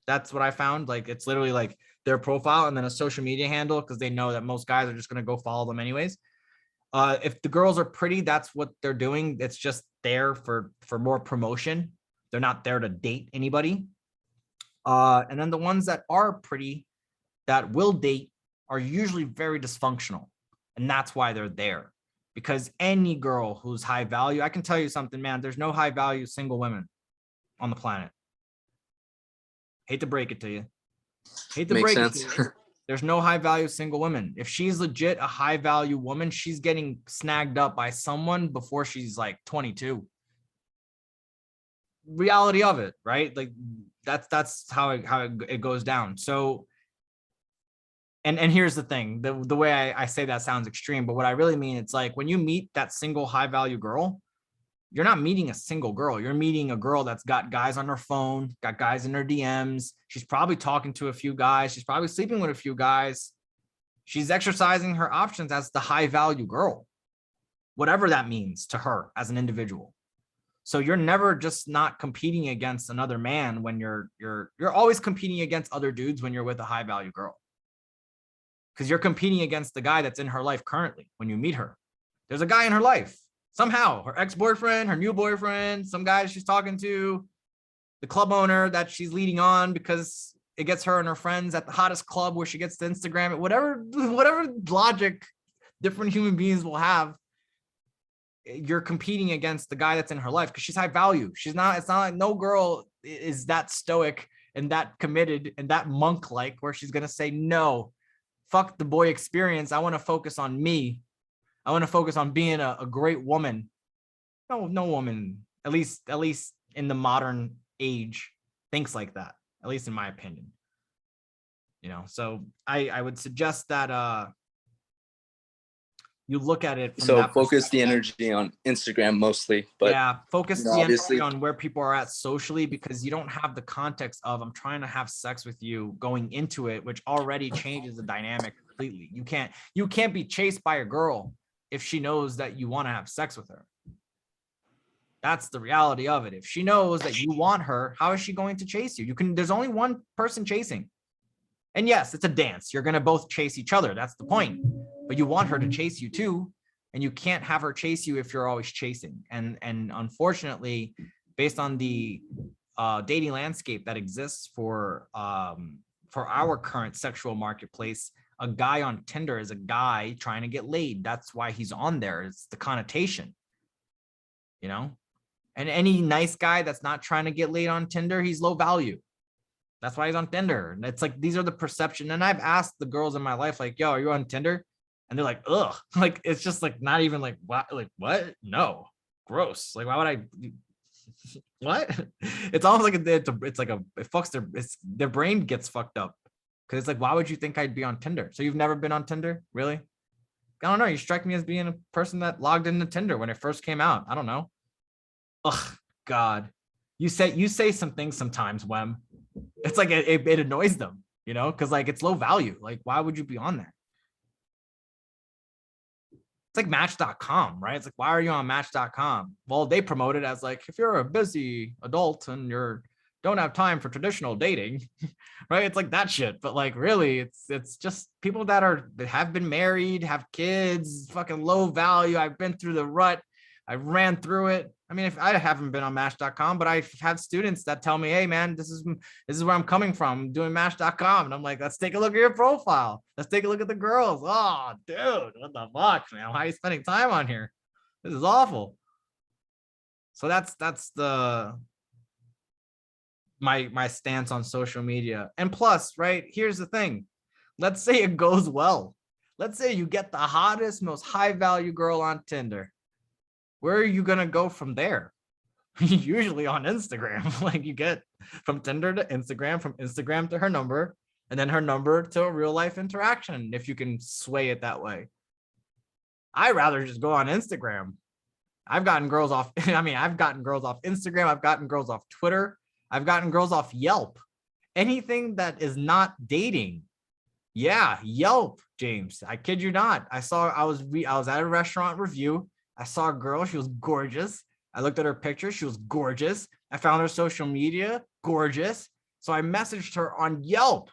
That's what I found. Like, it's literally like their profile and then a social media handle, because they know that most guys are just going to go follow them anyways. If the girls are pretty, that's what they're doing. It's just there for more promotion. They're not there to date anybody. And then the ones that are pretty, that will date, are usually very dysfunctional. And that's why they're there. Because any girl who's high value, I can tell you something, man, there's no high value single women on the planet. Hate to break it to you. Hate to makes break sense. it to you. There's no high value single woman. If she's legit a high value woman, she's getting snagged up by someone before she's like 22. Reality of it, right? Like that's how it goes down. So, and here's the thing, the way I say that sounds extreme, but what I really mean, it's like when you meet that single high value girl, you're not meeting a single girl. You're meeting a girl that's got guys on her phone, got guys in her DMs. She's probably talking to a few guys. She's probably sleeping with a few guys. She's exercising her options as the high value girl, whatever that means to her as an individual. So you're never just not competing against another man when you're always competing against other dudes when you're with a high value girl. Because you're competing against the guy that's in her life currently when you meet her. There's a guy in her life. Somehow, her ex-boyfriend, her new boyfriend, some guy she's talking to, the club owner that she's leading on because it gets her and her friends at the hottest club where she gets to Instagram it, whatever logic different human beings will have. You're competing against the guy that's in her life because she's high value. It's not like no girl is that stoic and that committed and that monk-like where she's going to say, no, fuck the boy experience. I want to focus on me. I want to focus on being a great woman. No woman, at least in the modern age, thinks like that, at least in my opinion. So I would suggest that you look at it from So that focus the energy on Instagram mostly, but yeah, focus the obviously energy on where people are at socially, because you don't have the context of I'm trying to have sex with you going into it, which already changes the dynamic completely. You can't be chased by a girl if she knows that you want to have sex with her. That's the reality of it. If she knows that you want her, how is she going to chase you? There's only one person chasing. And yes, it's a dance. You're going to both chase each other. That's the point. But you want her to chase you too. And you can't have her chase you if you're always chasing. And unfortunately, based on the dating landscape that exists for our current sexual marketplace, a guy on Tinder is a guy trying to get laid. That's why he's on there. It's the connotation, And any nice guy that's not trying to get laid on Tinder, he's low value. That's why he's on Tinder. And it's like, these are the perception. And I've asked the girls in my life, like, yo, are you on Tinder? And they're like, ugh. Like, it's just like, not even like, what? Like, what? No, gross. Like, why would I? What? It's almost like it's like it fucks their brain gets fucked up. Cause it's like, why would you think I'd be on Tinder? So you've never been on Tinder? Really? I don't know. You strike me as being a person that logged into Tinder when it first came out. I don't know. Ugh, God. You say some things sometimes, Wem. It's like it annoys them, you know, because like it's low value. Like, why would you be on there? It's like Match.com, right? It's like, why are you on Match.com? Well, they promote it as like, if you're a busy adult and don't have time for traditional dating, right? It's like that shit. But like, really, it's just people that have been married, have kids, fucking low value. I've been through the rut. I ran through it. I mean, if I haven't been on Match.com, but I've had students that tell me, hey man, this is where I'm coming from, I'm doing Match.com. And I'm like, let's take a look at your profile. Let's take a look at the girls. Oh, dude, what the fuck, man? Why are you spending time on here? This is awful. So that's my stance on social media. And plus, right, here's the thing. Let's say it goes well. Let's say you get the hottest, most high value girl on Tinder. Where are you going to go from there? Usually on Instagram. Like, you get from Tinder to Instagram, from Instagram to her number, and then her number to a real life interaction, if you can sway it that way. I'd rather just go on Instagram. I've gotten girls off Instagram. I've gotten girls off Twitter. I've gotten girls off Yelp. Anything that is not dating. Yeah, Yelp, James. I kid you not. I was at a restaurant review. I saw a girl. She was gorgeous. I looked at her picture. She was gorgeous. I found her social media. Gorgeous. So I messaged her on Yelp.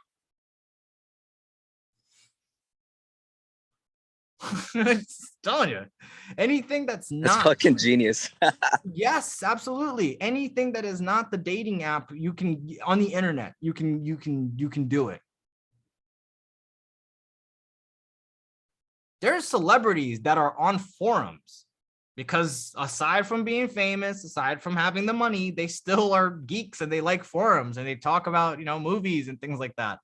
I'm telling you, anything that's That's not fucking genius. yes, absolutely. Anything that is not the dating app, you can on the internet, you can do it. There's celebrities that are on forums because aside from being famous, aside from having the money, they still are geeks and they like forums and they talk about, you know, movies and things like that.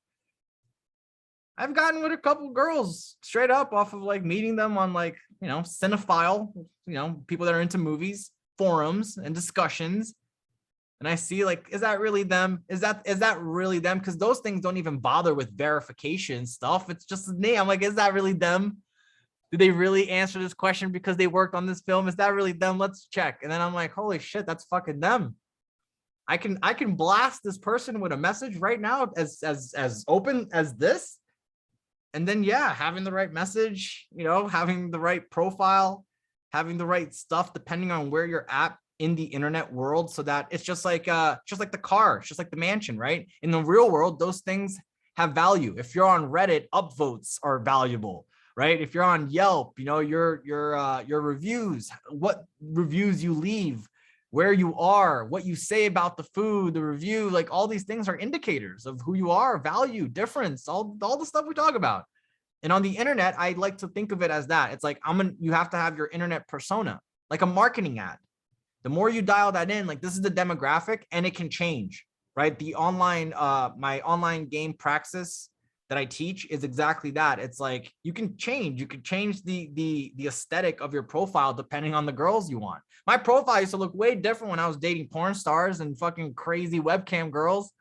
I've gotten with a couple girls straight up off of like meeting them on like, you know, Cinephile, you know, people that are into movies, forums and discussions. And I see like, is that really them? Is that really them? Because those things don't even bother with verification stuff. It's just a name. I'm like, is that really them? Did they really answer this question because they worked on this film? Is that really them? Let's check. And then I'm like, holy shit, that's fucking them. I can blast this person with a message right now as open as this. And then, yeah, having the right message, you know, having the right profile, having the right stuff, depending on where you're at in the internet world, so that it's just like the car, it's just like the mansion, right? In the real world, those things have value. If you're on Reddit, upvotes are valuable, right? If you're on Yelp, you know, your reviews, what reviews you leave, where you are, what you say about the food, the review, like all these things are indicators of who you are, value, difference, all the stuff we talk about. And on the internet, I like to think of it as that. It's like you have to have your internet persona, like a marketing ad. The more you dial that in, like this is the demographic, and it can change, right? The online, my online game praxis that I teach is exactly that. It's like you can change the aesthetic of your profile depending on the girls you want. My profile used to look way different when I was dating porn stars and fucking crazy webcam girls.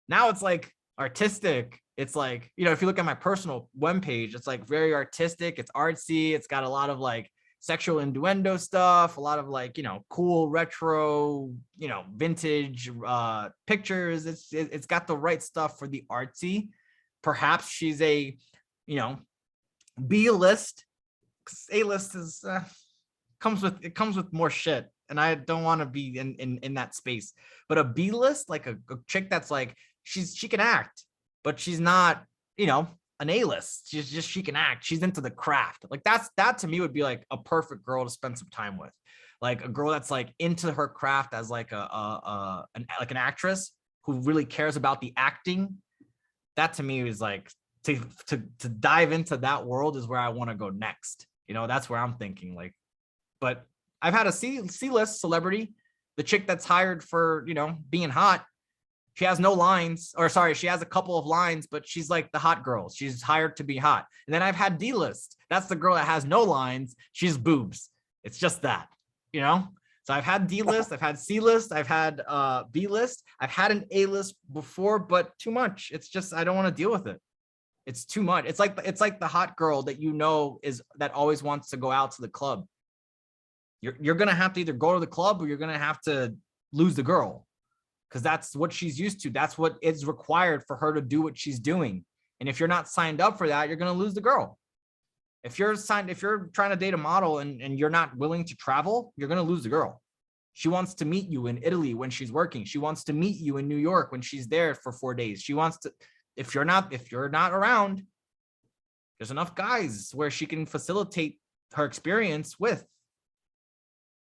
Now it's like artistic. It's like, you know, if you look at my personal webpage, it's like very artistic. It's artsy. It's got a lot of like sexual innuendo stuff, a lot of like, you know, cool retro, you know, vintage pictures. It's got the right stuff for the artsy. Perhaps she's a, you know, B-list. A-list is comes with more shit, and I don't want to be in that space. But a B-list, like a chick that's like she can act, but she's not, you know, an A-list. She can act. She's into the craft. Like that to me would be like a perfect girl to spend some time with, like a girl that's like into her craft as like an actress who really cares about the acting. That to me is like to dive into that world is where I want to go next. You know, that's where I'm thinking like, but I've had a C-list celebrity The chick that's hired for, you know, being hot, she has no lines, or sorry, she has a couple of lines, but she's like the hot girl. She's hired to be hot. And then I've had D-list. That's the girl that has no lines. She's boobs. It's just that, you know? So I've had D-list, I've had C-list, I've had B-list, I've had an A-list before, but too much. It's just, I don't want to deal with it. It's too much. It's like the hot girl that you know is that always wants to go out to the club. You're gonna have to either go to the club or you're gonna have to lose the girl, because that's what she's used to. That's what is required for her to do what she's doing. And if you're not signed up for that, you're gonna lose the girl. If you're trying to date a model and you're not willing to travel, you're gonna lose the girl. She wants to meet you in Italy when she's working. She wants to meet you in New York when she's there for 4 days. She wants to, if you're not around, there's enough guys where she can facilitate her experience with,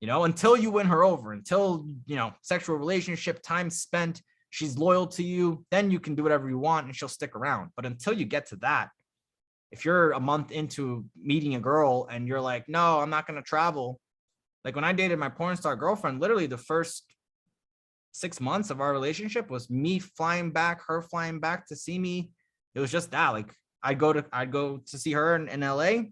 you know, until you win her over, until, you know, sexual relationship, time spent, she's loyal to you, then you can do whatever you want and she'll stick around. But until you get to that, if you're a month into meeting a girl and you're like, no, I'm not going to travel. Like when I dated my porn star girlfriend, literally the first 6 months of our relationship was me flying back, her flying back to see me. It was just that, like I'd go to see her in LA. A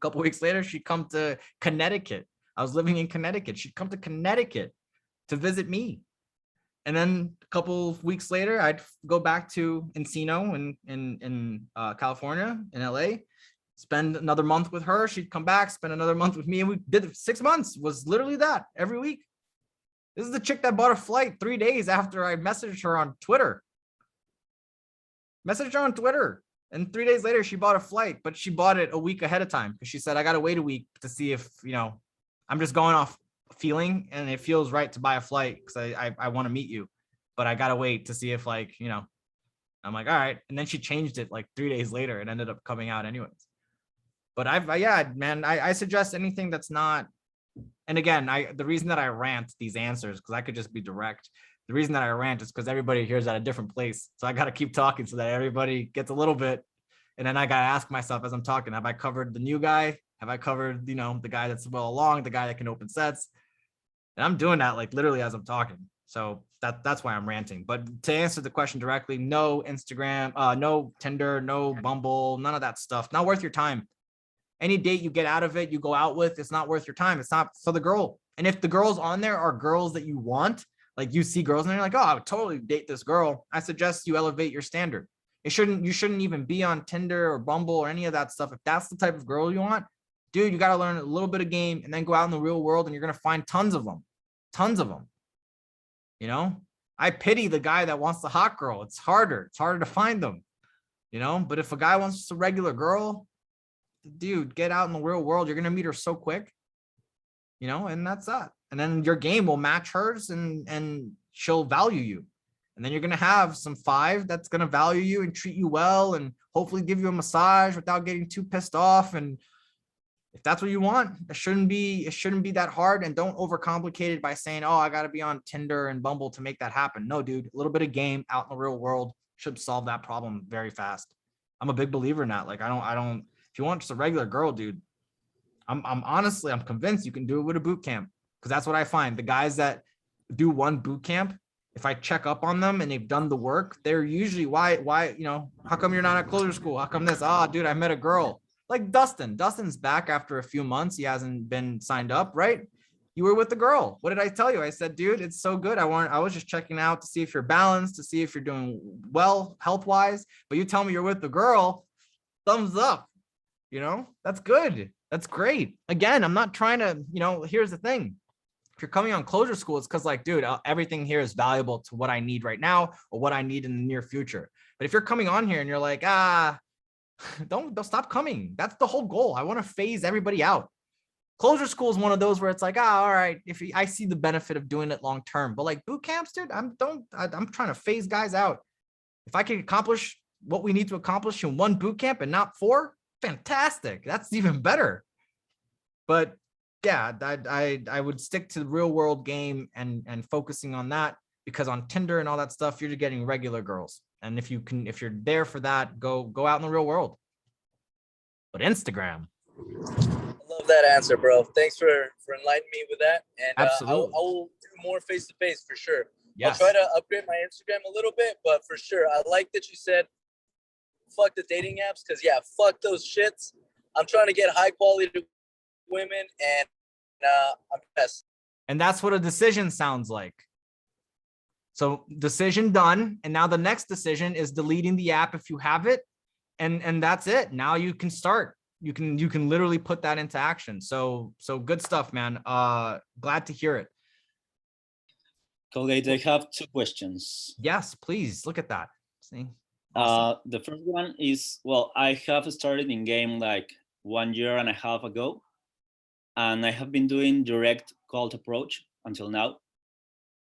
couple weeks later, she'd come to Connecticut. I was living in Connecticut. She'd come to Connecticut to visit me. And then a couple of weeks later, I'd go back to Encino in California, in LA, spend another month with her. She'd come back, spend another month with me. And we did 6 months, was literally that every week. This is the chick that bought a flight 3 days after I messaged her on Twitter. Messaged her on Twitter. And 3 days later, she bought a flight, but she bought it a week ahead of time because she said, I got to wait a week to see if, you know, I'm just going off feeling and it feels right to buy a flight because I want to meet you, but I got to wait to see if, like, you know, I'm like, all right. And then she changed it like 3 days later and ended up coming out anyways. But I suggest anything that's not, and again, the reason that I rant these answers, because I could just be direct. The reason that I rant is because everybody hears at a different place. So I got to keep talking so that everybody gets a little bit. And then I got to ask myself as I'm talking, have I covered the new guy? Have I covered, you know, the guy that's well along, the guy that can open sets? And I'm doing that like literally as I'm talking. So that's why I'm ranting. But to answer the question directly, no Instagram, no Tinder, no Bumble, none of that stuff. Not worth your time. Any date you get out of it, you go out with, it's not worth your time. It's not for the girl. And if the girls on there are girls that you want, like you see girls and you're like, oh, I would totally date this girl, I suggest you elevate your standard. You shouldn't even be on Tinder or Bumble or any of that stuff. If that's the type of girl you want, dude, you got to learn a little bit of game and then go out in the real world and you're going to find tons of them. You know, I pity the guy that wants the hot girl. It's harder to find them, you know, but if a guy wants just a regular girl, dude, get out in the real world. You're going to meet her so quick, you know, and that's that. And then your game will match hers and she'll value you. And then you're going to have some 5 that's going to value you and treat you well and hopefully give you a massage without getting too pissed off. And if that's what you want, it shouldn't be that hard. And don't overcomplicate it by saying, oh, I got to be on Tinder and Bumble to make that happen. No, dude, a little bit of game out in the real world should solve that problem very fast. I'm a big believer in that. Like, I don't, if you want just a regular girl, dude, I'm honestly, I'm convinced you can do it with a boot camp. Cause that's what I find. The guys that do one boot camp, if I check up on them and they've done the work, they're usually, why, you know, how come you're not at CloseHerSchool? How come this? Oh, dude, I met a girl. Like Dustin's back after a few months. He hasn't been signed up, right? You were with the girl. What did I tell you? I said, dude, it's so good. I was just checking out to see if you're balanced, to see if you're doing well health-wise. But you tell me you're with the girl, thumbs up. You know, that's good. That's great. Again, I'm not trying to, you know, here's the thing. If you're coming on CloseHerSchool, it's because, like, dude, everything here is valuable to what I need right now or what I need in the near future. But if you're coming on here and you're like, don't stop coming. That's the whole goal. I want to phase everybody out. CloseHerSchool is one of those where it's like, all right, I see the benefit of doing it long term, but like boot camps, dude, I'm trying to phase guys out. If I can accomplish what we need to accomplish in one boot camp and not 4, fantastic. That's even better. But yeah, I would stick to the real world game and focusing on that, because on Tinder and all that stuff, you're just getting regular girls. And if you're there for that, go out in the real world. But Instagram. I love that answer, bro. Thanks for enlightening me with that. And Absolutely. I will do more face to face for sure. Yes. I'll try to upgrade my Instagram a little bit, but for sure, I like that you said, fuck the dating apps, because yeah, fuck those shits. I'm trying to get high quality women, and I'm best. And that's what a decision sounds like. So decision done. And now the next decision is deleting the app if you have it. And that's it. Now you can start. You can literally put that into action. So good stuff, man. Glad to hear it. Colgate, I have 2 questions. Yes, please. Look at that. See? Awesome. The first one is, well, I have started in game like 1.5 years ago, and I have been doing direct cold approach until now.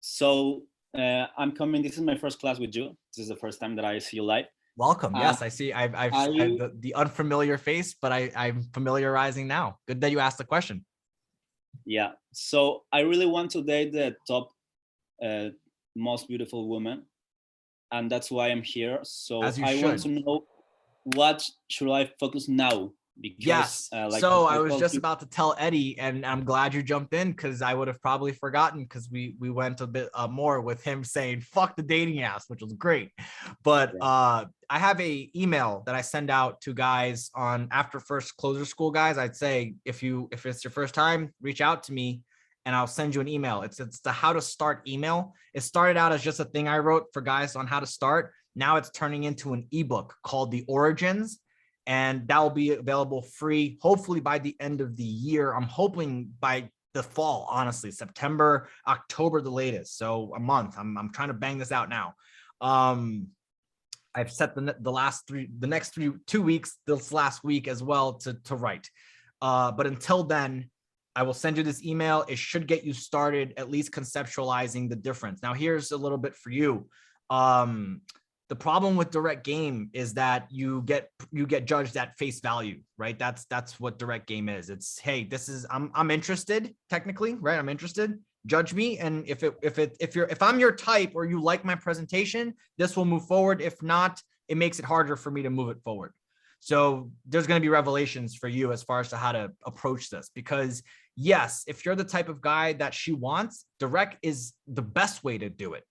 So I'm coming. This is my first class with you. This is the first time that I see you live. Welcome. Yes, I see. I've the unfamiliar face, but I'm familiarizing now. Good that you asked the question. Yeah. So I really want to date the top, most beautiful woman, and that's why I'm here. So I want to know, what should I focus now? Because, yes. So I was just about to tell Eddie, and I'm glad you jumped in, because I would have probably forgotten, because we went a bit more with him saying fuck the dating apps, which was great. But I have a email that I send out to guys on after first closer school guys. I'd say if it's your first time, reach out to me and I'll send you an email. It's the how to start email. It started out as just a thing I wrote for guys on how to start. Now it's turning into an ebook called The Origins. And that will be available free, hopefully by the end of the year. I'm hoping by the fall, honestly, September, October, the latest. So a month. I'm trying to bang this out now. I've set the next 2 weeks, this last week as well to write. But until then, I will send you this email. It should get you started, at least conceptualizing the difference. Now, here's a little bit for you. The problem with direct game is that you get judged at face value, right? That's what direct game is. It's, hey, I'm interested technically, right? I'm interested. Judge me, and if I'm your type or you like my presentation, this will move forward. If not, it makes it harder for me to move it forward. So there's going to be revelations for you as far as to how to approach this, because yes, if you're the type of guy that she wants, direct is the best way to do it.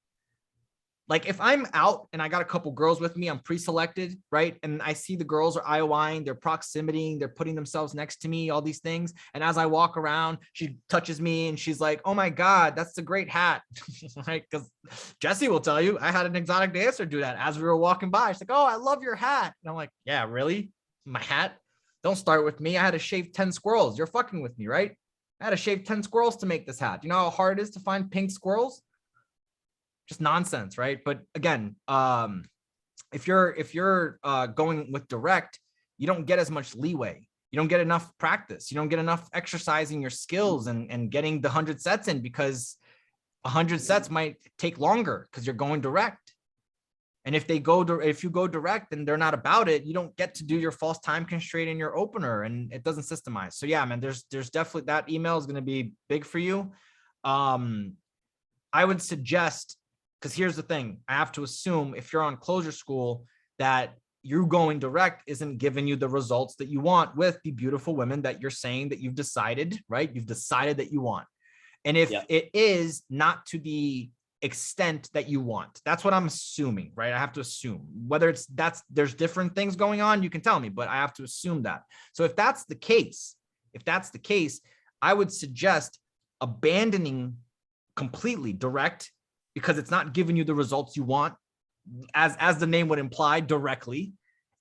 Like if I'm out and I got a couple girls with me, I'm pre-selected, right? And I see the girls are IOIing, they're proximitying, they're putting themselves next to me, all these things. And as I walk around, she touches me and she's like, oh my God, that's a great hat, right? Because Jesse will tell you, I had an exotic dancer do that as we were walking by. She's like, oh, I love your hat. And I'm like, yeah, really? My hat? Don't start with me. I had to shave 10 squirrels. You're fucking with me, right? I had to shave 10 squirrels to make this hat. You know how hard it is to find pink squirrels? Just nonsense, right? But again, if you're going with direct, you don't get as much leeway. You don't get enough practice. You don't get enough exercising your skills and getting the 100 sets in, because 100 sets might take longer because you're going direct. And if you go direct and they're not about it, you don't get to do your false time constraint in your opener, and it doesn't systemize. So yeah, man, there's definitely, that email is going to be big for you. I would suggest, because here's the thing, I have to assume if you're on Closer School that you going direct isn't giving you the results that you want with the beautiful women that you're saying that you've decided, right? You've decided that you want. And if it is not to the extent that you want, that's what I'm assuming, right? I have to assume whether there's different things going on, you can tell me, but I have to assume that. So if that's the case, I would suggest abandoning completely direct, because it's not giving you the results you want, as the name would imply, directly,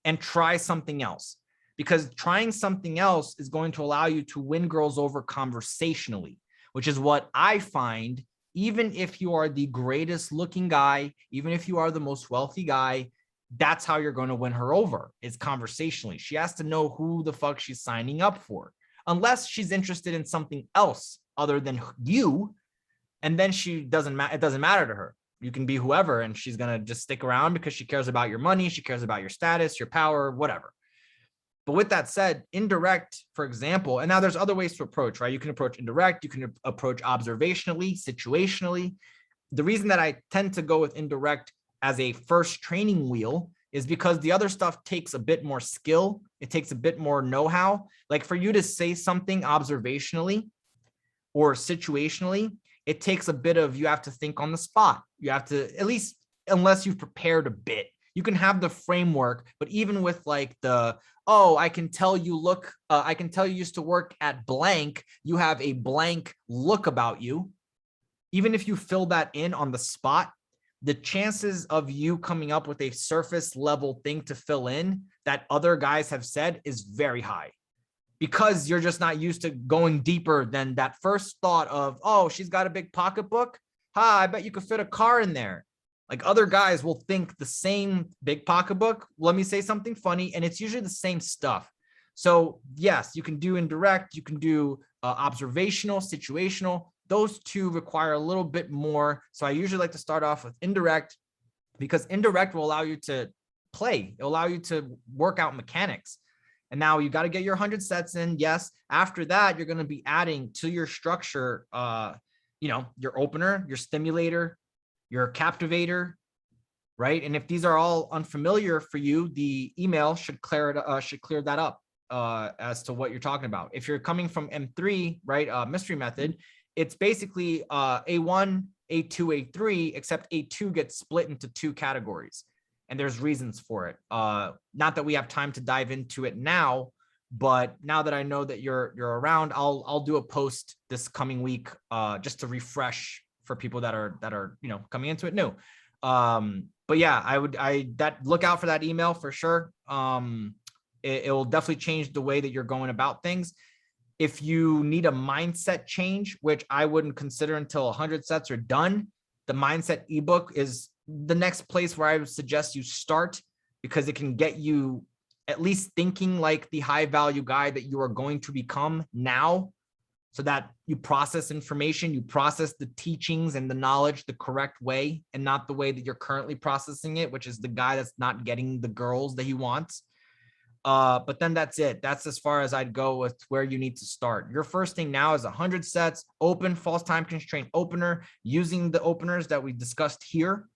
and try something else. Because trying something else is going to allow you to win girls over conversationally, which is what I find, even if you are the greatest looking guy, even if you are the most wealthy guy, that's how you're going to win her over, is conversationally. She has to know who the fuck she's signing up for, unless she's interested in something else other than you. And then it doesn't matter to her. You can be whoever, and she's going to just stick around because she cares about your money. She cares about your status, your power, whatever. But with that said, indirect, for example, and now there's other ways to approach, right? You can approach indirect. You can approach observationally, situationally. The reason that I tend to go with indirect as a first training wheel is because the other stuff takes a bit more skill. It takes a bit more know-how. Like for you to say something observationally or situationally, it takes a bit of, you have to think on the spot. You have to, at least unless you've prepared a bit, you can have the framework, but even with like the, oh, I can tell you used to work at blank, you have a blank look about you. Even if you fill that in on the spot, the chances of you coming up with a surface level thing to fill in that other guys have said is very high, because you're just not used to going deeper than that first thought of, oh, she's got a big pocketbook. Ha, I bet you could fit a car in there. Like other guys will think the same big pocketbook. Let me say something funny. And it's usually the same stuff. So yes, you can do indirect, you can do observational, situational. Those two require a little bit more. So I usually like to start off with indirect, because indirect will allow you to play. It'll allow you to work out mechanics. And now you got to get your 100 sets in. Yes. After that, you're going to be adding to your structure, your opener, your stimulator, your captivator, right? And if these are all unfamiliar for you, the email should clear that up as to what you're talking about. If you're coming from M3, right, mystery method, it's basically A1, A2, A3, except A2 gets split into 2 categories. And there's reasons for it. Not that we have time to dive into it now, but now that I know that you're around, I'll do a post this coming week just to refresh for people that are coming into it new. But yeah, look out for that email for sure. It will definitely change the way that you're going about things. If you need a mindset change, which I wouldn't consider until 100 sets are done, the mindset ebook is the next place where I would suggest you start, because it can get you at least thinking like the high value guy that you are going to become now, so that you process information, you process the teachings and the knowledge the correct way, and not the way that you're currently processing it, which is the guy that's not getting the girls that he wants. But then that's it. That's as far as I'd go with where you need to start. Your first thing now is 100 sets, open false time constraint opener, using the openers that we discussed here,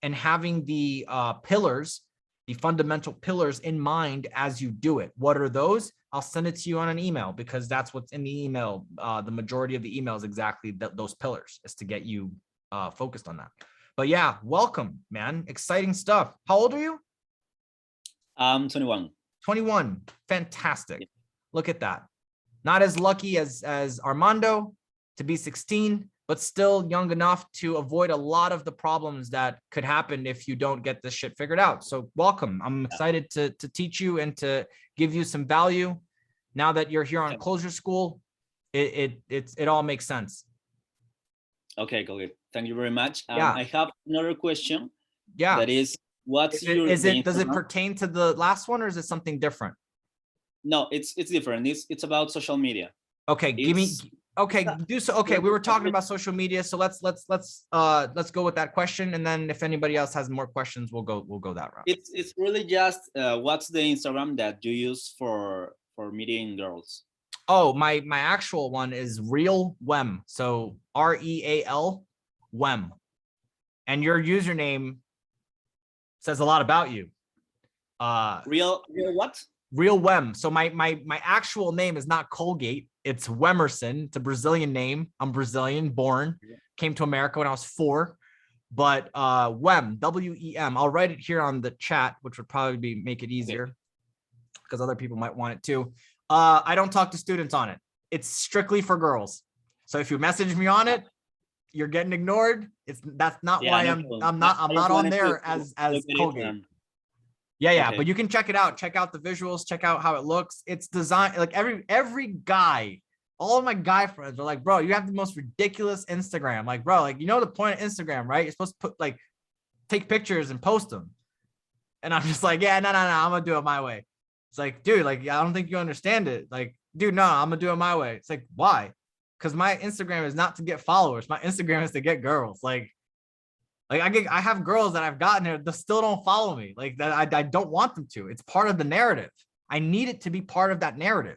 and having the pillars, the fundamental pillars in mind as you do it. What are those? I'll send it to you on an email, because that's what's in the email. The majority of the email is exactly those pillars, is to get you focused on that. But yeah, welcome, man. Exciting stuff. How old are you? 21. 21. Fantastic. Look at that. Not as lucky as Armando to be 16, but still young enough to avoid a lot of the problems that could happen if you don't get this shit figured out. So welcome. I'm excited to teach you and to give you some value. Now that you're here on CloseHerSchool, it all makes sense. Okay, Colgate. Thank you very much. Yeah. I have another question. Yeah. That is, does it pertain to the last one, or is it something different? No, it's different. It's about social media. Okay, Okay, we were talking about social media, so let's go with that question, and then if anybody else has more questions, we'll go that route. It's really just what's the Instagram that you use for meeting girls? Oh, my actual one is Real Wem, so REAL Wem, and your username says a lot about you. Real what? Real Wem. So my actual name is not Colgate. It's Wemerson. It's a Brazilian name. I'm Brazilian born, came to America when I was 4, but Wem, W-E-M. I'll write it here on the chat, which would probably make it easier, because other people might want it too. I don't talk to students on it. It's strictly for girls. So if you message me on it, you're getting ignored. That's not why I'm not on there as Colgate. Yeah, okay. But you can check it out. Check out the visuals. Check out how it looks. It's designed like every guy. All of my guy friends are like, bro, you have the most ridiculous Instagram. Like, bro, like, you know the point of Instagram, right? You're supposed to put take pictures and post them. And I'm just like, yeah, no, I'm gonna do it my way. It's like, dude, like, I don't think you understand it. Like, dude, no, I'm gonna do it my way. It's like, why? Because my Instagram is not to get followers. My Instagram is to get girls. Like I have girls that I've gotten here that still don't follow me. Like that I don't want them to. It's part of the narrative. I need it to be part of that narrative.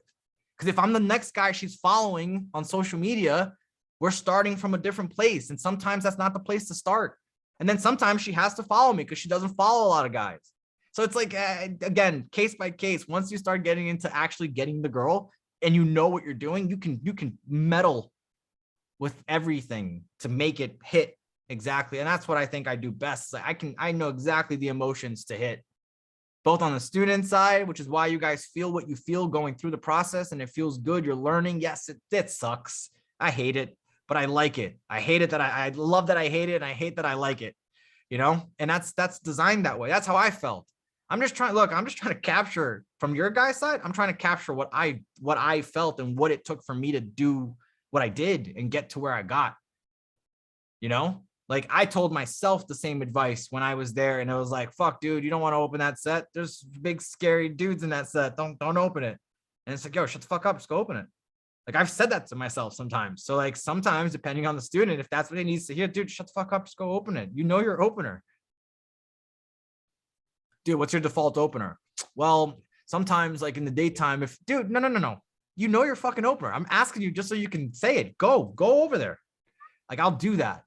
Because if I'm the next guy she's following on social media, we're starting from a different place. And sometimes that's not the place to start. And then sometimes she has to follow me because she doesn't follow a lot of guys. So it's like, again, case by case, once you start getting into actually getting the girl and you know what you're doing, you can meddle with everything to make it hit exactly. And that's what I think I do best. I know exactly the emotions to hit, both on the student side, which is why you guys feel what you feel going through the process, and it feels good. You're learning. Yes, it sucks. I hate it, but I like it. I hate it that I love that I hate it, and I hate that I like it. And that's designed that way. That's how I felt. I'm just trying to capture from your guys' side. I'm trying to capture what I felt and what it took for me to do what I did and get to where I got. Like I told myself the same advice when I was there, and it was like, fuck, dude, you don't want to open that set. There's big scary dudes in that set. Don't open it. And it's like, yo, shut the fuck up, just go open it. Like I've said that to myself sometimes. So like sometimes, depending on the student, if that's what he needs to hear, dude, shut the fuck up, just go open it. You know your opener. Dude, what's your default opener? Well, sometimes like in the daytime, dude, no. You know your fucking opener. I'm asking you just so you can say it. Go over there. Like I'll do that.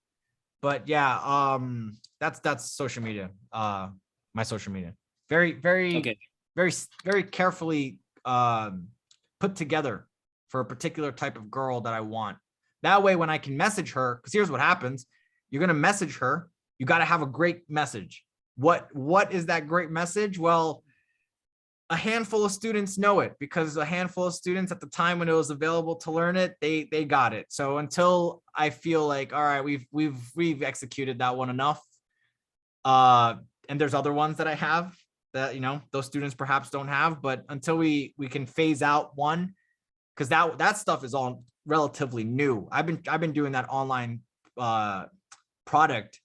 But yeah, that's social media. My social media. Very carefully put together for a particular type of girl that I want. That way, when I can message her, because here's what happens: you're gonna message her. You got to have a great message. What is that great message? Well, a handful of students know it, because a handful of students at the time when it was available to learn it, they got it. So until I feel like, all right, we've executed that one enough. And there's other ones that I have that, those students perhaps don't have, but until we can phase out one, because that stuff is all relatively new. I've been doing that online product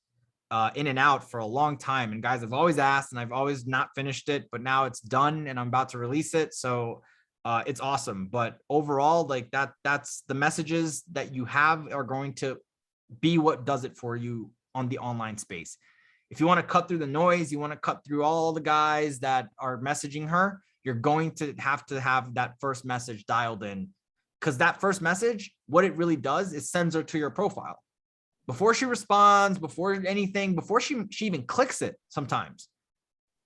in and out for a long time, and guys have always asked, and I've always not finished it, but now it's done and I'm about to release it. So it's awesome. But overall, like that's the messages that you have are going to be what does it for you on the online space. If you want to cut through the noise, you want to cut through all the guys that are messaging her, you're going to have that first message dialed in, because that first message, what it really does is sends her to your profile. Before she responds, before anything, before she even clicks it, sometimes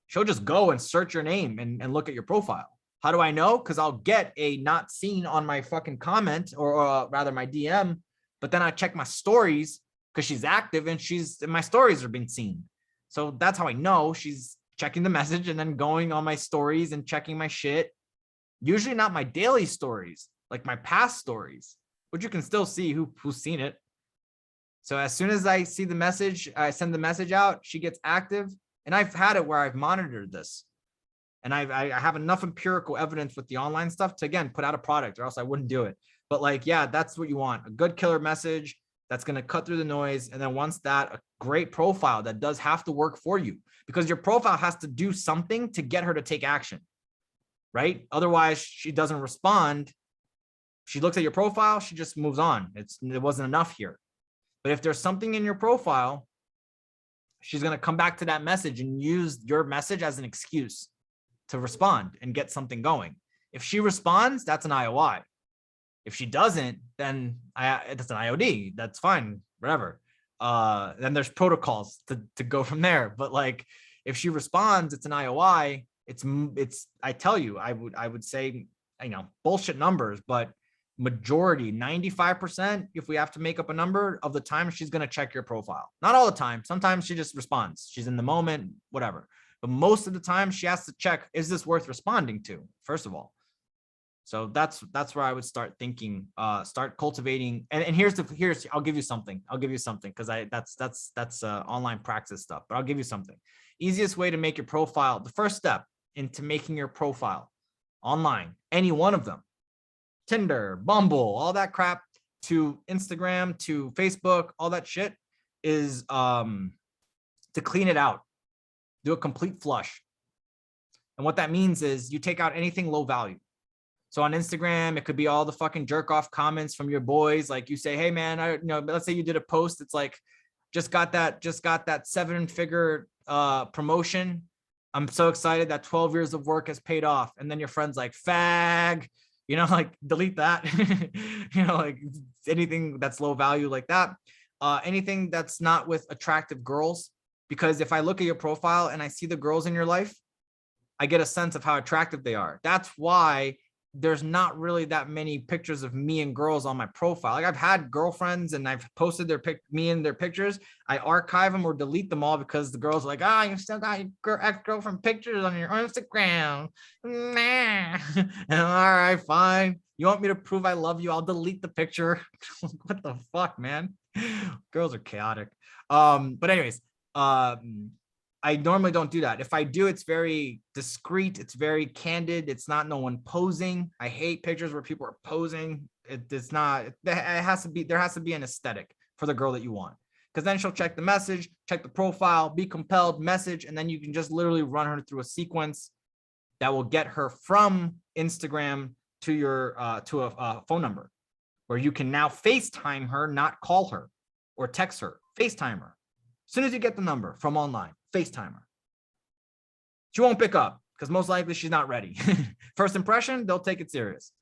she'll just go and search your name and look at your profile. How do I know? Because I'll get a not seen on my fucking comment, or rather my DM, but then I check my stories because she's active and my stories are being seen. So that's how I know she's checking the message and then going on my stories and checking my shit. Usually not my daily stories, like my past stories, but you can still see who's seen it. So as soon as I see the message, I send the message out, she gets active. And I've had it where I've monitored this. And I have enough empirical evidence with the online stuff to, again, put out a product, or else I wouldn't do it. But like, yeah, that's what you want. A good killer message that's going to cut through the noise. And then once that, a great profile that does have to work for you, because your profile has to do something to get her to take action, right? Otherwise, she doesn't respond. She looks at your profile, she just moves on. It wasn't enough here. But if there's something in your profile, she's going to come back to that message and use your message as an excuse to respond and get something going. If she responds, that's an IOI. If she doesn't, then that's an IOD. That's fine, whatever. Then there's protocols to go from there. But like, if she responds, it's an IOI. It's I tell you, I would say, bullshit numbers, but majority, 95%, if we have to make up a number of the time, she's going to check your profile. Not all the time. Sometimes she just responds. She's in the moment, whatever. But most of the time she has to check, is this worth responding to, first of all? So that's where I would start thinking, start cultivating. And here's I'll give you something. Because that's online practice stuff, but I'll give you something. Easiest way to make your profile, the first step into making your profile online, any one of them, Tinder, Bumble, all that crap, to Instagram, to Facebook, all that shit, is to clean it out. Do a complete flush. And what that means is you take out anything low value. So on Instagram, it could be all the fucking jerk off comments from your boys. Like you say, hey man, let's say you did a post. It's like, just got that 7-figure promotion. I'm so excited that 12 years of work has paid off. And then your friend's like, fag, like delete that, like anything that's low value like that. Anything that's not with attractive girls, because if I look at your profile and I see the girls in your life, I get a sense of how attractive they are. That's why there's not really that many pictures of me and girls on my profile. Like I've had girlfriends and I've posted me and their pictures. I archive them or delete them all because the girls are like, ah, you still got your ex-girlfriend pictures on your Instagram. Nah. And all right, fine. You want me to prove I love you? I'll delete the picture. What the fuck, man? Girls are chaotic. But anyways, I normally don't do that. If I do, it's very discreet. It's very candid. It's not no one posing. I hate pictures where people are posing. It's not, there has to be an aesthetic for the girl that you want. Because then she'll check the message, check the profile, be compelled, message, and then you can just literally run her through a sequence that will get her from Instagram to your to a phone number where you can now FaceTime her, not call her or text her. FaceTime her. As soon as you get the number from online, FaceTime her. She won't pick up because most likely she's not ready. First impression, they'll take it serious.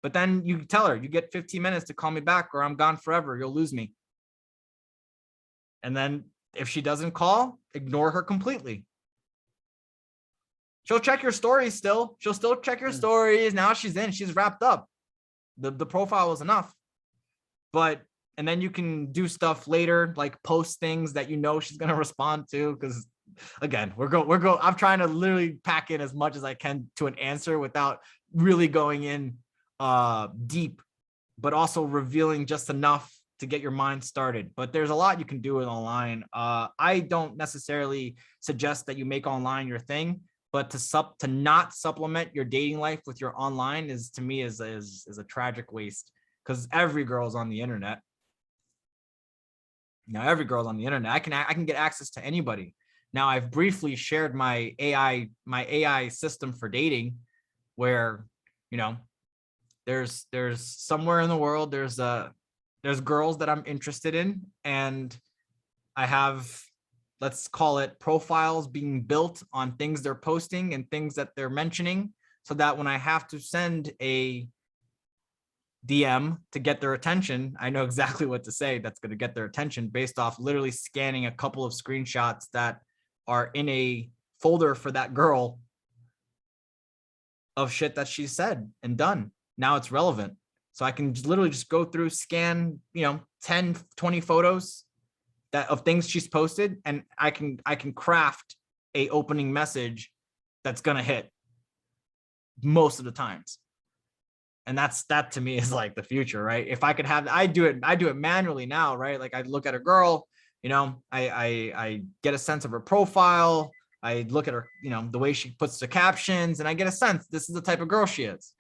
But then you tell her, you get 15 minutes to call me back or I'm gone forever. You'll lose me. And then if she doesn't call, ignore her completely. She'll check your stories still. She'll still check your stories. Now she's in, she's wrapped up. The profile was enough. And then you can do stuff later, like post things that you know she's gonna respond to. Because again, I'm trying to literally pack in as much as I can to an answer without really going in deep, but also revealing just enough to get your mind started. But there's a lot you can do with online. I don't necessarily suggest that you make online your thing, but to not supplement your dating life with your online is, to me, is a tragic waste, because every girl's on the internet. Now, every girl's on the internet. I can get access to anybody. Now, I've briefly shared my AI system for dating, where, you know, there's somewhere in the world, there's girls that I'm interested in, and I have, let's call it, profiles being built on things they're posting and things that they're mentioning, so that when I have to send a DM to get their attention, I know exactly what to say that's going to get their attention based off literally scanning a couple of screenshots that are in a folder for that girl of shit that she said and done. Now it's relevant. So I can literally just go through, scan, 10, 20 photos of things she's posted, and I can craft a opening message that's going to hit most of the times. And that to me is like the future, right? If I could have, I do it manually now, right? Like I look at a girl, I get a sense of her profile. I look at her, the way she puts the captions, and I get a sense this is the type of girl she is.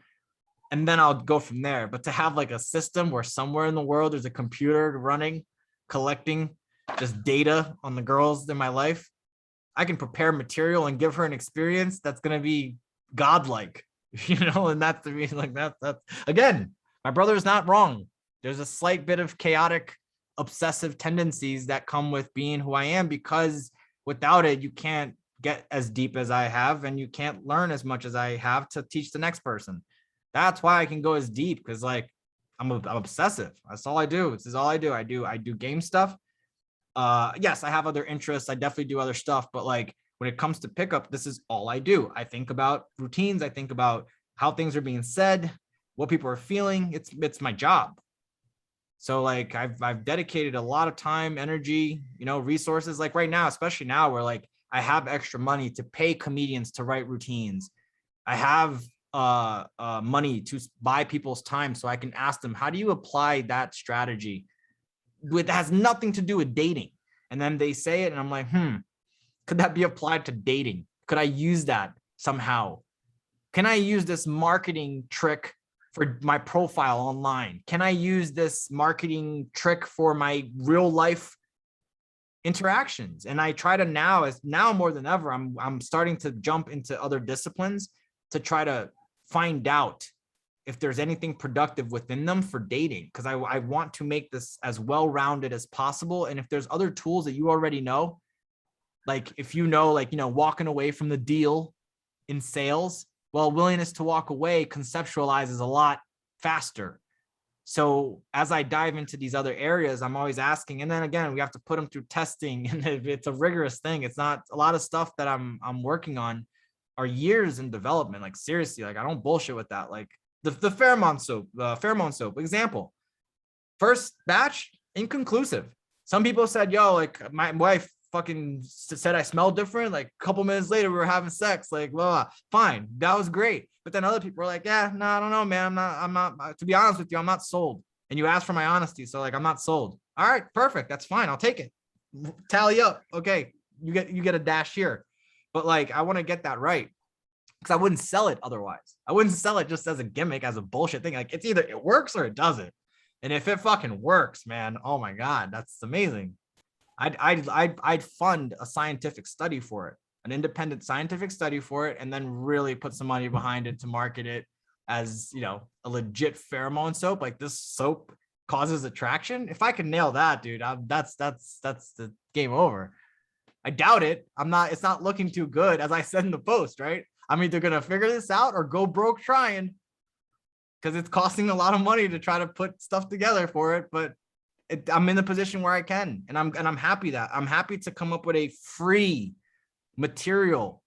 And then I'll go from there. But to have like a system where somewhere in the world there's a computer running, collecting just data on the girls in my life, I can prepare material and give her an experience that's going to be godlike. And that's the reason, like that's again, my brother is not wrong. There's a slight bit of chaotic, obsessive tendencies that come with being who I am, because without it, you can't get as deep as I have, and you can't learn as much as I have to teach the next person. That's why I can go as deep, because like I'm obsessive. That's all I do. This is all I do. I do game stuff. Yes, I have other interests. I definitely do other stuff, but like, when it comes to pickup, this is all I do. I think about routines. I think about how things are being said, what people are feeling. It's my job. So like I've dedicated a lot of time, energy, resources. Like right now, especially now, where like I have extra money to pay comedians to write routines. I have money to buy people's time, so I can ask them, how do you apply that strategy? That has nothing to do with dating. And then they say it, and I'm like, could that be applied to dating? Could I use that somehow? Can I use this marketing trick for my profile online? Can I use this marketing trick for my real life interactions? And I try to now more than ever, I'm starting to jump into other disciplines to try to find out if there's anything productive within them for dating, because I want to make this as well-rounded as possible. And if there's other tools that you already know, like if walking away from the deal in sales, well, willingness to walk away conceptualizes a lot faster. So as I dive into these other areas, I'm always asking, and then again, we have to put them through testing, and it's a rigorous thing. It's not a lot of stuff that I'm working on are years in development. Like seriously, like I don't bullshit with that. Like the pheromone soap example, first batch inconclusive. Some people said, yo, like my wife fucking said I smell different. Like a couple minutes later, we were having sex. Like, blah, fine, that was great. But then other people were like, yeah, no, I don't know, man. I'm not. To be honest with you, I'm not sold. And you asked for my honesty, so like I'm not sold. All right, perfect. That's fine. I'll take it. Tally up. Okay, you get a dash here. But like I want to get that right, because I wouldn't sell it otherwise. I wouldn't sell it just as a gimmick, as a bullshit thing. Like it's either it works or it doesn't. And if it fucking works, man, oh my God, that's amazing. I'd fund a scientific study for it, an independent scientific study for it, and then really put some money behind it to market it as, you know, a legit pheromone soap. Like this soap causes attraction. If I can nail that, dude, that's the game over. I doubt it. It's not looking too good, as I said in the post, right? I'm either gonna figure this out or go broke trying, because it's costing a lot of money to try to put stuff together for it. But I'm in the position where I can, and I'm happy to come up with a free material,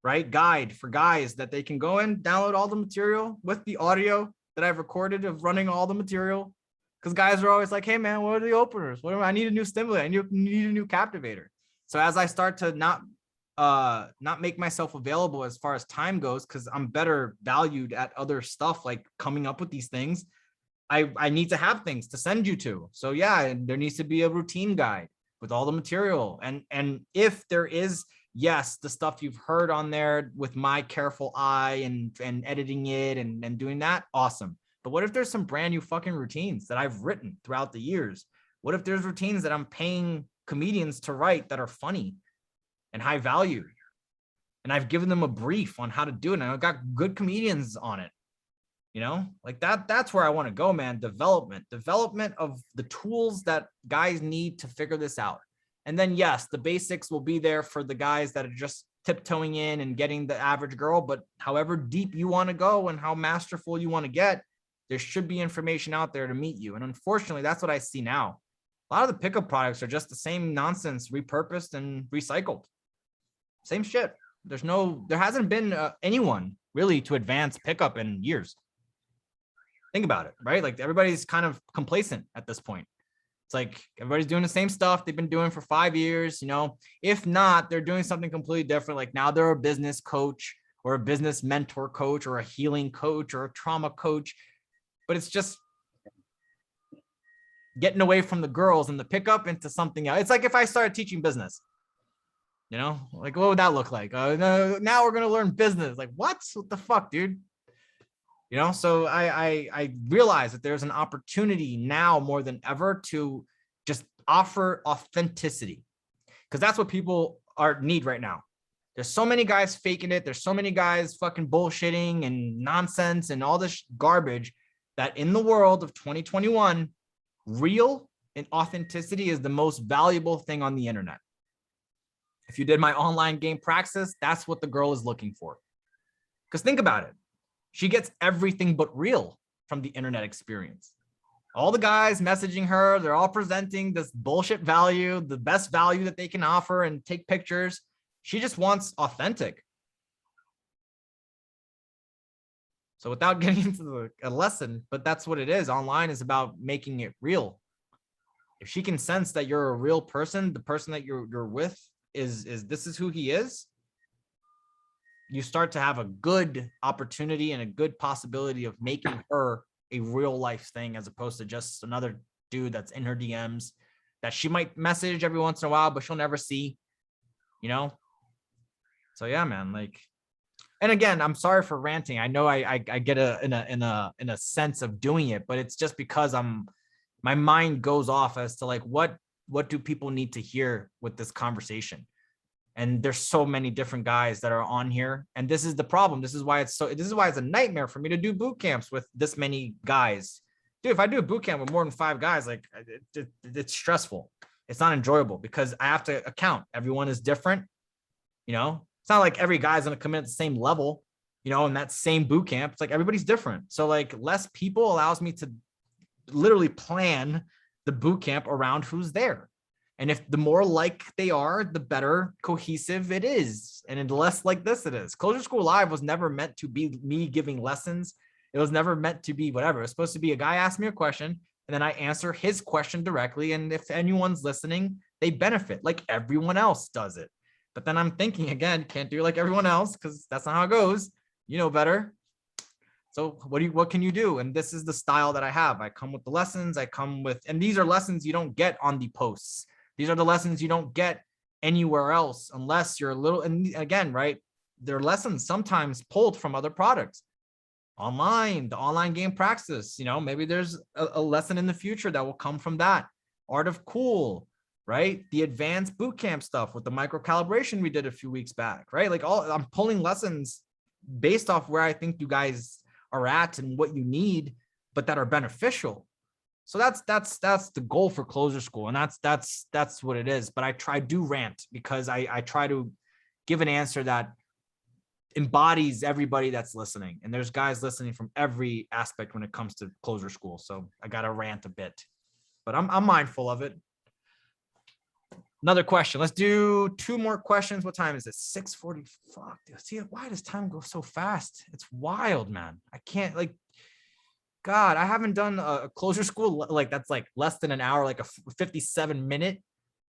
right, guide for guys that they can go and download all the material with the audio that I've recorded of running all the material. Because guys are always like, hey man, what are the openers? I need a new stimulator. I need a new captivator. So as I start to not make myself available as far as time goes, because I'm better valued at other stuff like coming up with these things, I need to have things to send you to. So yeah, there needs to be a routine guide with all the material. And if there is, yes, the stuff you've heard on there with my careful eye and editing it and doing that, awesome. But what if there's some brand new fucking routines that I've written throughout the years? What if there's routines that I'm paying comedians to write that are funny and high value, and I've given them a brief on how to do it, and I've got good comedians on it? You know, like that's where I want to go, man. Development of the tools that guys need to figure this out. And then yes, the basics will be there for the guys that are just tiptoeing in and getting the average girl. But however deep you want to go and how masterful you want to get, there should be information out there to meet you. And unfortunately, that's what I see now. A lot of the pickup products are just the same nonsense repurposed and recycled. Same shit. There hasn't been anyone really to advance pickup in years. Think about it, right? Like everybody's kind of complacent at this point. It's like everybody's doing the same stuff they've been doing for 5 years, you know. If not, they're doing something completely different. Like now they're a business coach or a business mentor coach or a healing coach or a trauma coach. But it's just getting away from the girls and the pickup into something else. It's like if I started teaching business, you know, like what would that look like? No, now we're going to learn business. Like what the fuck, dude? You know, so I realize that there's an opportunity now more than ever to just offer authenticity, because that's what people need right now. There's so many guys faking it. There's so many guys fucking bullshitting and nonsense and all this garbage, that in the world of 2021, real and authenticity is the most valuable thing on the internet. If you did my online game praxis, that's what the girl is looking for. Because think about it. She gets everything but real from the internet experience. All the guys messaging her, they're all presenting this bullshit value, the best value that they can offer and take pictures. She just wants authentic. So without getting into a lesson, but that's what it is. Online is about making it real. If she can sense that you're a real person, the person that you're with is this is who he is, you start to have a good opportunity and a good possibility of making her a real life thing, as opposed to just another dude that's in her DMs that she might message every once in a while, but she'll never see, you know? So yeah, man, like, and again, I'm sorry for ranting. I know I get in a sense of doing it, but it's just because my mind goes off as to like, what do people need to hear with this conversation? And there's so many different guys that are on here. And this is the problem. This is why it's a nightmare for me to do boot camps with this many guys. Dude, if I do a boot camp with more than 5 guys, like it's stressful. It's not enjoyable because I have to account. Everyone is different. You know, it's not like every guy's going to come in at the same level, you know, in that same boot camp. It's like everybody's different. So like less people allows me to literally plan the boot camp around who's there. And if the more like they are, the better cohesive it is. And the less like this it is. Close Your School Live was never meant to be me giving lessons. It was never meant to be whatever. It's supposed to be a guy asks me a question and then I answer his question directly. And if anyone's listening, they benefit like everyone else does it. But then I'm thinking again, can't do it like everyone else because that's not how it goes. You know better. So what can you do? And this is the style that I have. I come with the lessons. And these are lessons you don't get on the posts. These are the lessons you don't get anywhere else unless you're a little, and again, right? They're lessons sometimes pulled from other products. Online, the online game practice, maybe there's a lesson in the future that will come from that. Art of Cool, right? The advanced bootcamp stuff with the micro calibration we did a few weeks back, right? Like I'm pulling lessons based off where I think you guys are at and what you need, but that are beneficial. So that's the goal for Closer School, and that's what it is. But I do rant because I try to give an answer that embodies everybody that's listening, and there's guys listening from every aspect when it comes to Closer School. So I gotta rant a bit, but I'm mindful of it. Another question. Let's do 2 more questions. What time is it? 6:40. Fuck. Dude. See, why does time go so fast? It's wild, man. I can't God, I haven't done a Closer School like that's like less than an hour, like a 57-minute.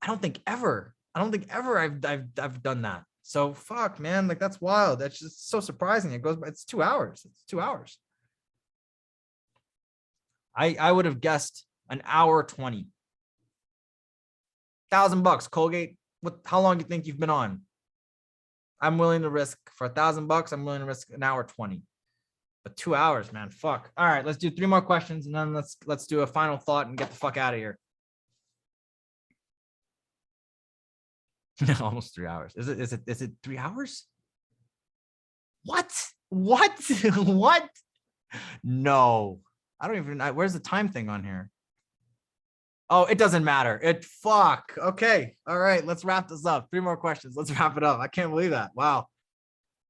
I don't think ever I've done that. So fuck, man, like that's wild. That's just so surprising. It's 2 hours. It's 2 hours. I would have guessed an hour 20. $1,000, Colgate. How long do you think you've been on? I'm willing to risk for $1,000. I'm willing to risk an hour 20. But 2 hours, man. Fuck. All right, let's do 3 more questions and then let's do a final thought and get the fuck out of here. Almost 3 hours. Is it 3 hours? What? What? No. I don't even. Where's the time thing on here? Oh, it doesn't matter. Fuck. Okay. All right. Let's wrap this up. 3 more questions. Let's wrap it up. I can't believe that. Wow.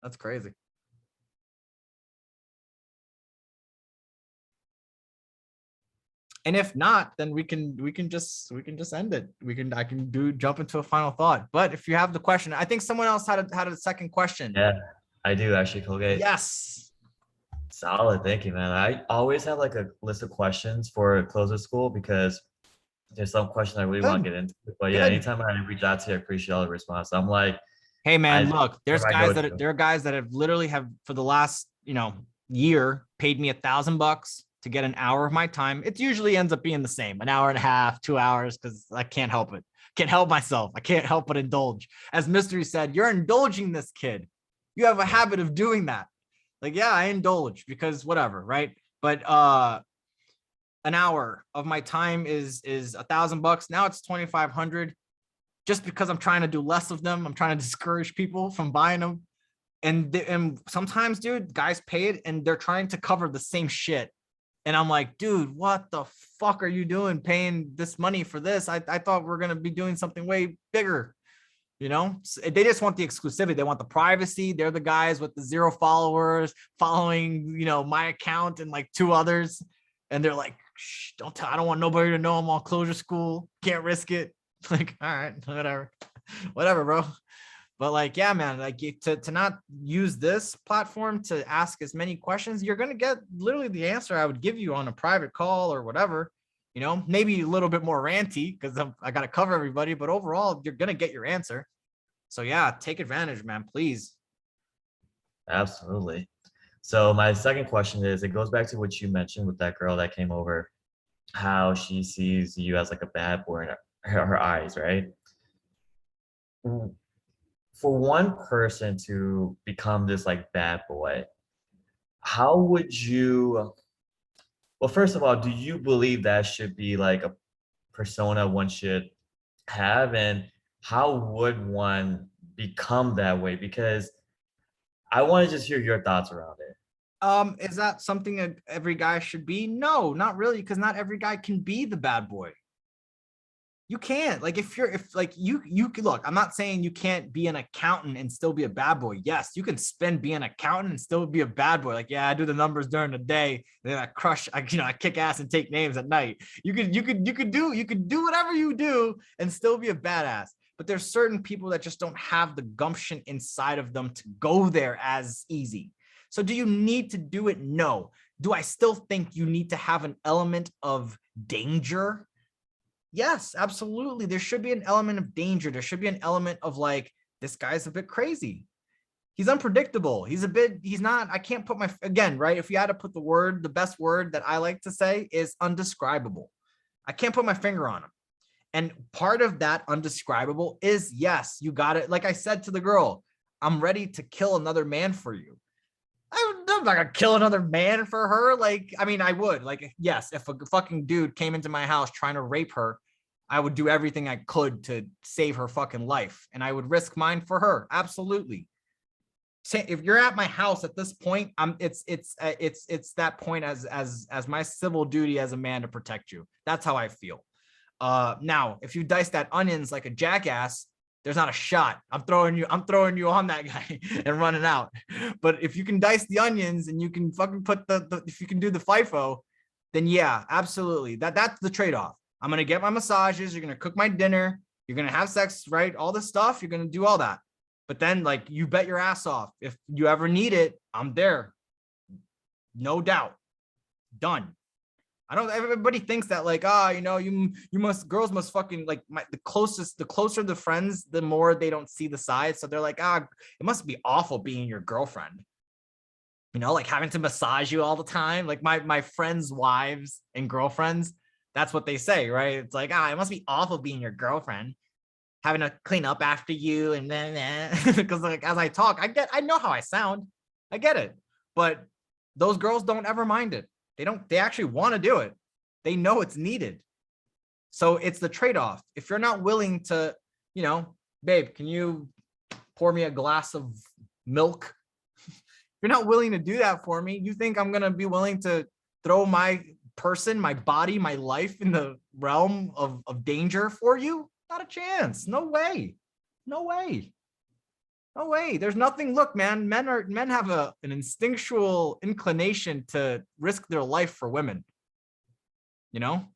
That's crazy. And if not, then we can just end it. I can jump into a final thought. But if you have the question, I think someone else had a second question. Yeah, I do actually, Colgate. Yes. Solid. Thank you, man. I always have like a list of questions for Closer School because there's some questions I really want to get into. But yeah, anytime I reach out to you, I appreciate all the response. I'm like, hey man, look, there are guys that have literally for the last, year paid me $1,000 to get an hour of my time. It usually ends up being the same, an hour and a half, 2 hours, because I can't help it. Can't help myself. I can't help but indulge. As Mystery said, you're indulging this kid. You have a habit of doing that. Like, yeah, I indulge because whatever, right? But an hour of my time is $1,000. Now it's 2,500. Just because I'm trying to do less of them. I'm trying to discourage people from buying them. And sometimes, dude, guys pay it and they're trying to cover the same shit. And I'm like, dude, what the fuck are you doing paying this money for this? I thought we're going to be doing something way bigger. They just want the exclusivity. They want the privacy. They're the guys with the 0 followers following, my account and like 2 others. And they're like, shh, don't tell. I don't want nobody to know I'm on Closer School. Can't risk it. Like, all right, whatever, bro. But like, yeah, man, like to not use this platform to ask as many questions, you're going to get literally the answer I would give you on a private call or whatever, maybe a little bit more ranty because I got to cover everybody, but overall you're going to get your answer. So yeah, take advantage, man, please. Absolutely. So my second question is, it goes back to what you mentioned with that girl that came over, how she sees you as like a bad boy in her eyes, right? For one person to become this like bad boy, how would you, well, first of all, do you believe that should be like a persona one should have? And how would one become that way? Because I want to just hear your thoughts around it. Is that something every guy should be? No, not really, because not every guy can be the bad boy. You can't. Like, if you could look, I'm not saying you can't be an accountant and still be a bad boy. Yes, you can spend being an accountant and still be a bad boy. Like, yeah, I do the numbers during the day, and then I kick ass and take names at night. You could do whatever you do and still be a badass. But there's certain people that just don't have the gumption inside of them to go there as easy. So do you need to do it? No. Do I still think you need to have an element of danger? Yes, absolutely. There should be an element of danger. There should be an element of like, this guy's a bit crazy. He's unpredictable. He's not, I can't put again, right? If you had to put the best word that I like to say is undescribable. I can't put my finger on him. And part of that undescribable is, yes, you got it. Like I said to the girl, I'm ready to kill another man for you. I'm not gonna kill another man for her. Like, I mean, I would. Like, yes, if a fucking dude came into my house trying to rape her, I would do everything I could to save her fucking life, and I would risk mine for her. Absolutely. If you're at my house at this point, it's that point as my civil duty as a man to protect you. That's how I feel. Now, if you dice that onions like a jackass, there's not a shot. I'm throwing you on that guy and running out. But if you can dice the onions and you can fucking put if you can do the FIFO, then yeah, absolutely. That's the trade-off. I'm going to get my massages. You're going to cook my dinner. You're going to have sex, right? All this stuff. You're going to do all that. But then, like, you bet your ass off. If you ever need it, I'm there. No doubt. Done. Everybody thinks that, like, girls must fucking, like, the closer the friends, the more they don't see the side. So they're like, it must be awful being your girlfriend. Like having to massage you all the time. Like my friends' wives and girlfriends, that's what they say, right? It's like, it must be awful being your girlfriend, having to clean up after you. And then, because like, as I talk, I know how I sound. I get it. But those girls don't ever mind it. They actually want to do it. They know it's needed. So it's the trade-off. If you're not willing to, babe, can you pour me a glass of milk? If you're not willing to do that for me, you think I'm going to be willing to throw my person, my body, my life in the realm of danger for you? Not a chance. No way. No way. No way. There's nothing. Look, man, men have an instinctual inclination to risk their life for women. We've done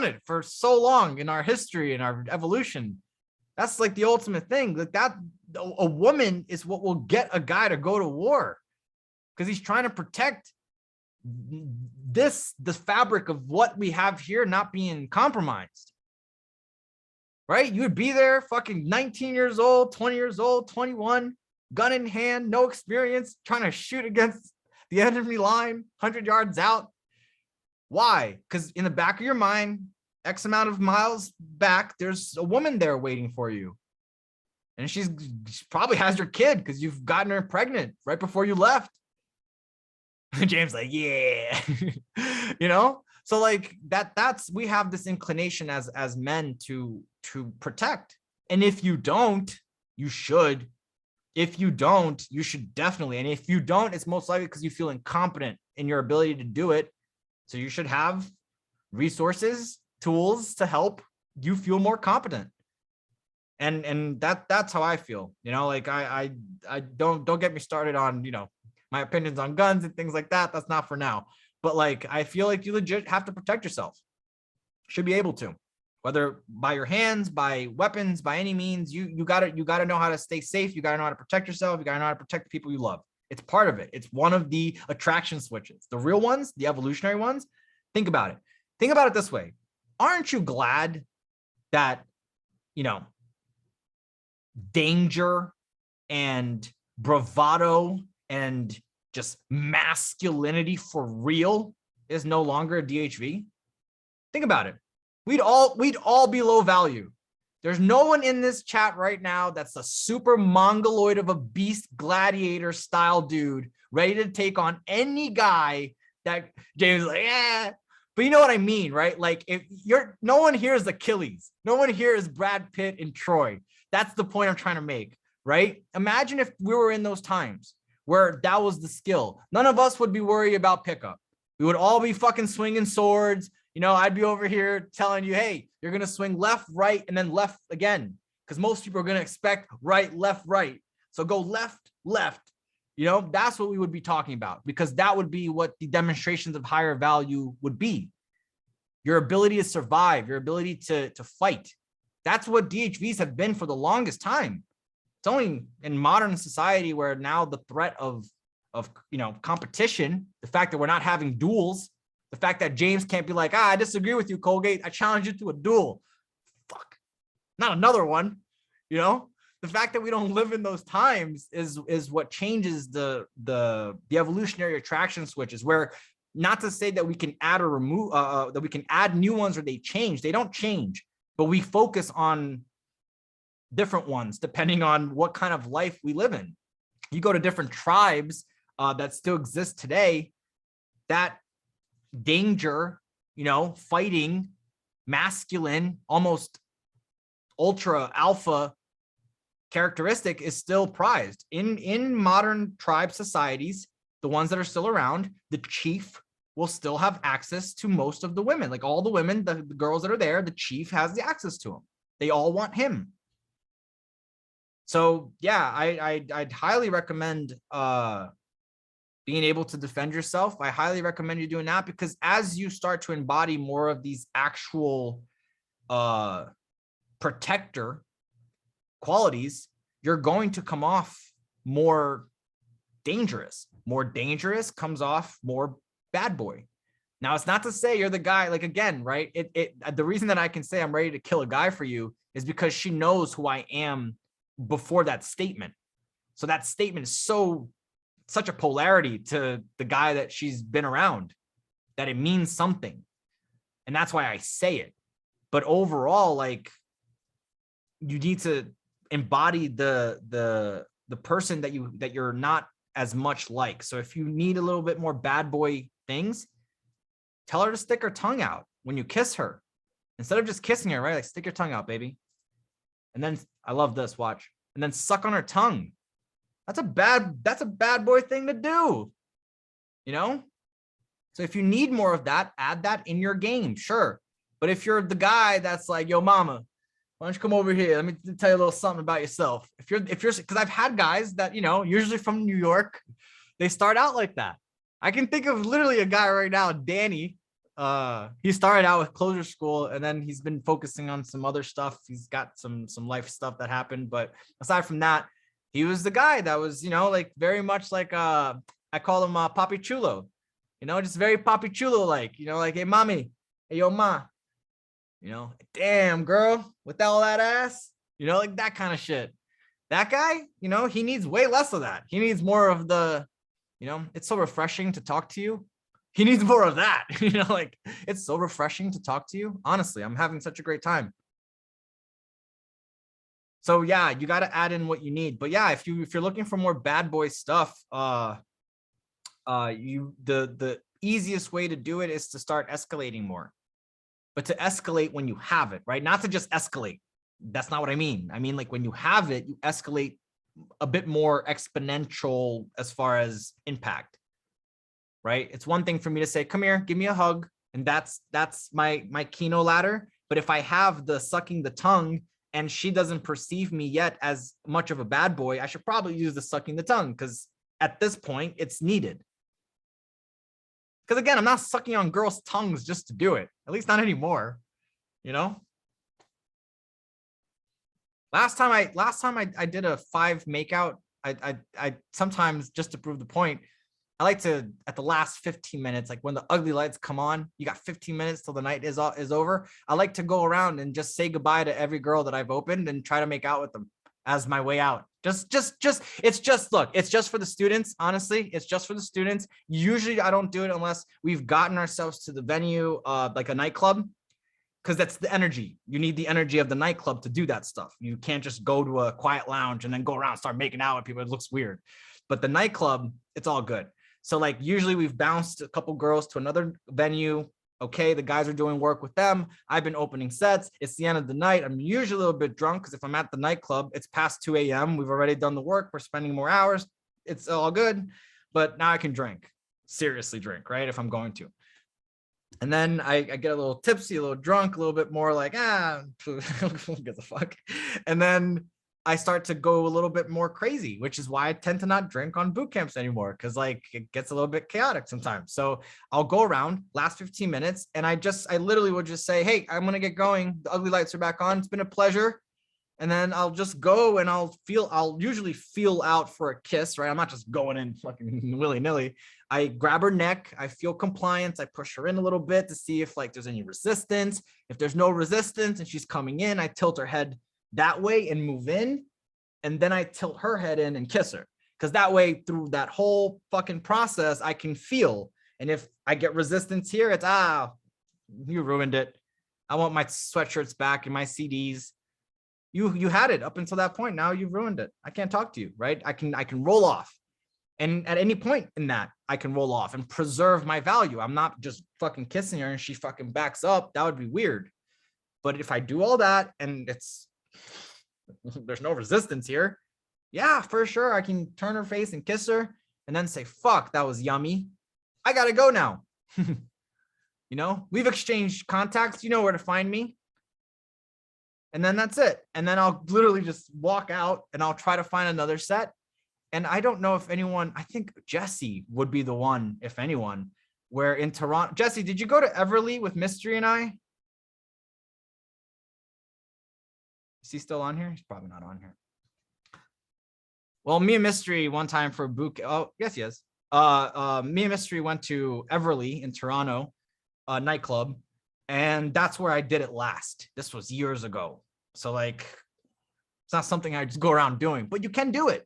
it for so long in our history, in our evolution. That's like the ultimate thing. Like that, a woman is what will get a guy to go to war, because he's trying to protect the fabric of what we have here not being compromised. Right? You would be there fucking 19 years old, 20 years old, 21, gun in hand, no experience, trying to shoot against the enemy line, 100 yards out. Why? Because in the back of your mind, X amount of miles back, there's a woman there waiting for you. And she probably has your kid because you've gotten her pregnant right before you left. James like, yeah. So like we have this inclination as men to protect. And if you don't, you should. If you don't, you should definitely. And if you don't, it's most likely because you feel incompetent in your ability to do it. So you should have resources, tools to help you feel more competent. And that's how I feel. Like I don't get me started on, my opinions on guns and things like that. That's not for now. But like, I feel like you legit have to protect yourself. Should be able to, whether by your hands, by weapons, by any means. You gotta know how to stay safe. You gotta know how to protect yourself. You gotta know how to protect the people you love. It's part of it. It's one of the attraction switches. The real ones, the evolutionary ones. Think about it. Think about it this way. Aren't you glad that, danger and bravado and just masculinity for real is no longer a DHV? Think about it. We'd all be low value. There's no one in this chat right now that's a super mongoloid of a beast gladiator style dude ready to take on any guy that James is like, yeah. But you know what I mean, right? Like, if no one here is Achilles. No one here is Brad Pitt and Troy. That's the point I'm trying to make, right? Imagine if we were in those times where that was the skill. None of us would be worried about pickup. We would all be fucking swinging swords, You know, I'd be over here telling you, hey, you're going to swing left, right, and then left again. Because most people are going to expect right, left, right. So go left, left. You know, that's what we would be talking about, because that would be what the demonstrations of higher value would be. Your ability to survive, your ability to fight. That's what DHVs have been for the longest time. It's only in modern society where now the threat of you know, competition, the fact that we're not having duels, the fact that James can't be like, I disagree with you, Colgate. I challenge you to a duel. Fuck, not another one. You know, the fact that we don't live in those times is what changes the evolutionary attraction switches, where not to say that we can add or remove, that we can add new ones or they change. They don't change, but we focus on different ones depending on what kind of life we live in. You go to different tribes that still exist today, that danger, you know, fighting, masculine, almost ultra alpha characteristic is still prized. In modern tribe societies, the ones that are still around, the chief will still have access to most of the women. Like all the women, the girls that are there, the chief has the access to them. They all want him. So yeah, I'd highly recommend being able to defend yourself. I highly recommend you doing that, because as you start to embody more of these actual protector qualities, you're going to come off more dangerous. More dangerous comes off more bad boy. Now, it's not to say you're the guy, like, again, right? The reason that I can say I'm ready to kill a guy for you is because she knows who I am before that statement. So that statement is such a polarity to the guy that she's been around that it means something. And that's why I say it. But overall, like, you need to embody the person that you're not as much like. So if you need a little bit more bad boy things, tell her to stick her tongue out when you kiss her. Instead of just kissing her, right? Like, stick your tongue out, baby. And then, I love this, watch. And then suck on her tongue. That's a bad boy thing to do. You know? So if you need more of that, add that in your game, sure. But if you're the guy that's like, yo, mama, why don't you come over here? Let me tell you a little something about yourself. If you're, because I've had guys that, you know, usually from New York, they start out like that. I can think of literally a guy right now, Danny. He started out with CloseHerSchool, and then he's been focusing on some other stuff. He's got some life stuff that happened, but aside from that, he was the guy that was, you know, like very much like I call him Papi Chulo, you know, just very Papi Chulo like, you know, like, hey mommy, hey yo ma, you know, damn girl with all that ass, you know, like that kind of shit. That guy, you know, he needs way less of that. He needs more of the, you know, it's so refreshing to talk to you. He needs more of that. You know, like, it's so refreshing to talk to you. Honestly, I'm having such a great time. So yeah, you got to add in what you need. But yeah, if you're looking for more bad boy stuff, the easiest way to do it is to start escalating more. But to escalate when you have it, right? Not to just escalate. That's not what I mean. I mean, like, when you have it, you escalate a bit more exponential as far as impact. Right? It's one thing for me to say, come here, give me a hug. And that's my Kino ladder. But if I have the sucking the tongue and she doesn't perceive me yet as much of a bad boy, I should probably use the sucking the tongue, because at this point it's needed. Because again, I'm not sucking on girls' tongues just to do it. At least not anymore. You know? Last time I did a 5 makeout, I sometimes, just to prove the point, I like to, at the last 15 minutes, like when the ugly lights come on, you got 15 minutes till the night is over. I like to go around and just say goodbye to every girl that I've opened and try to make out with them as my way out. Look, it's just for the students. Honestly, it's just for the students. Usually I don't do it unless we've gotten ourselves to the venue, like a nightclub, because that's the energy. You need the energy of the nightclub to do that stuff. You can't just go to a quiet lounge and then go around and start making out with people. It looks weird. But the nightclub, it's all good. So like, usually we've bounced a couple girls to another venue. Okay, the guys are doing work with them. I've been opening sets. It's the end of the night. I'm usually a little bit drunk, because if I'm at the nightclub, it's past 2 a.m. We've already done the work. We're spending more hours. It's all good. But now I can drink, seriously drink, right? If I'm going to. And then I get a little tipsy, a little drunk, a little bit more like, who gives a fuck. And then I start to go a little bit more crazy, which is why I tend to not drink on boot camps anymore. Cause like it gets a little bit chaotic sometimes. So I'll go around last 15 minutes and I literally would just say, hey, I'm going to get going. The ugly lights are back on. It's been a pleasure. And then I'll just go and I'll usually feel out for a kiss, right? I'm not just going in fucking willy-nilly. I grab her neck, I feel compliance, I push her in a little bit to see if like there's any resistance. If there's no resistance and she's coming in, I tilt her head that way and move in. And then I tilt her head in and kiss her. Because that way, through that whole fucking process, I can feel. And if I get resistance here, it's, you ruined it. I want my sweatshirts back and my CDs. You had it up until that point. Now you've ruined it. I can't talk to you, right? I can roll off. And at any point in that, I can roll off and preserve my value. I'm not just fucking kissing her and she fucking backs up. That would be weird. But if I do all that and there's no resistance here, yeah, for sure. I can turn her face and kiss her and then say, fuck, that was yummy. I gotta go now. You know, we've exchanged contacts. You know where to find me. And then that's it. And then I'll literally just walk out and I'll try to find another set. And I don't know if anyone, I think Jesse would be the one, if anyone, where in Toronto. Jesse, did you go to Everly with Mystery and I? Is he still on here? He's probably not on here. Well, me and Mystery one time for a boot. Oh, yes, he is. Me and Mystery went to Everly in Toronto, nightclub. And that's where I did it last. This was years ago. So like, it's not something I just go around doing, but you can do it.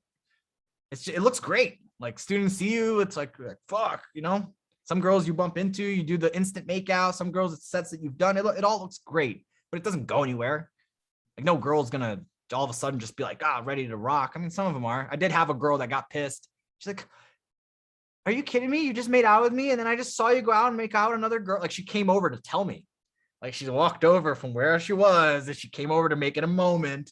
It looks great. Like students see you, it's like fuck, you know, some girls you bump into, you do the instant makeout. Some girls, it's sets that you've done. It all looks great, but it doesn't go anywhere. Like no girl's gonna all of a sudden just be like, ready to rock. I mean, some of them are. I did have a girl that got pissed. She's like, are you kidding me? You just made out with me. And then I just saw you go out and make out with another girl. Like she came over to tell me. Like she walked over from where she was and she came over to make it a moment.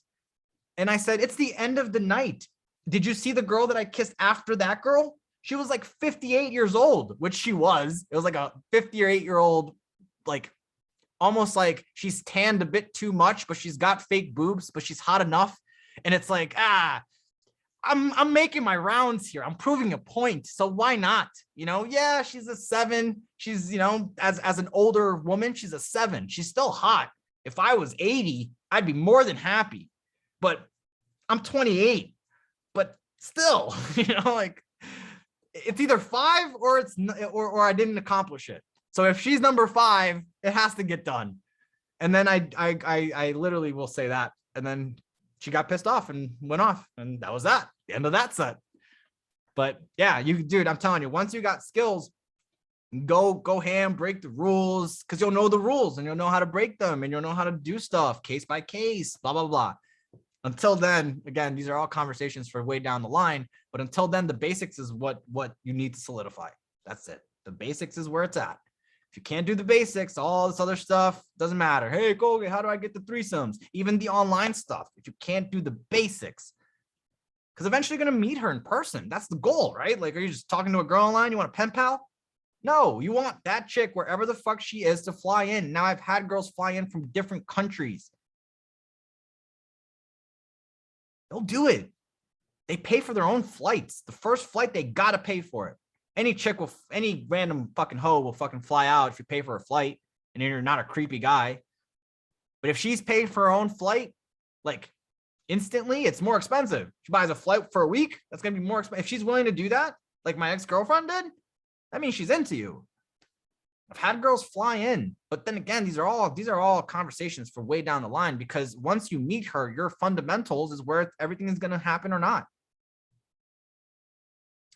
And I said, it's the end of the night. Did you see the girl that I kissed after that girl? She was like 58 years old, which she was. It was like a 58-year-old, like almost like she's tanned a bit too much, but she's got fake boobs, but she's hot enough. And it's like, I'm making my rounds here. I'm proving a point. So why not? You know, yeah, she's a 7. She's, you know, as an older woman, she's a 7. She's still hot. If I was 80, I'd be more than happy. But I'm 28. But still, you know, like it's either 5 or it's or I didn't accomplish it. So if she's number 5, it has to get done. And then I literally will say that. And then she got pissed off and went off, and that was that. The end of that set. But yeah, dude, I'm telling you, once you got skills, go ham, break the rules, because you'll know the rules and you'll know how to break them and you'll know how to do stuff case by case, blah, blah, blah. Until then, again, these are all conversations for way down the line. But until then, the basics is what you need to solidify. That's it. The basics is where it's at. If you can't do the basics, all this other stuff doesn't matter. Hey, Colgate, how do I get the threesomes? Even the online stuff. If you can't do the basics, because eventually you're going to meet her in person. That's the goal, right? Like, are you just talking to a girl online? You want a pen pal? No, you want that chick wherever the fuck she is to fly in. Now I've had girls fly in from different countries. They'll do it. They pay for their own flights. The first flight, they got to pay for it. Any chick will, any random fucking hoe will fucking fly out if you pay for a flight and you're not a creepy guy. But if she's paid for her own flight, like instantly, it's more expensive. She buys a flight for a week, that's going to be more expensive. If she's willing to do that, like my ex-girlfriend did, that means she's into you. I've had girls fly in, but then again, these are all conversations for way down the line, because once you meet her, your fundamentals is where everything is going to happen or not.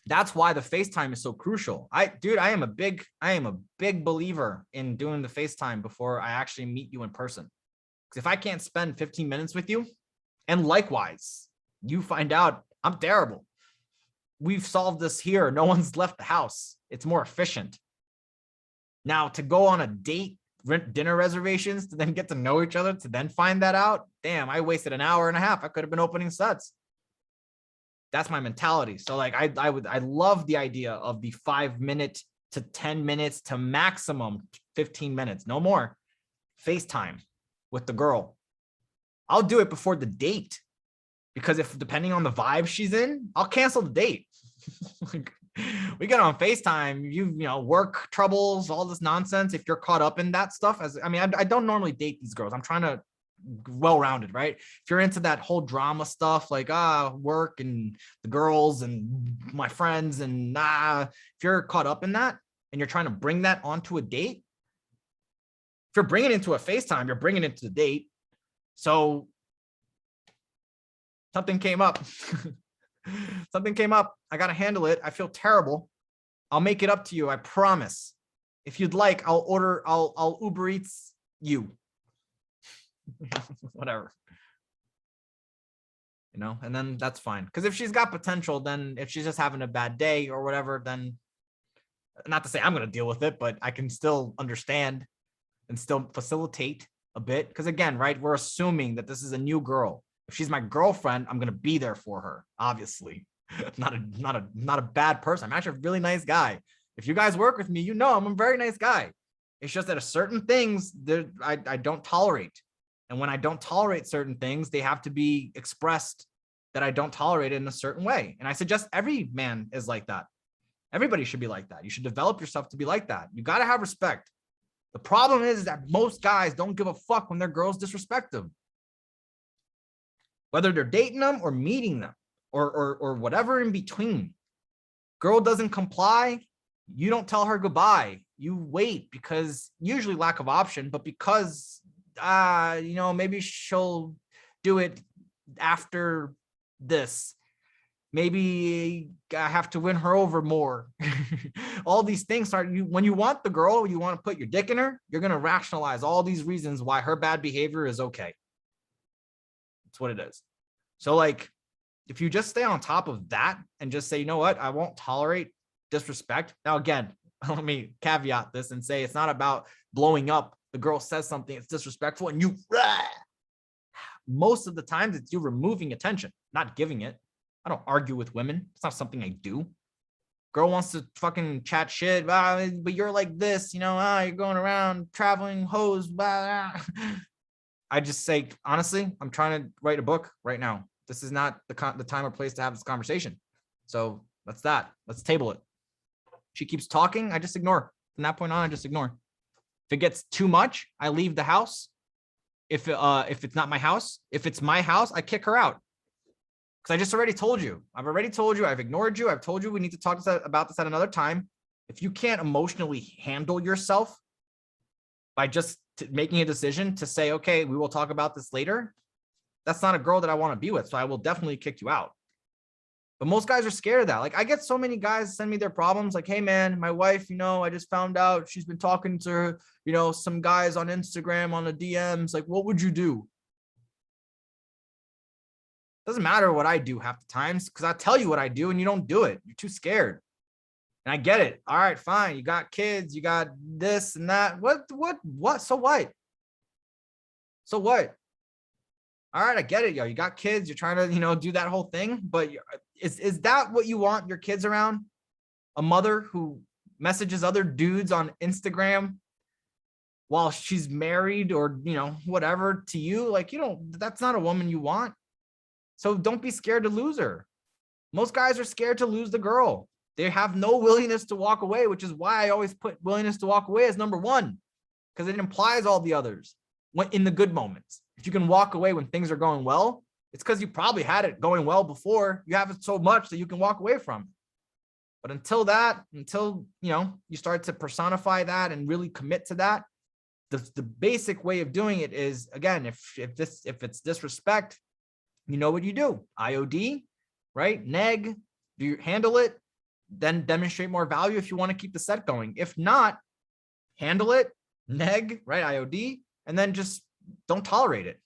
That's why the FaceTime is so crucial. I am a big believer in doing the FaceTime before I actually meet you in person. Because if I can't spend 15 minutes with you, and likewise, you find out I'm terrible. We've solved this here. No one's left the house. It's more efficient. Now to go on a date, rent dinner reservations, to then get to know each other, to then find that out. Damn, I wasted an hour and a half. I could have been opening sets. That's my mentality. So like I love the idea of the 5-minute to 10 minutes to maximum 15 minutes, no more. FaceTime with the girl. I'll do it before the date, because if depending on the vibe she's in, I'll cancel the date. Like, we get on FaceTime, you know, work troubles, all this nonsense. If you're caught up in that stuff, I don't normally date these girls. I'm trying to well-rounded, right? If you're into that whole drama stuff, like work and the girls and my friends, and if you're caught up in that and you're trying to bring that onto a date, if you're bringing it into a FaceTime, you're bringing it to the date. So something came up. Something came up. I got to handle it. I feel terrible. I'll make it up to you. I promise. If you'd like, I'll Uber Eats you. Whatever. You know, and then that's fine. Because if she's got potential, then if she's just having a bad day or whatever, then not to say I'm going to deal with it, but I can still understand and still facilitate a bit. Because again, right, we're assuming that this is a new girl. If she's my girlfriend, I'm gonna be there for her. Obviously, not a bad person. I'm actually a really nice guy. If you guys work with me, you know I'm a very nice guy. It's just that a certain things that I don't tolerate, and when I don't tolerate certain things, they have to be expressed that I don't tolerate it in a certain way. And I suggest every man is like that. Everybody should be like that. You should develop yourself to be like that. You got to have respect. The problem is that most guys don't give a fuck when their girls disrespect them. Whether they're dating them or meeting them or whatever in between. Girl doesn't comply, you don't tell her goodbye. You wait, because usually lack of option, but because, you know, maybe she'll do it after this. Maybe I have to win her over more. All these things start, when you want the girl, you want to put your dick in her, you're going to rationalize all these reasons why her bad behavior is okay. That's what it is. So like, if you just stay on top of that and just say, you know what, I won't tolerate disrespect. Now, again, let me caveat this and say, it's not about blowing up. The girl says something, it's disrespectful, and you, most of the times it's you removing attention, not giving it. I don't argue with women. It's not something I do. Girl wants to fucking chat shit, but you're like this, you know, you're going around traveling hoes, I just say, honestly, I'm trying to write a book right now. This is not the time or place to have this conversation. So that's that. Let's table it. She keeps talking, I just ignore. From that point on, I just ignore. If it gets too much, I leave the house. If it's not my house, if it's my house, I kick her out. Because I just already told you. I've already told you. I've ignored you. I've told you we need to talk about this at another time. If you can't emotionally handle yourself by just making a decision to say, okay, we will talk about this later, that's not a girl that I want to be with. So I will definitely kick you out. But most guys are scared of that. Like, I get so many guys send me their problems. Like, hey man, my wife, you know, I just found out she's been talking to, you know, some guys on Instagram on the DMs. Like, what would you do? Doesn't matter what I do half the times, because I tell you what I do and you don't do it. You're too scared. And I get it. All right, fine. You got kids, you got this and that. What? So what? So what? All right, I get it, yo. You got kids, you're trying to, you know, do that whole thing. But is that what you want your kids around? A mother who messages other dudes on Instagram while she's married, or, you know, whatever to you? Like, you know, that's not a woman you want. So don't be scared to lose her. Most guys are scared to lose the girl. They have no willingness to walk away, which is why I always put willingness to walk away as number one, because it implies all the others when in the good moments. If you can walk away when things are going well, it's because you probably had it going well before. You have it so much that you can walk away from. But until you know, you start to personify that and really commit to that, the basic way of doing it is, again, if it's disrespect, you know what you do. IOD, right? Neg, do you handle it? Then demonstrate more value if you want to keep the set going. If not, handle it, neg, right? IOD, and then just don't tolerate it.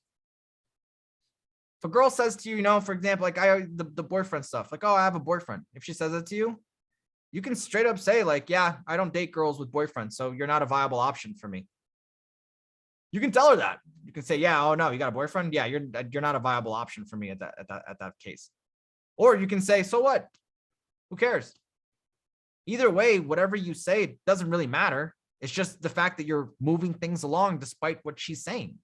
If a girl says to you, you know, for example, like the boyfriend stuff, like, oh, I have a boyfriend. If she says it to you, you can straight up say, like, yeah, I don't date girls with boyfriends, so you're not a viable option for me. You can tell her that. You can say, yeah, oh no, you got a boyfriend? Yeah, you're not a viable option for me at that case. Or you can say, so what? Who cares? either way, whatever you say, it doesn't really matter. It's just the fact that you're moving things along despite what she's saying.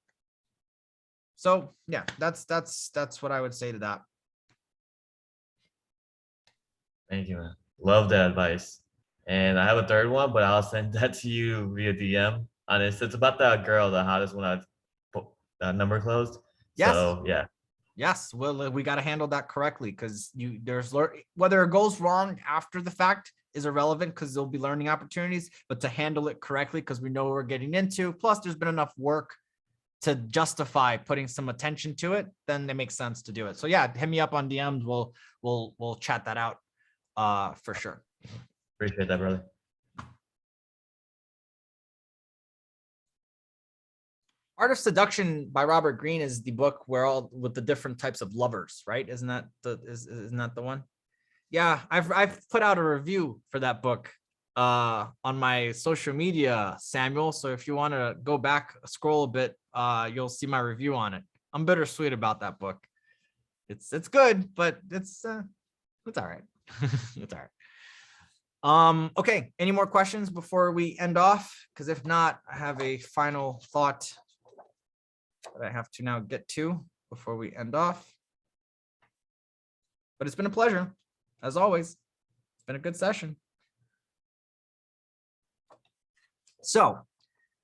So yeah, that's what I would say to that. Thank you, man. Love that advice. And I have a third one, but I'll send that to you via DM. And it's about that girl, the hottest one that number closed. Yes. So yeah. Yes, well, we got to handle that correctly, because whether it goes wrong after the fact is irrelevant, because there'll be learning opportunities, but to handle it correctly, because we know what we're getting into. Plus, there's been enough work to justify putting some attention to it. Then it makes sense to do it. So yeah, hit me up on DMs. We'll chat that out for sure. Appreciate that, brother. Art of Seduction by Robert Greene is the book where all with the different types of lovers, right? Isn't that the one? Yeah, I've put out a review for that book on my social media, Samuel. So if you want to go back, scroll a bit, you'll see my review on it. I'm bittersweet about that book. It's good, but it's all right. It's all right. Okay, any more questions before we end off? Because if not, I have a final thought that I have to now get to before we end off. But it's been a pleasure, as always. It's been a good session. So,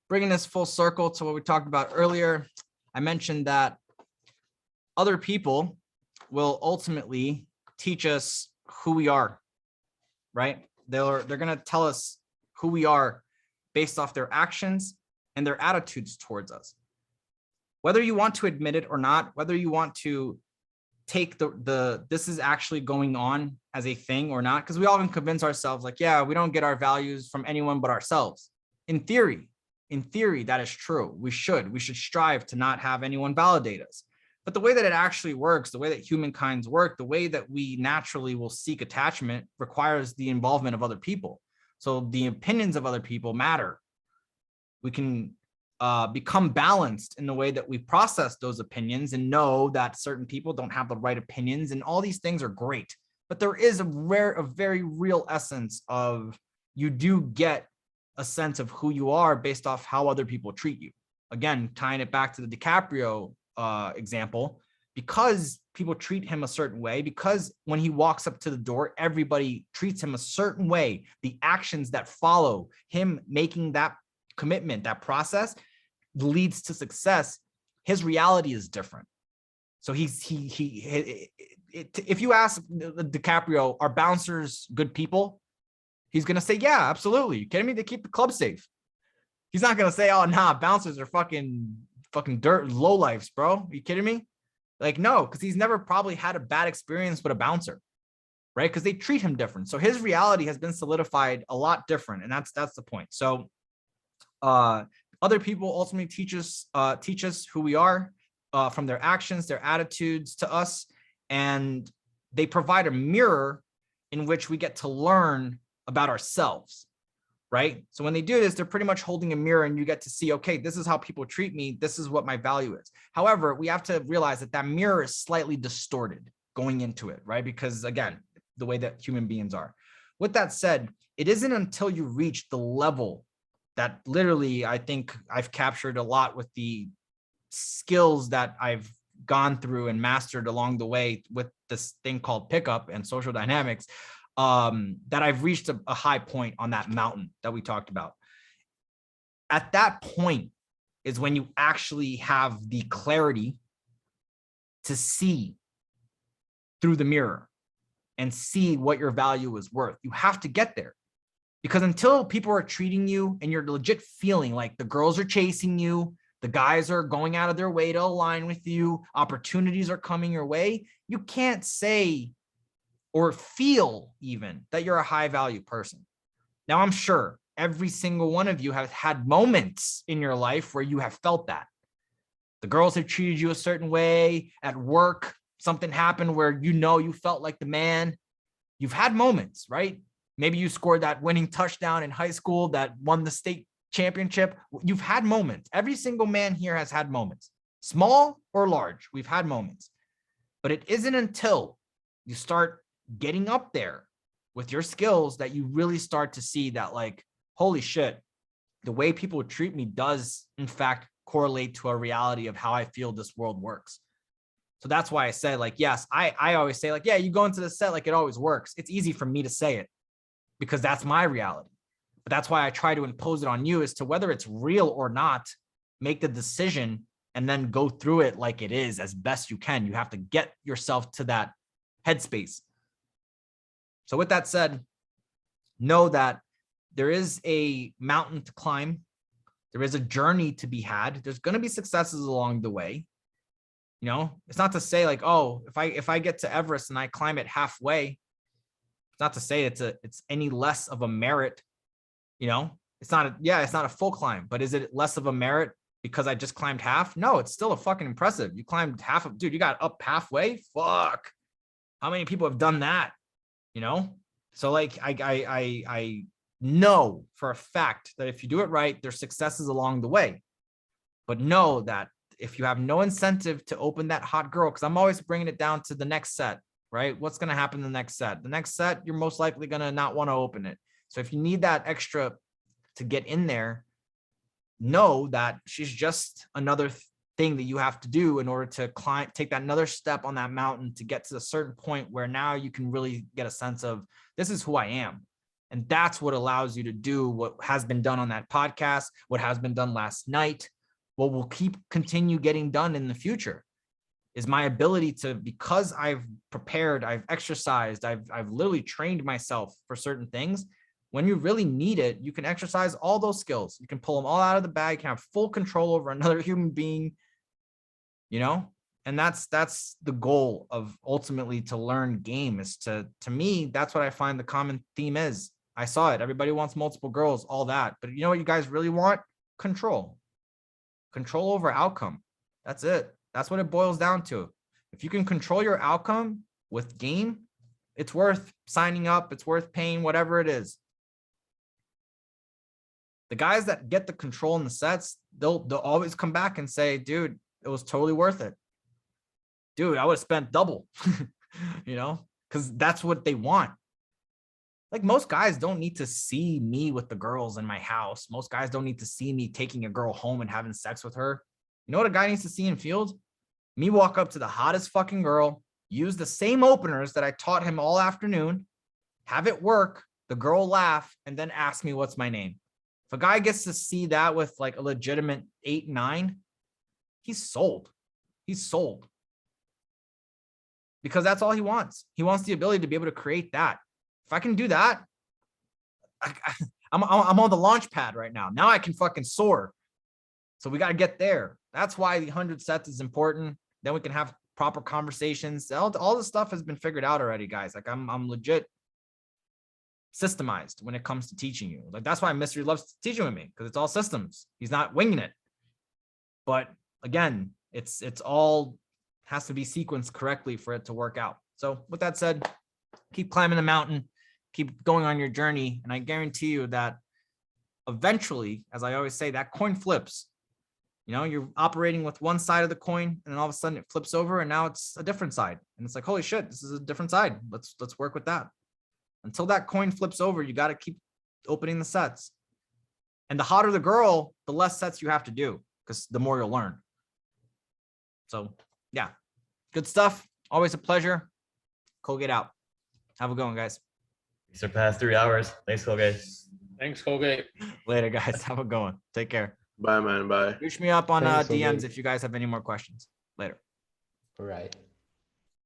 bringing this full circle to what we talked about earlier, I mentioned that other people will ultimately teach us who we are, right? They're going to tell us who we are based off their actions and their attitudes towards us. Whether you want to admit it or not, whether you want to take this is actually going on as a thing or not, because we often convince ourselves like, yeah, we don't get our values from anyone but ourselves. In theory, that is true. We should strive to not have anyone validate us. But the way that it actually works, the way that humankind's work, the way that we naturally will seek attachment requires the involvement of other people. So the opinions of other people matter. We can become balanced in the way that we process those opinions and know that certain people don't have the right opinions, and all these things are great. But there is a very real essence of you do get a sense of who you are based off how other people treat you. Again, tying it back to the DiCaprio example, because people treat him a certain way, because when he walks up to the door, everybody treats him a certain way, the actions that follow him making that commitment, that process leads to success. His reality is different. So if you ask DiCaprio, are bouncers good people? He's going to say, yeah, absolutely. You kidding me? They keep the club safe. He's not going to say, oh, nah, bouncers are fucking dirt lowlifes, bro. Are you kidding me? Like, no, because he's never probably had a bad experience with a bouncer, right? Because they treat him different. So his reality has been solidified a lot different. And that's the point. So other people ultimately teach us who we are from their actions, their attitudes to us. And they provide a mirror in which we get to learn about ourselves, right? So when they do this, they're pretty much holding a mirror and you get to see, okay, this is how people treat me. This is what my value is. However, we have to realize that that mirror is slightly distorted going into it, right? Because again, the way that human beings are. With that said, it isn't until you reach the level that literally I think I've captured a lot with the skills that I've gone through and mastered along the way with this thing called pickup and social dynamics, that I've reached a high point on that mountain that we talked about. At that point is when you actually have the clarity to see through the mirror and see what your value is worth. You have to get there. Because until people are treating you and you're legit feeling like the girls are chasing you, the guys are going out of their way to align with you, opportunities are coming your way, you can't say or feel even that you're a high value person. Now, I'm sure every single one of you have had moments in your life where you have felt that. The girls have treated you a certain way at work, something happened where you felt like the man. You've had moments, right? Maybe you scored that winning touchdown in high school that won the state championship. You've had moments. Every single man here has had moments, small or large. We've had moments, but it isn't until you start getting up there with your skills that you really start to see that, like, holy shit, the way people treat me does in fact correlate to a reality of how I feel this world works. So that's why I said, like, yes, I always say, like, yeah, you go into the set like it always works. It's easy for me to say it because that's my reality. But that's why I try to impose it on you as to whether it's real or not, make the decision and then go through it like it is as best you can. You have to get yourself to that headspace. So with that said, know that there is a mountain to climb. There is a journey to be had. There's going to be successes along the way. You know, it's not to say like, oh, if I get to Everest and I climb it halfway, it's not to say it's any less of a merit. You know, it's not a full climb, but is it less of a merit because I just climbed half? No, it's still a fucking impressive. You climbed half of, dude, you got up halfway. Fuck. How many people have done that? You know? So like, I know for a fact that if you do it right, there's successes along the way, but know that if you have no incentive to open that hot girl, because I'm always bringing it down to the next set, right? What's going to happen in the next set? The next set, you're most likely going to not want to open it. So if you need that extra to get in there, know that she's just another thing that you have to do in order to climb, take that another step on that mountain to get to a certain point where now you can really get a sense of this is who I am. And that's what allows you to do what has been done on that podcast, what has been done last night, what will continue getting done in the future is my ability to, because I've prepared, I've exercised, I've literally trained myself for certain things. When you really need it, you can exercise all those skills. You can pull them all out of the bag. You can have full control over another human being, you know? And that's the goal of ultimately to learn game is to me, that's what I find the common theme is. I saw it. Everybody wants multiple girls, all that. But you know what you guys really want? Control. Control over outcome. That's it. That's what it boils down to. If you can control your outcome with game, it's worth signing up. It's worth paying, whatever it is. The guys that get the control in the sets, they'll always come back and say, dude, it was totally worth it. Dude, I would have spent double, you know, because that's what they want. Like most guys don't need to see me with the girls in my house. Most guys don't need to see me taking a girl home and having sex with her. You know what a guy needs to see in field? Me walk up to the hottest fucking girl, use the same openers that I taught him all afternoon, have it work, the girl laugh, and then ask me what's my name. If a guy gets to see that with like a legitimate 8, 9, he's sold. He's sold. Because that's all he wants. He wants the ability to be able to create that. If I can do that, I'm on the launch pad right now. Now I can fucking soar. So we got to get there. That's why the 100 sets is important. Then we can have proper conversations. All this stuff has been figured out already, guys. Like I'm legit systemized when it comes to teaching you. Like that's why Mystery loves teaching with me, because it's all systems. He's not winging it. But again, it's all has to be sequenced correctly for it to work out. So with that said, keep climbing the mountain, keep going on your journey. And I guarantee you that eventually, as I always say, that coin flips. You know, you're operating with one side of the coin and then all of a sudden it flips over and now it's a different side. And it's like, holy shit, this is a different side. Let's work with that. Until that coin flips over, you got to keep opening the sets. And the hotter the girl, the less sets you have to do, because the more you'll learn. So yeah, good stuff. Always a pleasure. Colgate out. Have a good one, guys. We surpassed 3 hours. Thanks, Colgate. Thanks, Colgate. Later, guys. Have a good one. Take care. Bye, man. Bye. Reach me up on Thanks, DMs Colgate. if you guys have any more questions. Later. All right.